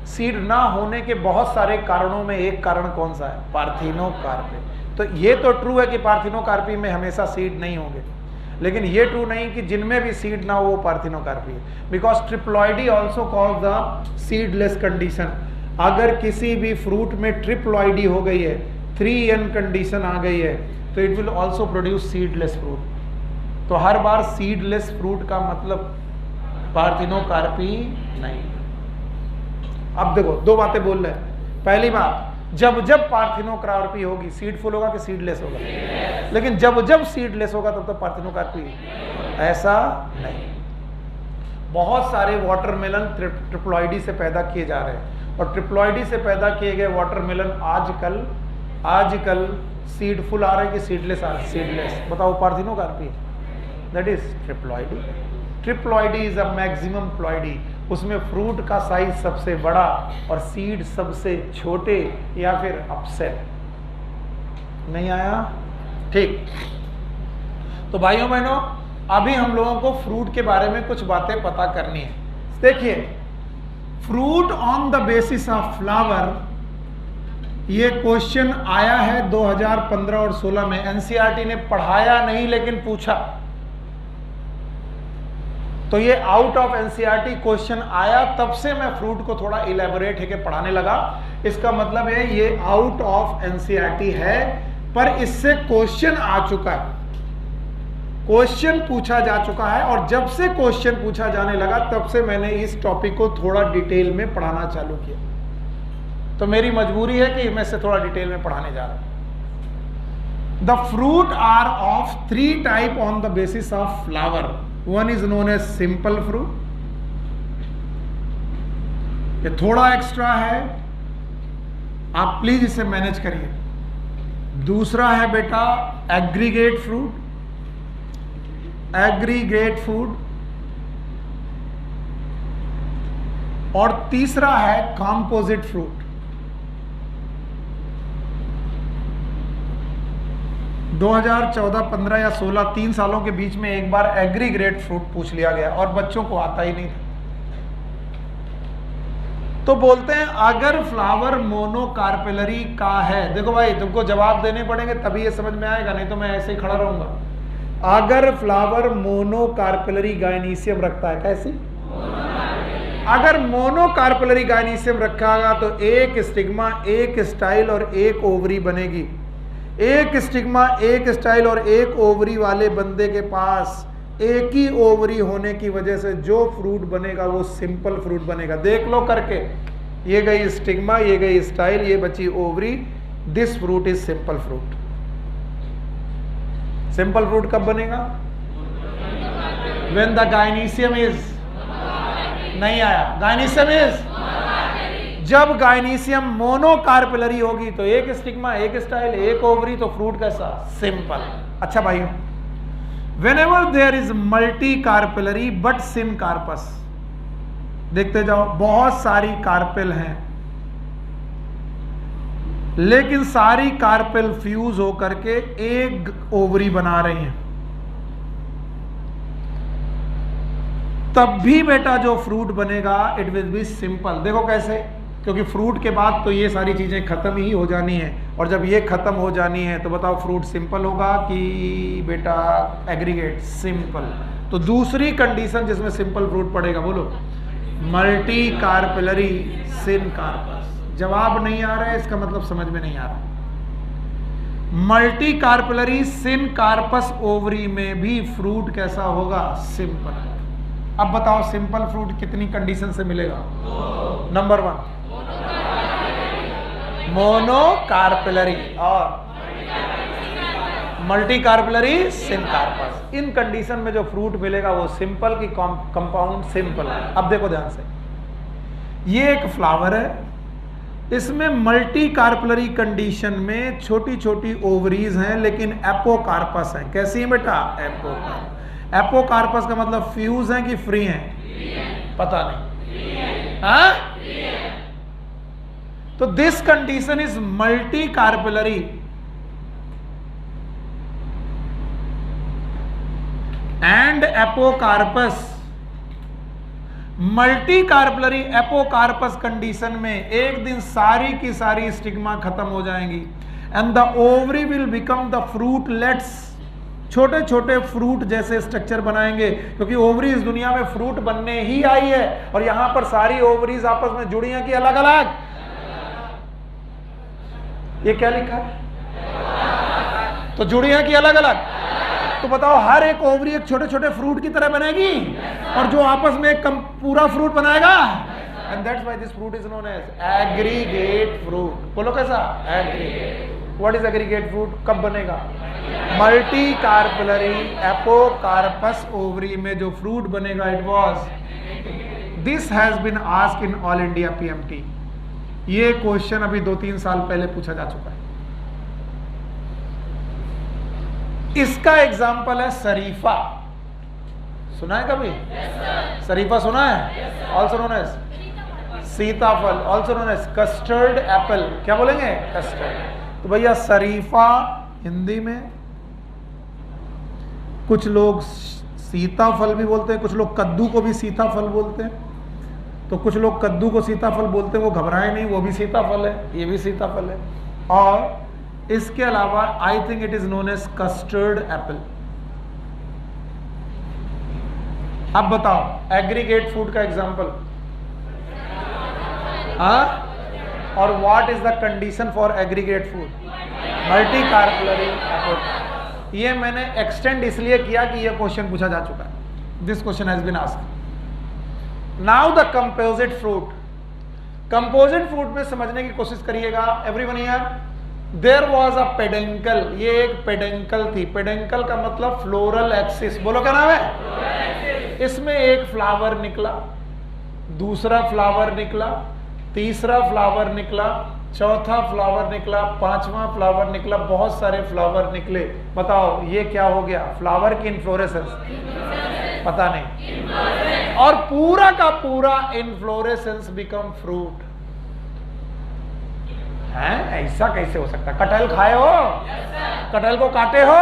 सीड ना होने के बहुत सारे कारणों में एक कारण कौन सा है? पार्थिनोकार्पी। तो ये तो ट्रू है कि पार्थिनोकार्पी में हमेशा सीड नहीं होंगे, लेकिन ये ट्रू नहीं कि जिनमें भी सीड ना हो वो पार्थिनोकार्पी है। Because triploidy also called the seedless condition. अगर किसी भी फ्रूट में ट्रिप्लॉइडी हो गई है, 3n कंडीशन आ गई है, तो it will also produce seedless fruit. तो हर बार सीडलेस फ्रूट का मतलब पार्थिनोकार्पी नहीं। अब देखो दो बातें बोल रहे हैं। पहली बात, जब जब पार्थिनोकार्पी होगी सीडफुल होगा कि सीडलेस होगा? लेकिन जब जब सीडलेस होगा तब तो पार्थिनोकार्पी, ऐसा नहीं। बहुत सारे वाटरमेलन ट्रिप्लॉइडी से पैदा किए जा रहे हैं, और ट्रिप्लॉइडी से पैदा किए गए वाटरमेलन आजकल सीडफुल आ रहे हैं कि सीडलेस आ रहे हैं? सीडलेस। बताओ parthenocarpy, that is triploidy. Triploidy is a maximum ploidy. उसमें फ्रूट का साइज सबसे बड़ा और सीड सबसे छोटे या फिर अपसेट। नहीं आया? ठीक। तो भाइयों बहनों, अभी हम लोगों को फ्रूट के बारे में कुछ बातें पता करनी है। देखिए, fruit on the basis of flower, ये क्वेश्चन आया है 2015 और 16 में। एनसीईआरटी ने पढ़ाया नहीं लेकिन पूछा, तो ये आउट ऑफ एनसीईआरटी क्वेश्चन आया, तब से मैं फ्रूट को थोड़ा इलेबोरेट है के पढ़ाने लगा। इसका मतलब है ये आउट ऑफ एनसीईआरटी है, पर इससे क्वेश्चन आ चुका है, क्वेश्चन पूछा जा चुका है, और जब से क्वेश्चन पूछा जाने लगा तब से मैंने इस टॉपिक को थोड़ा डिटेल में पढ़ाना चालू किया। तो मेरी मजबूरी है कि मैं इसे थोड़ा डिटेल में पढ़ाने जा रहा हूं। The fruit are of 3 type on the basis of flower. One is known as simple fruit, ये थोड़ा एक्स्ट्रा है, आप प्लीज इसे मैनेज करिए। दूसरा है बेटा एग्रीगेट फ्रूट, एग्रीगेट फूड, और तीसरा है कॉम्पोजिट फ्रूट। 2014, 15 या 16, 3 सालों के बीच में एक बार एग्रीगेट फ्रूट पूछ लिया गया और बच्चों को आता ही नहीं था। तो बोलते हैं अगर फ्लावर मोनोकार्पेलरी का है, देखो भाई तुमको जवाब देने पड़ेंगे तभी ये समझ में आएगा, नहीं तो मैं ऐसे ही खड़ा रहूंगा। अगर फ्लावर मोनोकार्पेलरी गायनीशियम रखता है, कैसी? अगर मोनोकार्पेलरी गायनीशियम रखेगा तो एक स्टिग्मा, एक स्टाइल और एक ओवरी बनेगी। एक स्टिग्मा, एक स्टाइल और एक ओवरी वाले बंदे के पास एक ही ओवरी होने की वजह से जो फ्रूट बनेगा वो सिंपल फ्रूट बनेगा। देख लो करके, ये गई स्टिग्मा, ये गई स्टाइल, ये बची ovary, this fruit is simple fruit. Simple fruit कब बनेगा? व्हेन द गायनीशियम इज, नहीं आया, गायनीशियम इज, जब गायनीशियम मोनोकार्पेलरी होगी तो एक स्टिग्मा, एक स्टाइल, एक ओवरी, तो फ्रूट कैसा? सिंपल। अच्छा भाइयों, whenever there is multi-carpellary but syncarpous, देखते जाओ बहुत सारी कार्पेल हैं लेकिन सारी कार्पेल फ्यूज होकर के एक ओवरी बना रही हैं, तब भी बेटा जो फ्रूट बनेगा इट विल बी सिंपल। देखो कैसे, क्योंकि फ्रूट के बाद तो ये सारी चीजें खत्म ही हो जानी है, और जब ये खत्म हो जानी है तो बताओ फ्रूट सिंपल होगा कि बेटा एग्रीगेट? सिंपल। तो दूसरी कंडीशन जिसमें सिंपल फ्रूट पड़ेगा, बोलो, मल्टी कार्पेलरी सिनकार्पस। जवाब नहीं आ रहा है, इसका मतलब समझ में नहीं आ रहा। मल्टी कार्पेलरी सिनकार्पस ओवरी में भी फ्रूट कैसा होगा? सिंपल। अब बताओ सिंपल फ्रूट कितनी कंडीशन से मिलेगा? नंबर 1 मोनोकार्पेलरी और मल्टी कार्पेलरी सिनकार्पस। इन कंडीशन में जो फ्रूट मिलेगा वो सिंपल की कंपाउंड सिंपल है। अब देखो ध्यान से, ये एक फ्लावर है, इसमें मल्टी कार्पेलरी कंडीशन में छोटी छोटी ओवरीज हैं लेकिन एपोकार्पस है। कैसी है बेटा? एपोकार्पस। एपोकार्पस का मतलब फ्यूज है कि फ्री है? पता नहीं। हाँ, तो this condition is multi carpellary and apocarpous. Multi carpellary apocarpous condition में एक दिन सारी की सारी स्टिग्मा खत्म हो जाएंगी and the ovary will become the fruitlets. छोटे छोटे फ्रूट जैसे स्ट्रक्चर बनाएंगे, क्योंकि ओवरी इस दुनिया में फ्रूट बनने ही आई है और यहां पर सारी ओवरीज आपस में जुड़ी हैं कि अलग अलग? ये क्या लिखा है? तो जुड़ी हैं कि अलग अलग? तो बताओ, हर एक ओवरी एक छोटे छोटे फ्रूट की तरह बनेगी और जो आपस में एक पूरा फ्रूट बनाएगा। And that's why this fruit is known as aggregate fruit. बोलो कैसा? Aggregate. What is aggregate fruit? कब बनेगा? मल्टी कार्पेलरी एपोकार्पस ओवरी में जो फ्रूट बनेगा, it was, this has been asked in all India PMT. ये question अभी 2-3 साल पहले पूछा जा चुका है। इसका एग्जाम्पल है शरीफा। सुना है कभी? शरीफा सुना है? ऑल्सो नोन एज सीताफल, also known as custard apple. क्या बोलेंगे? कस्टर्ड। तो भैया शरीफा हिंदी में कुछ लोग सीताफल भी बोलते हैं, कुछ लोग कद्दू को भी सीताफल बोलते हैं। तो कुछ लोग कद्दू को सीताफल बोलते हैं, वो घबराए नहीं, वो भी सीताफल है, ये भी सीताफल है। और इसके अलावा I think it is known as custard apple. अब बताओ, एग्रीगेट फूड का एग्जांपल। हाँ, और what is the condition for aggregate food? Multicarpellary apple. ये मैंने एक्सटेंड इसलिए किया कि ये क्वेश्चन पूछा जा चुका है। This question has been asked. Now the composite fruit. Composite fruit में समझने की कोशिश करिएगा। Everyone here, there was a peduncle. ये एक पेडेंकल थी। पेडेंकल का मतलब फ्लोरल एक्सिस। बोलो क्या नाम है? इसमें एक फ्लावर निकला, दूसरा फ्लावर निकला, तीसरा फ्लावर निकला, चौथा फ्लावर निकला, पांचवा फ्लावर निकला, बहुत सारे फ्लावर निकले। बताओ ये क्या हो गया? फ्लावर की इन्फ्लोरेसेंस? पता नहीं। और पूरा का पूरा इन्फ्लोरेसेंस बिकम फ्रूट। हैं? ऐसा कैसे हो सकता है? कटहल खाए हो? कटहल को काटे हो?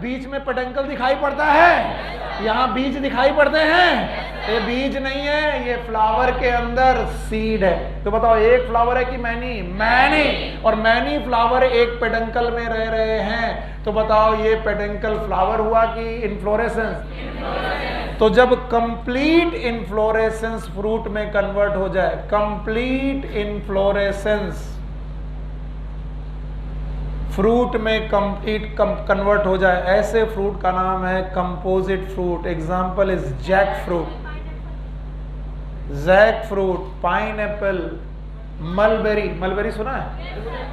बीच में पेडंकल दिखाई पड़ता है, यहाँ बीज दिखाई पड़ते हैं। ये बीज नहीं है, ये फ्लावर के अंदर सीड है। तो बताओ, एक फ्लावर है कि मैनी? मैनी। और मैनी फ्लावर एक पेडंकल में रह रहे हैं। तो बताओ, ये पेडंकल फ्लावर हुआ कि इन्फ्लोरेसेंस? तो जब कंप्लीट इन्फ्लोरेसेंस फ्रूट में कन्वर्ट हो जाए, कंप्लीट इन्फ्लोरेसेंस फ्रूट में कंप्लीट कन्वर्ट हो जाए, ऐसे फ्रूट का नाम है composite fruit. Example is jackfruit, jackfruit, pineapple, mulberry. Mulberry सुना है?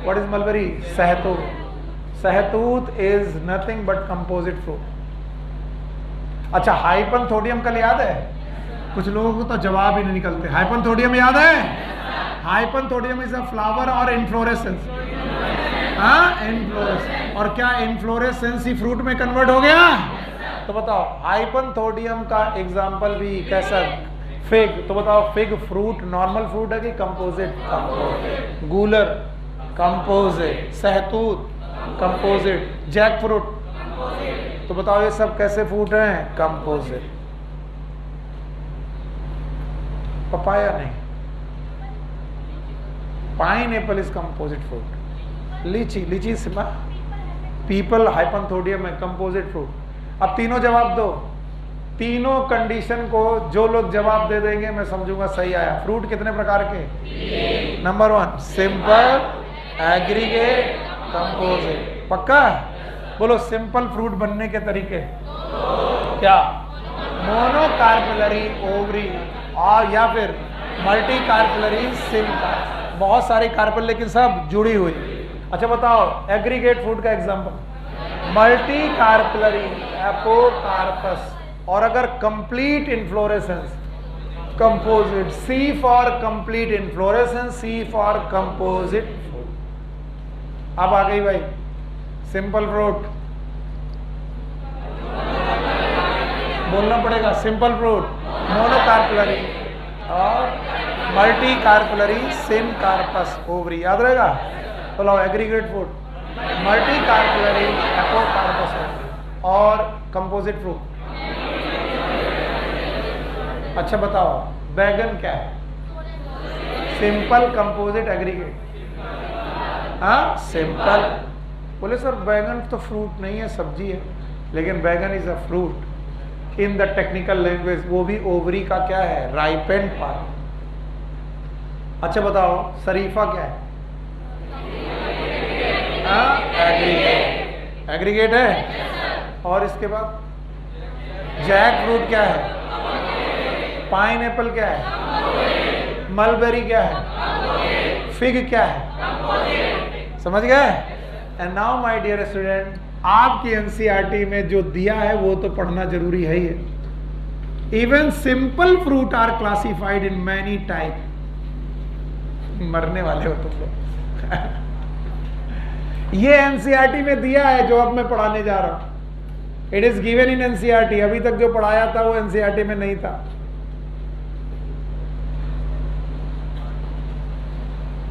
What is mulberry? सहतूत। सहतूत is nothing but composite fruit. अच्छा, हाइपनथोडियम कल याद है? कुछ लोगों को तो जवाब ही नहीं निकलते। हाइपनथोडियम याद है? हाइपनथोडियम इज अ फ्लावर और इन्फ्लोरेसेंस। हाँ, इन्फ्लोरेसेंस। और क्या इन्फ्लोरेसेंस ही फ्रूट में कन्वर्ट हो गया? तो बताओ, हाइपनथोडियम का एग्जाम्पल भी कैसा? फिग। तो बताओ, फिग फ्रूट नॉर्मल फ्रूट है कि कंपोजिट? कंपोजिट। गूलर कंपोजिट, सहतूत कंपोजिट, जैक फ्रूट। तो बताओ, ये सब कैसे फ्रूट हैं? कंपोजिट। पपाया नहीं, पाइनएप्पल इज कंपोजिट फ्रूट। लीची, लीची सिपा, पीपल हाइपनथोडियम है कंपोजिट फ्रूट। अब तीनों जवाब दो। तीनों कंडीशन को जो लोग जवाब दे देंगे मैं समझूंगा सही आया। फ्रूट कितने प्रकार के? Number 1 simple, aggregate, composite. पक्का? बोलो, सिंपल फ्रूट बनने के तरीके क्या? मोनोकार्पेलरी ओवरी और या फिर मल्टी कार्पेलरी सिनकार्पस। बहुत सारी कार्पेल लेकिन सब जुड़ी हुई। अच्छा बताओ एग्रीगेट फूड का एग्जांपल, मल्टी कार्पलरी, एपोकार्पस। और अगर complete inflorescence, composite, C for complete inflorescence, C for composite food. अब आ गई भाई सिंपल फ्रूट, बोलना पड़ेगा सिंपल फ्रूट, मोनोकार्पलरी और multicarpellary, syncarpous ovary, याद रहेगा। बोलो aggregate food, multicarpellary, apocarpous और कंपोजिट फ्रूट। अच्छा बताओ बैगन क्या है? Simple, composite, aggregate. हाँ सिंपल। बोले सर बैगन तो फ्रूट नहीं है, सब्जी है। लेकिन बैगन is a fruit in the technical language. वो भी ओवरी का क्या है? Ripened part. अच्छा बताओ शरीफा क्या है? एग्रीगेट। एग्रीगेट है। और इसके बाद जैक फ्रूट क्या है? पाइन एप्पल क्या है? मलबेरी क्या है? फिग क्या है? समझ गए? And now my dear student, आपकी एनसीईआरटी में जो दिया है वो तो पढ़ना जरूरी है ही है। Even simple fruit are classified in many type. मरने वाले हो तुम लोग। ये एनसीईआरटी में दिया है जो अब मैं पढ़ाने जा रहा हूं। It is given in NCERT. अभी तक जो पढ़ाया था वो एनसीईआरटी में नहीं था।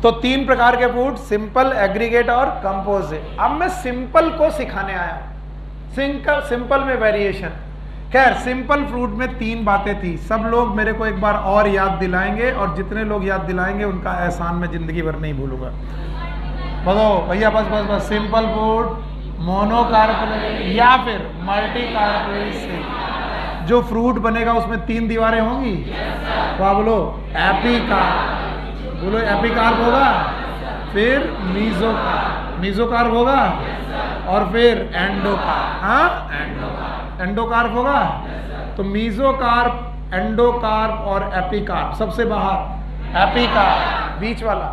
तो 3 प्रकार के फ्रूट, सिंपल, एग्रीगेट और कंपोजिट। अब मैं सिंपल को सिखाने आया। सिंपल में वेरिएशन। खैर सिंपल फ्रूट में 3 बातें थी। सब लोग मेरे को एक बार और याद दिलाएंगे और जितने लोग याद दिलाएंगे उनका एहसान मैं जिंदगी भर नहीं भूलूंगा। बोलो भैया बस बस बस। सिंपल फ्रूट, मोनोकार्पलरी या फिर मल्टी कार्पलरी से जो फ्रूट बनेगा उसमें 3 दीवारें होंगी। तो बोलो एपिकार्प। बोलो एपिकार्प होगा, फिर मीजोकार्प, मीजोकार्प होगा और फिर एंडोकार्प। हाँ एंडोकार्प होगा। तो मीजोकार्प, एंडोकार्प और एपिकार्प। सबसे बाहर एपिकार्प, बीच वाला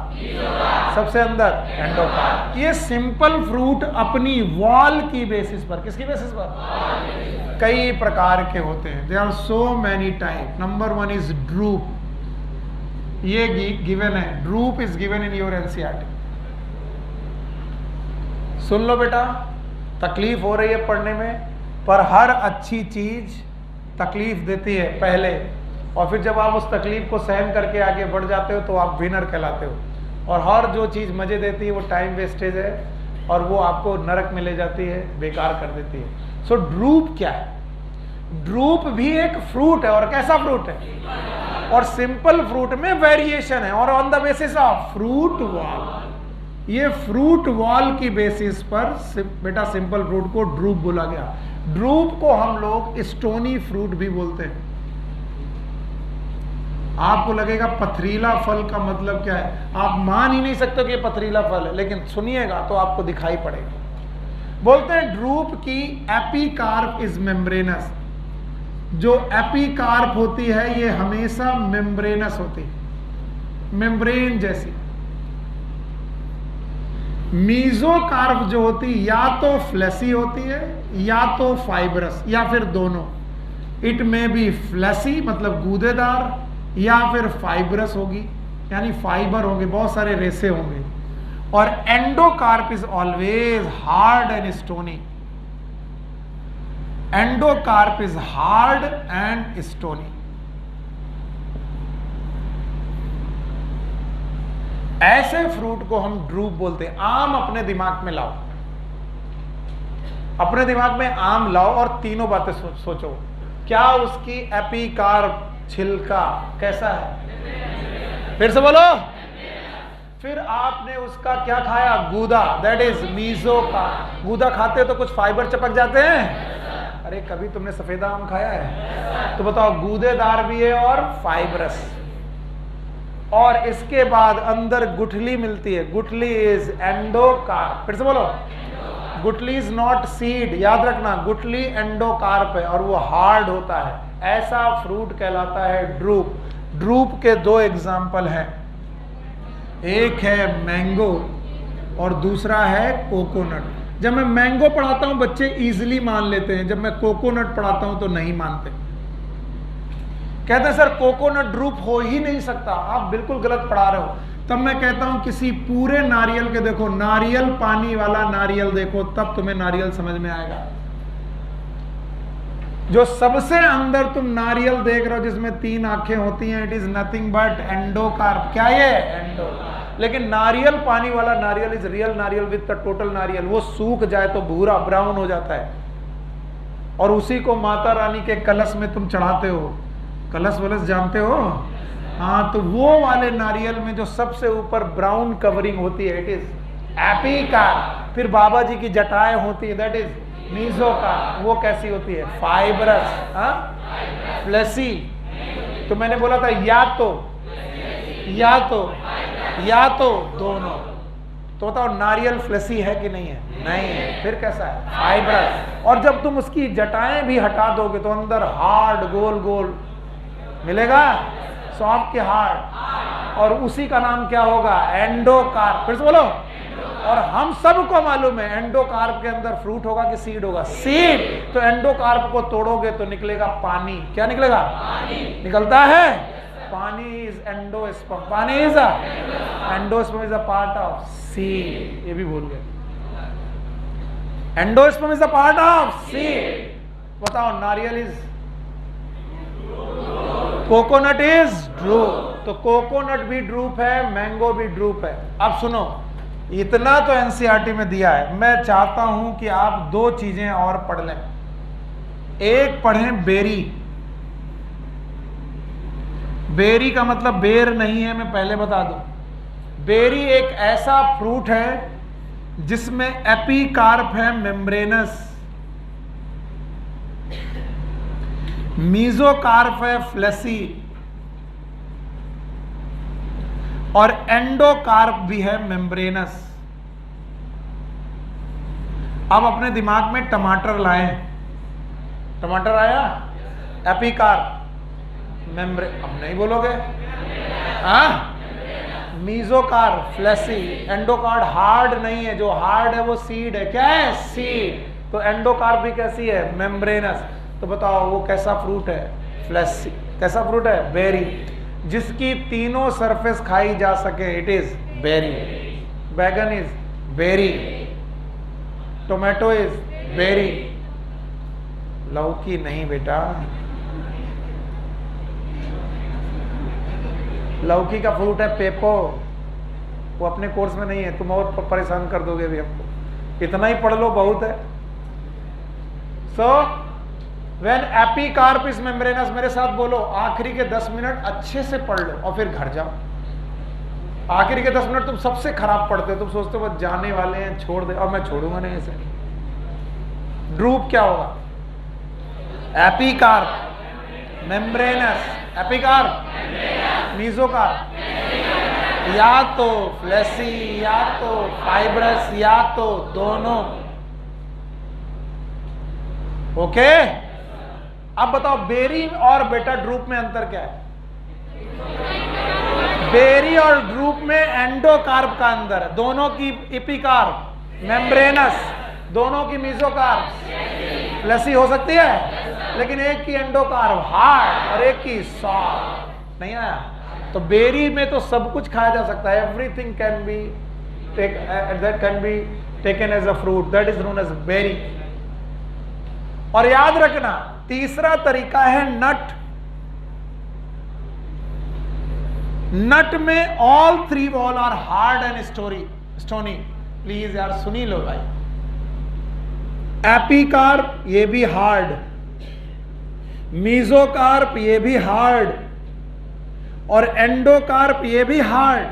सबसे अंदर एंडोकार्प। ये सिंपल फ्रूट अपनी वॉल की बेसिस पर, किसकी बेसिस पर? कई प्रकार के होते हैं। There are so many type. Number 1 is drupe. ये गिवन है, drupe is given in your NCERT. सुन लो बेटा, तकलीफ हो रही है पढ़ने में, पर हर अच्छी चीज तकलीफ देती है पहले, और फिर जब आप उस तकलीफ को सहन करके आगे बढ़ जाते हो तो आप विनर कहलाते हो। और हर जो चीज मजे देती है वो टाइम वेस्टेज है और वो आपको नरक में ले जाती है, बेकार कर देती है। सो ड्रूप क्या है? ड्रूप भी एक फ्रूट है। और कैसा फ्रूट है? और सिंपल फ्रूट में वेरिएशन है और on the basis of fruit wall. ये फ्रूट वॉल की बेसिस पर बेटा सिंपल फ्रूट को ड्रूप बोला गया। ड्रूप को हम लोग स्टोनी फ्रूट भी बोलते हैं। आपको लगेगा पथरीला फल का मतलब क्या है? आप मान ही नहीं सकते कि ये पथरीला फल है, लेकिन सुनिएगा तो आपको दिखाई पड़ेगा। बोलते हैं ड्रूप की एपिकार्प इज मेम्ब्रेनस। जो एपिकार्प होती है ये हमेशा मेम्ब्रेनस होती है, मेम्ब्रेन जैसी। मीजोकार्प जो होती या तो फ्लैसी होती है या तो फाइब्रस या फिर दोनों। इट में बी फ्लैसी मतलब गूदेदार या फिर फाइब्रस होगी यानी फाइबर होंगे, बहुत सारे रेसे होंगे। और endocarp is always hard and stony. Endocarp is hard and stony. ऐसे फ्रूट को हम ड्रूप बोलते हैं। आम अपने दिमाग में लाओ, अपने दिमाग में आम लाओ और तीनों बातें सोचो। क्या उसकी एपिकार्प छिलका कैसा है? फिर से बोलो। फिर आपने उसका क्या खाया? गूदा, दैट इज मीजोकार्प। गूदा खाते हो तो कुछ फाइबर चपक जाते हैं। अरे कभी तुमने सफेदा आम खाया है? तो बताओ गूदेदार भी है और फाइब्रस। और इसके बाद अंदर गुठली मिलती है, गुठली इज एंडोकार्प। फिर से बोलो। गुठली इज नॉट सीड, याद रखना, गुठली एंडोकार्प है और वो हार्ड होता है। ऐसा फ्रूट कहलाता है ड्रूप। ड्रूप के 2 एग्जाम्पल हैं। एक है मैंगो और दूसरा है कोकोनट। जब मैं मैंगो पढ़ाता हूं बच्चे इजीली मान लेते हैं, जब मैं कोकोनट पढ़ाता हूं तो नहीं मानते, कहते हैं सर कोकोनट ड्रूप हो ही नहीं सकता, आप बिल्कुल गलत पढ़ा रहे हो। तब मैं कहता हूं किसी पूरे नारियल के देखो, नारियल पानी वाला नारियल देखो, तब तुम्हें नारियल समझ में आएगा। जो सबसे अंदर तुम नारियल देख रहे हो जिसमें 3 आंखें होती हैं, it is nothing but endocarp. क्या ये एंडोकार्प। लेकिन नारियल पानी वाला नारियल इज रियल नारियल विद द टोटल नारियल। वो सूख जाए तो भूरा ब्राउन हो जाता है और उसी को माता रानी के कलश में तुम चढ़ाते हो। कलश वलश जानते हो? हाँ, तो वो वाले नारियल में जो सबसे ऊपर ब्राउन कवरिंग होती है, इट इज एपिकार्प। फिर बाबा जी की जटाएं होती है, दैट इज मीजोकार्प। वो कैसी होती है? Fibrous, fleshy. तो मैंने बोला था या तो दोनों। तो बताओ नारियल फ्लेसी है कि नहीं है? नहीं है। फिर कैसा है? फाइब्रस। और जब तुम उसकी जटाएं भी हटा दोगे तो अंदर हार्ड गोल गोल मिलेगा, सॉफ्ट के हार्ड, और उसी का नाम क्या होगा? एंडोकार्प। फिर से बोलो। और हम सबको मालूम है एंडोकार्प के अंदर फ्रूट होगा कि सीड होगा? सीड। तो एंडोकार्प को तोड़ोगे तो निकलेगा पानी। क्या निकलेगा? पानी निकलता है। पानी इज एंडोस्पर्म। पानी is endosperm is a part of seed. ये भी भूल गए। Endosperm is a part of seed. बताओ नारियल इज, कोकोनट इज ड्रूप। तो कोकोनट भी ड्रूप है, मैंगो भी ड्रूप है। अब सुनो, इतना तो एनसीईआरटी में दिया है, मैं चाहता हूं कि आप 2 चीजें और पढ़ लें। एक पढ़ें बेरी। बेरी का मतलब बेर नहीं है, मैं पहले बता दूं। बेरी एक ऐसा फ्रूट है जिसमें एपिकार्प है मेम्ब्रेनस, मीजोकार्प है फ्लेसी, और एंडोकार्प भी है मेम्ब्रेनस। अब अपने दिमाग में टमाटर लाएं। टमाटर आया? एपिकार्प, अब नहीं बोलोगे? मीजोकार्प फ्लेसी, एंडोकार्प हार्ड नहीं है, जो हार्ड है वो सीड है। क्या है? सीड। तो एंडोकार्प भी कैसी है? मेम्ब्रेनस। तो बताओ वो कैसा फ्रूट है? फ्लेसी। कैसा फ्रूट है? बेरी। जिसकी तीनों सरफेस खाई जा सके, इट इज बेरी। बैगन is berry, tomato is berry, लौकी नहीं बेटा। लौकी का फ्रूट है पेपो, वो अपने कोर्स में नहीं है, तुम और परेशान कर दोगे भी हमको। इतना ही पढ़ लो, बहुत है। So when epicarp is membranes, मेरे साथ बोलो, आखिरी के 10 मिनट अच्छे से पढ़ लो और फिर घर जाओ। आखिरी के 10 मिनट तुम सबसे खराब पढ़ते हो, तुम सोचते हो बस जाने वाले हैं, छोड़ दे, और मैं छोड़ूंगा नहीं इसे। ड्रूप क्या होगा? एपिकार्प, मेम्ब्रेनस, एपिकार्प, मीजोकार्प, या तो फ्लेसी या तो फाइब्रस या तो दोनों। ओके? अब बताओ बेरी और बेटा ड्रूप में अंतर क्या है? बेरी और ड्रूप में एंडोकार्प का अंदर है, दोनों की एपिकार्प, मेम्ब्रेनस, दोनों की मीजोकार्प। फ्लेसी हो सकती है, लेकिन एक की एंडोकार्प हार्ड और एक की सॉफ्ट। नहीं आया? तो बेरी में तो सब कुछ खाया जा सकता है, everything can be that can be taken as a fruit, that is known as berry. और याद रखना, तीसरा तरीका है नट। नट में all 3 wall are hard and stony. Please यार सुनी लो भाई। एपिकार्प ये भी हार्ड, मीजोकार्प ये भी हार्ड, और एंडोकार्प ये भी हार्ड।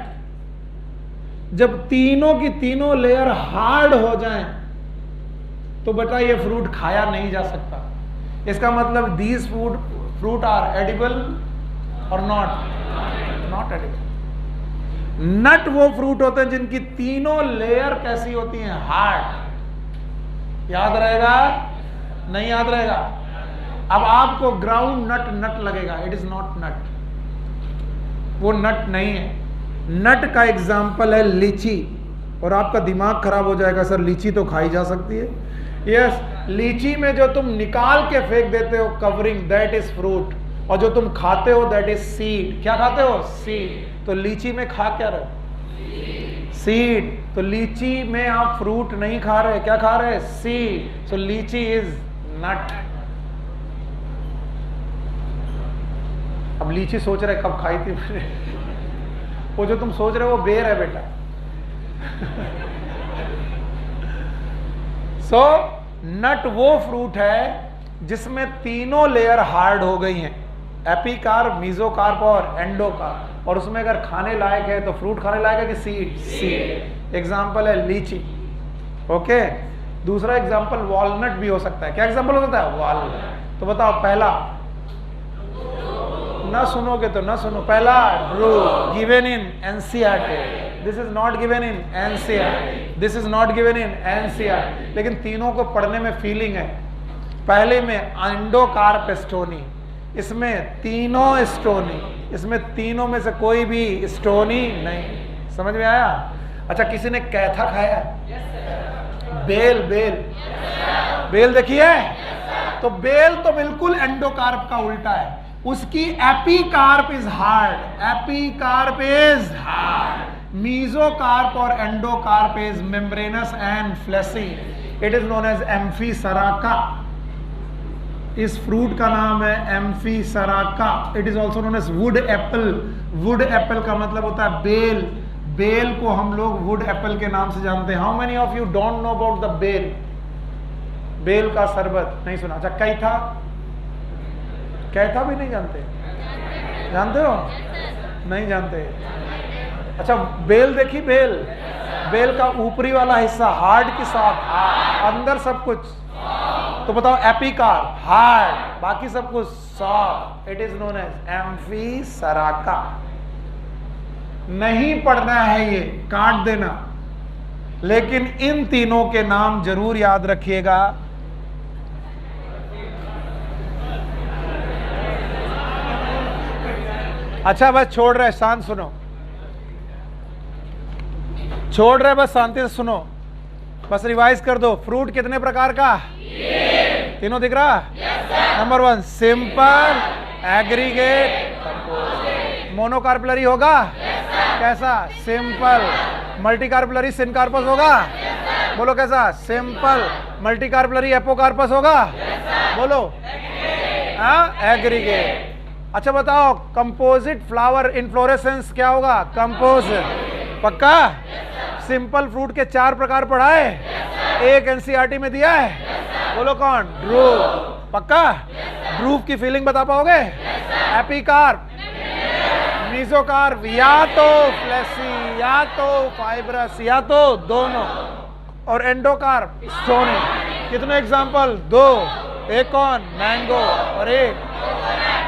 जब तीनों की तीनों लेयर हार्ड हो जाएं तो बेटा ये फ्रूट खाया नहीं जा सकता। इसका मतलब दीज फ्रूट आर एडिबल और नॉट एडिबल। नट वो फ्रूट होते हैं जिनकी तीनों लेयर कैसी होती हैं? हार्ड। याद रहेगा? नहीं याद रहेगा? अब आपको ग्राउंड नट लगेगा, इट इज नॉट नट। वो नट नहीं है। नट का एग्जाम्पल है लीची, और आपका दिमाग खराब हो जाएगा, सर लीची तो खाई जा सकती है। यस, लीची में जो तुम निकाल के फेंक देते हो कवरिंग, दैट इज फ्रूट, और जो तुम खाते हो दैट इज सीड। क्या खाते हो? सीड। तो लीची में खा क्या रहे? सीड। तो लीची में आप फ्रूट नहीं खा रहे, क्या खा रहे? सीड। सो लीची इज नट। अब लीची सोच रहे कब खाई थी मैंने, वो जो तुम सोच रहे हो वो बेर है बेटा। सो नट वो फ्रूट है जिसमें तीनों लेयर हार्ड हो गई हैं, एपिकार्प, मीजोकार्प और एंडोकार्प, और उसमें अगर खाने लायक है तो फ्रूट खाने लायक है कि सीड? सीड। एग्जाम्पल है लीची। ओके, दूसरा एग्जाम्पल वॉलनट भी हो सकता है। क्या एग्जाम्पल हो सकता है? वॉलनट। तो बताओ पहला, ना सुनोगे तो ना सुनो। पहला Drew, given in NCERT. This is not given in NCERT, this is not given in NCERT, लेकिन तीनों को पढ़ने में फीलिंग है। पहले में एंडोकार्प स्टोनी, इसमें तीनों स्टोनी, इसमें तीनों में से कोई भी स्टोनी नहीं। समझ में आया? अच्छा, किसी ने कैथा खाया? बेल, बेल, बेल देखी है? तो बेल तो बिल्कुल एंडोकार्प का उल्टा है, उसकी epicarp is hard, epicarp is hard. Mesocarp और endocarp is membranous and fleshy. It is known as amphisarca. इस फ्रूट का नाम है amphisarca. It is also known as wood apple. Wood apple का मतलब होता है बेल। बेल को हम लोग वुड एप्पल के नाम से जानते हैं। How many of you don't know about the bel? बेल का शरबत नहीं सुना? अच्छा, कैथा? कैथा भी नहीं जानते? जानते हो? नहीं जानते? अच्छा, बेल देखी? बेल, बेल का ऊपरी वाला हिस्सा हार्ड के साथ, अंदर सब कुछ। तो बताओ एपिकार्प हार्ड, बाकी सब कुछ soft. It is known as amphisarca. नहीं पढ़ना है ये, काट देना, लेकिन इन तीनों के नाम जरूर याद रखिएगा। अच्छा, बस छोड़ रहे, शांत सुनो, छोड़ रहे, बस शांति से सुनो, बस रिवाइज कर दो। फ्रूट कितने प्रकार का? तीनों दिख रहा? नंबर 1 सिंपल, एग्रीगेट, मोनोकार्पलरी होगा? कैसा? सिंपल। मल्टीकार्पलरी सिनकार्पस होगा? बोलो कैसा? सिंपल। मल्टीकार्पलरी एपोकार्पस होगा? बोलो। एग्रीगेट। अच्छा बताओ, कंपोजिट फ्लावर इनफ्लोरेसेंस क्या होगा? कंपोजिट। पक्का? सिंपल फ्रूट के 4 प्रकार पढ़ाए, एक एनसीईआरटी में दिया है, बोलो कौन? ड्रूप। पक्का? ड्रूप की फीलिंग बता पाओगे? एपिकार्प, मीजोकार्प, या तो फ्लेसी या तो फाइब्रस या तो दोनों, और एंडोकार्प स्टोनी। कितने एग्जाम्पल? 2। एक कौन? मैंगो, और एक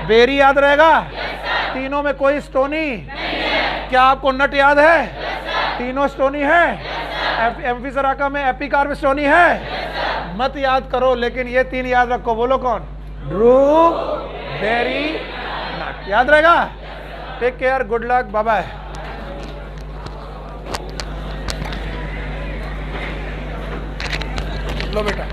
बेरी। याद रहेगा? तीनों में कोई स्टोनी? क्या आपको नट याद है? तीनों स्टोनी है। एम्फीसराका में एपिकार्प स्टोनी है। मत याद करो, लेकिन ये 3 याद रखो। बोलो कौन? Drupe, berry, nut. याद रहेगा? Take care, good luck, bye bye. लो बेटा।